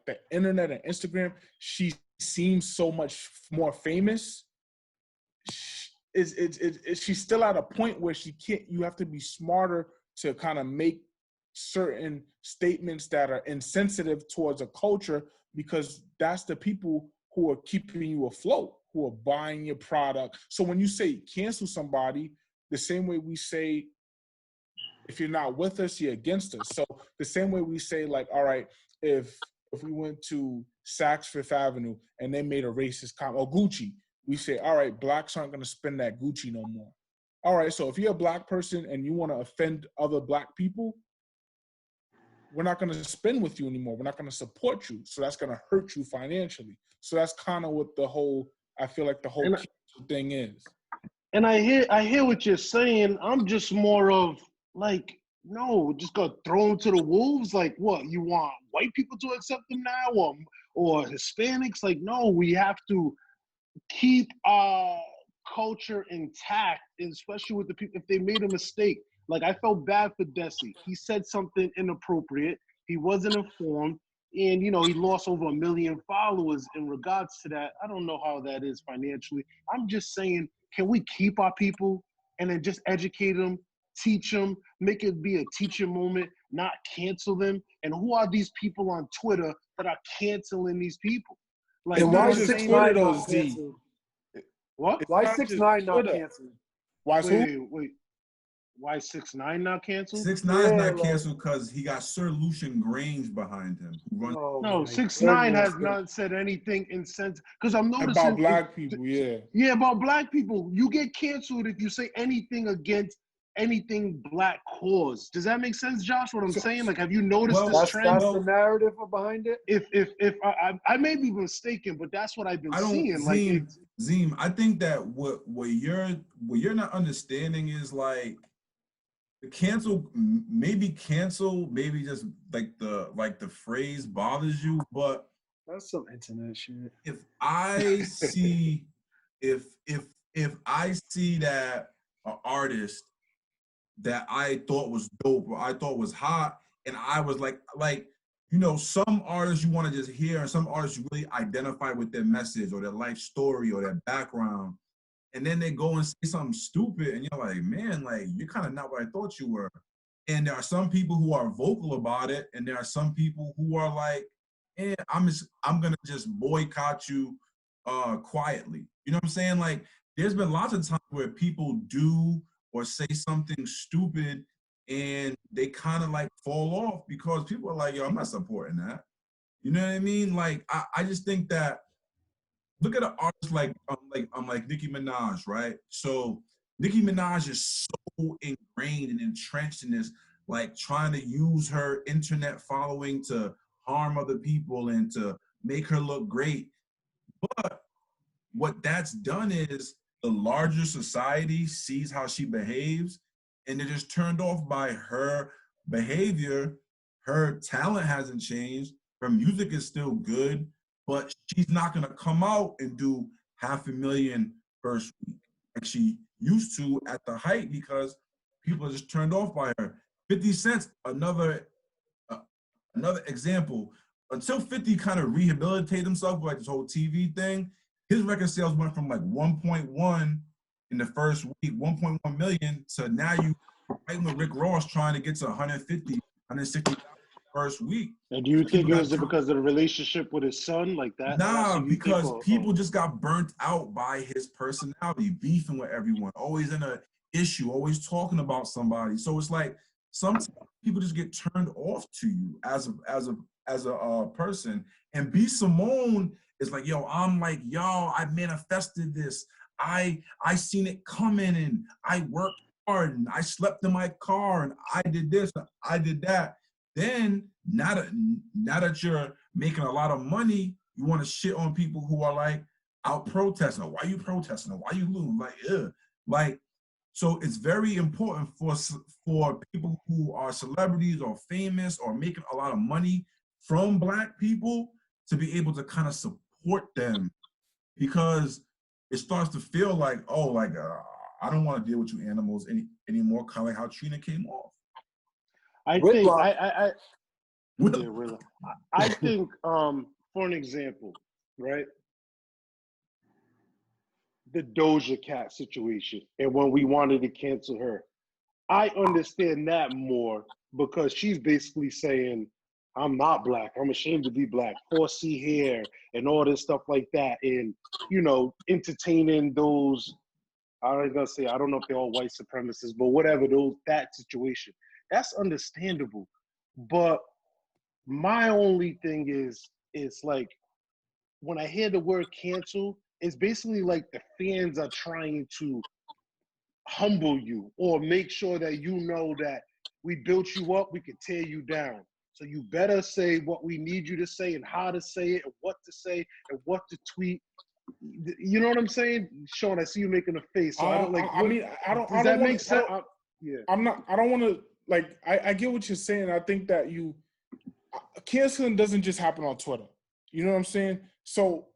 the internet and Instagram, she seems so much more famous, she's still at a point where she can't, you have to be smarter to kind of make certain statements that are insensitive towards a culture, because that's the people who are keeping you afloat, who are buying your product. So when you say cancel somebody, the same way we say, if you're not with us, you're against us. So the same way we say, like, all right, if we went to Saks Fifth Avenue and they made a racist comment, or Gucci, we say, all right, blacks aren't going to spend that Gucci no more. All right, so if you're a black person and you want to offend other black people, we're not going to spend with you anymore. We're not going to support you. So that's going to hurt you financially. So that's kind of what I feel like the whole thing is. And I hear what you're saying. I'm just more of like, no, just gonna throw them to the wolves. Like, what, you want white people to accept them now, or Hispanics. Like, no, we have to keep our culture intact, especially with the people. If they made a mistake, like I felt bad for Desi. He said something inappropriate. He wasn't informed. And, you know, he lost over 1 million followers in regards to that. I don't know how that is financially. I'm just saying, can we keep our people and then just educate them, teach them, make it be a teaching moment, not cancel them? And who are these people on Twitter that are canceling these people? Like, It's And you know why not what I'm is just saying? 6ix9ine Twitter, not Z. canceled? What? It's Why not 6ix9ine just not Twitter. canceled? Why is who? Wait. Why 6ix9ine not canceled? 6ix9ine is Yeah, not like, canceled because he got Sir Lucian Grange behind him, who runs. oh No, my 6ix9ine goodness. has not said anything in sense, because I'm About noticing black people, yeah. yeah, about black people. You get canceled if you say anything against anything black cause. Does that make sense, Josh? What I'm So, saying? Like, have you noticed Well, this trend? That's the narrative behind it? If I may be mistaken, but that's what I've been I don't, seeing. Like, it's Zim. I think that what you're not understanding is like the cancel, maybe just like the phrase bothers you, but That's some internet shit. if I see if I see that an artist that I thought was dope or I thought was hot, and I was like you know, some artists you want to just hear, and some artists you really identify with their message or their life story or their background, and then they go and say something stupid, and you're like, man, like you're kind of not what I thought you were. And there are some people who are vocal about it, and there are some people who are like, eh, I'm gonna just boycott you quietly. You know what I'm saying? Like, there's been lots of times where people do or say something stupid and they kind of like fall off because people are like, yo, I'm not supporting that. You know what I mean? Like, I just think that look at an artist like Nicki Minaj, right? So Nicki Minaj is so ingrained and entrenched in this, like trying to use her internet following to harm other people and to make her look great. But what that's done is the larger society sees how she behaves and they're just turned off by her behavior. Her talent hasn't changed. Her music is still good, but she's not going to come out and do 500,000 first week like she used to at the height because people are just turned off by her. 50 Cent, another example. Until 50 kind of rehabilitated himself with like this whole TV thing, his record sales went from like 1.1 in the first week, 1.1 million, to now you fighting with Rick Ross trying to get to 150, 160 first week. and do you think People it was got because of the relationship with his son, like that? That's nah, what you think? because people just got burnt out by his personality, beefing with everyone, always in a issue, always talking about somebody. So it's like sometimes people just get turned off to you as a person. And B Simone is like, yo, I'm like, yo, I manifested this. I seen it coming, and I worked hard, and I slept in my car, and I did this, and I did that. Then now that you're making a lot of money, you want to shit on people who are like out protesting. Why you protesting? Why you losing? Like, ugh. Like, so it's very important for people who are celebrities or famous or making a lot of money from Black people to be able to kind of support them, because it starts to feel like, oh, like I don't want to deal with you animals anymore. Kind of like how Trina came off. I think Whitlock. yeah, really. I think for an example, right? The Doja Cat situation, and when we wanted to cancel her, I understand that more because she's basically saying, I'm not Black. I'm ashamed to be Black. 4C hair and all this stuff like that. And, you know, entertaining those, I was going to say, I don't know if they're all white supremacists, but whatever, that situation. That's understandable. But my only thing is, it's like, when I hear the word cancel, it's basically like the fans are trying to humble you or make sure that you know that we built you up, we can tear you down. So you better say what we need you to say and how to say it and what to say and what to tweet. You know what I'm saying? Sean, I see you making a face. So I don't like, does that make sense? Yeah. I don't want to, like, I get what you're saying. I think that canceling doesn't just happen on Twitter. You know what I'm saying? So,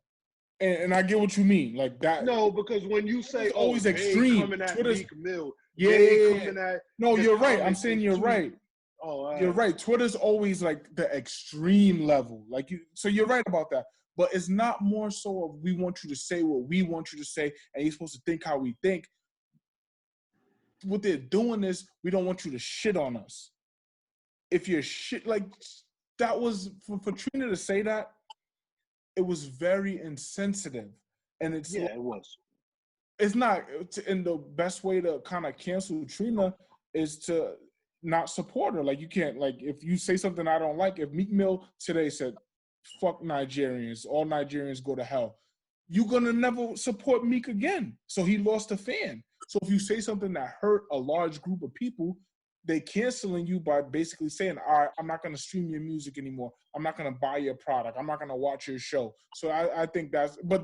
and I get what you mean, like that. No, because when you say, it's always they extreme. coming at Twitter's, Meek Mill, yeah. coming at No, the you're right. I'm comments saying is you're too- right. You're right. Twitter's always like the extreme level. Like so you're right about that. But it's not more so of we want you to say what we want you to say, and you're supposed to think how we think. What they're doing is we don't want you to shit on us. If you're shit, like that was for Trina to say that, it was very insensitive. And it's yeah, it was. It's not, and the best way to kind of cancel Trina is to not support her. Like you can't, like if you say something I don't like, if Meek Mill today said, fuck Nigerians, all Nigerians go to hell, you're gonna never support Meek again. So he lost a fan. So if you say something that hurt a large group of people, they canceling you by basically saying, all right, I'm not gonna stream your music anymore. I'm not gonna buy your product. I'm not gonna watch your show. So I think that's, but,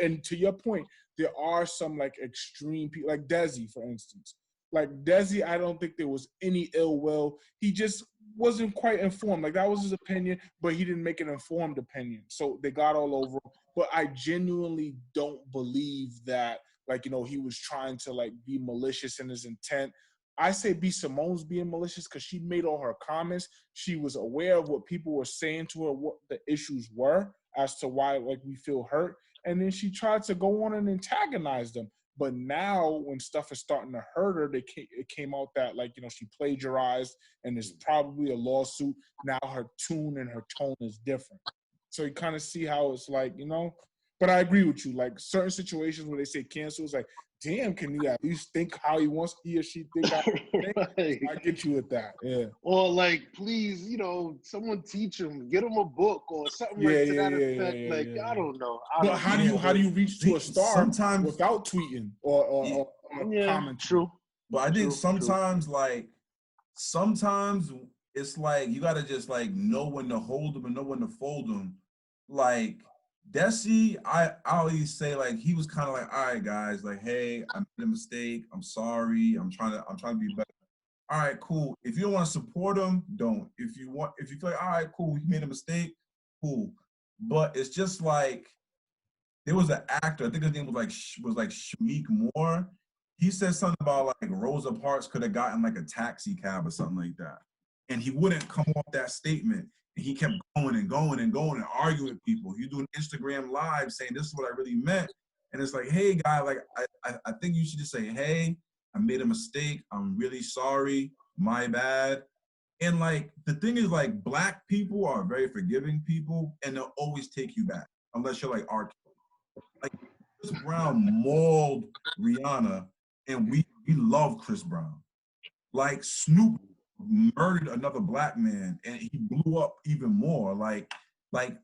and to your point, there are some like extreme people, like Desi, for instance. Like Desi, I don't think there was any ill will. He just wasn't quite informed. Like that was his opinion, but he didn't make an informed opinion. So they got all over him. But I genuinely don't believe that, like, you know, he was trying to like be malicious in his intent. I say B. Simone's being malicious because she made all her comments. She was aware of what people were saying to her, what the issues were as to why like we feel hurt. And then she tried to go on and antagonize them. But now when stuff is starting to hurt her, it came out that, like, you know, she plagiarized and there's probably a lawsuit. Now her tune and her tone is different. So you kind of see how it's like, you know. But I agree with you. Like certain situations where they say cancel, it's like, damn, can you at least think how he or she think? Right. I get you with that. Yeah. Or like, please, you know, someone teach him, get him a book or something to that effect. I don't know. But how do you reach to a star sometimes without tweeting or commenting? True. But I think sometimes it's like you gotta just like know when to hold them and know when to fold them. Like Desi, I always say like he was kind of like, all right, guys, like, hey, I made a mistake. I'm sorry. I'm trying to be better. All right, cool. If you don't want to support him, don't. If you feel like, all right, cool, he made a mistake, cool. But it's just like there was an actor, I think his name was like Shameik Moore. He said something about like Rosa Parks could have gotten like a taxi cab or something like that. And he wouldn't come off that statement. And he kept going and going and going and arguing with people. You do an Instagram live saying this is what I really meant. And it's like, hey, guy, like I think you should just say, hey, I made a mistake. I'm really sorry. My bad. And like the thing is, like, Black people are very forgiving people, and they'll always take you back unless you're like R. Like Chris Brown mauled Rihanna, and we love Chris Brown. Like Snoop murdered another Black man, and he blew up even more. Like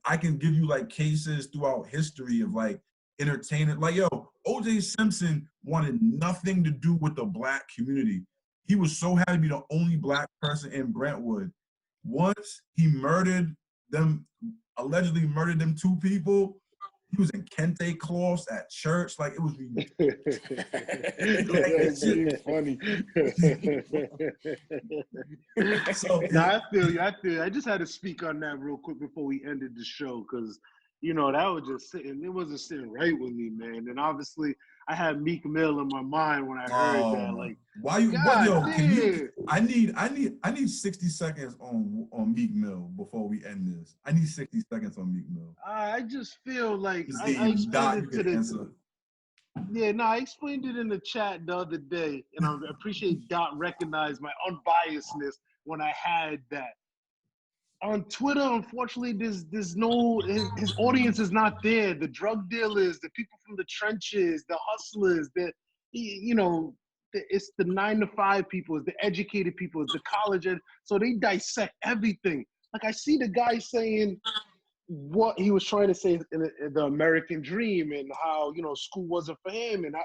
I can give you like cases throughout history of like entertainment. Like, yo, O.J. Simpson wanted nothing to do with the Black community. He was so happy to be the only Black person in Brentwood. Once he allegedly murdered them two people, he was in kente cloths at church. Like, it was That's funny. So, I feel you. I just had to speak on that real quick before we ended the show because, you know, that was just sitting. It wasn't sitting right with me, man. And obviously, I had Meek Mill in my mind when I heard that. Like, why you? God, Yo, can you? I need 60 seconds on Meek Mill before we end this. I need 60 seconds on Meek Mill. I just feel like I Dot, explained it to the. Yeah, no, I explained it in the chat the other day, and I appreciate Dot recognized my unbiasedness when I had that. On Twitter, unfortunately, there's no his audience is not there. The drug dealers, the people from the trenches, the hustlers, it's the 9-to-5 people, it's the educated people, it's the college, so they dissect everything. Like I see the guy saying what he was trying to say in the American dream and how, you know, school wasn't for him, and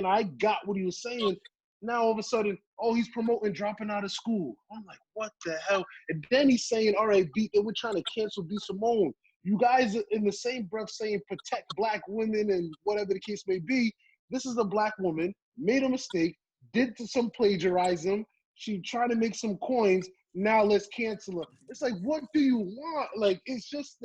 I got what he was saying. Now all of a sudden, he's promoting dropping out of school. I'm like, what the hell? And then he's saying, all right, we're trying to cancel B. Simone. You guys are in the same breath saying protect Black women and whatever the case may be. This is a Black woman, made a mistake, did some plagiarism. She tried to make some coins. Now let's cancel her. It's like, what do you want? Like, it's just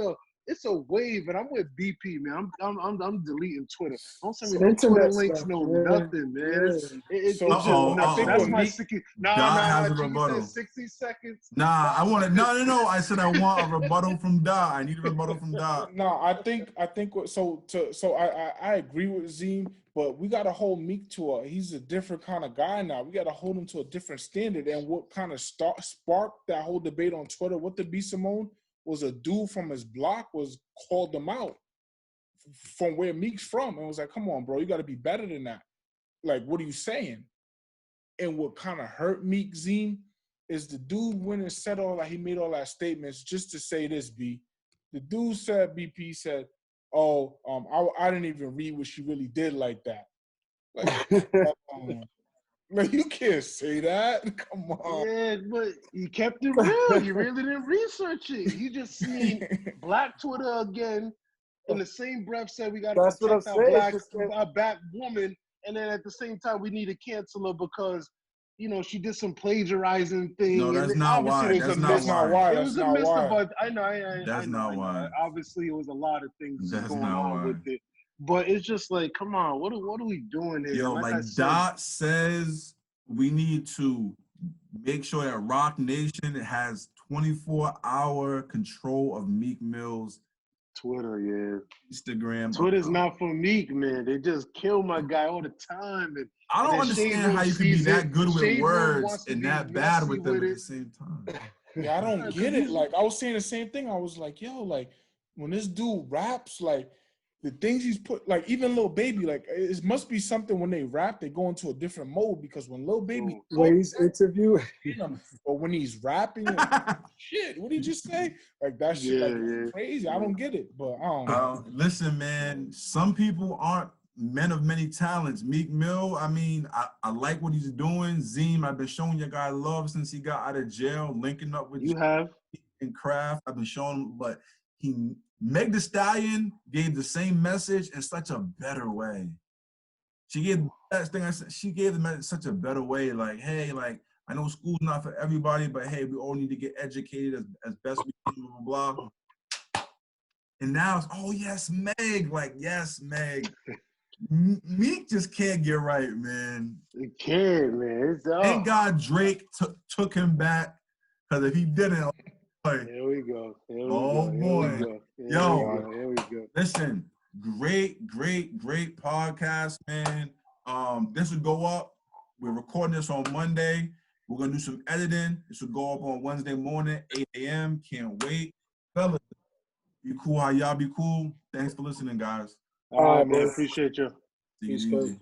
it's a wave, and I'm with BP, man. I'm deleting Twitter. Don't send me It's no Twitter internet links, stuff, no man. nothing, man. It's just I think that's what my Meek 60. Dot has a Cheeky rebuttal. said 60 seconds. Nah, I want to. No. I said I want a rebuttal from Dot. I need a rebuttal from Dot. No, I think I agree with Zim, but we got to hold Meek to he's a different kind of guy now. We got to hold him to a different standard. And what kind of sparked that whole debate on Twitter with the B Simone was a dude from his block called them out from where Meek's from, and was like, "Come on, bro, you got to be better than that. Like, what are you saying?" And what kind of hurt Meek, Zim, is the dude went and said he made all that statements just to say this, B. The dude said, BP said, "Oh, I didn't even read what she really did like that." Like, you can't say that. Come on. Yeah, but you kept it real. You really didn't research it. You just seen Black Twitter again. In the same breath, said we got to protect our black woman, and then at the same time we need to cancel her because she did some plagiarizing thing. No, that's not why. That's not why. It was a miss, but I know. That's not why. Obviously, it was a lot of things going on why. with it. But it's just like, come on, what are we doing here? Yo, like Dot says, we need to make sure that Rock Nation has 24-hour control of Meek Mill's Twitter, yeah. Instagram. Twitter's not for Meek, man. They just kill my guy all the time. And I don't understand how you can be that good with words and that bad with them at the same time. Yeah, I don't get it. Like, I was saying the same thing. I was like, yo, like, when this dude raps, like, the things he's put, like, even Lil Baby, like, it must be something when they rap, they go into a different mode, because when Lil Baby Ways interview, or when he's rapping, shit, what did he just say? Like, that shit, crazy. I don't get it, but I don't know. Listen, man, some people aren't men of many talents. Meek Mill, I mean, I like what he's doing. Zim, I've been showing your guy love since he got out of jail, linking up with you and Craft. I've been showing him, but Meg Thee Stallion gave the same message in such a better way. She gave that thing. She gave the message in such a better way. Like, hey, like, I know school's not for everybody, but hey, we all need to get educated as best we can. Blah, blah, blah. And now it's, oh yes, Meg. Like, yes, Meg. Meek just can't get right, man. It can't, man. It's Thank God Drake took him back, because if he didn't. Here we go. Boy. Here we go. Listen, great podcast, man. This will go up. We're recording this on Monday. We're going to do some editing. This will go up on Wednesday morning, 8 a.m. Can't wait. Fellas, be cool how y'all be cool. Thanks for listening, guys. All right, man. Appreciate you. See you easy.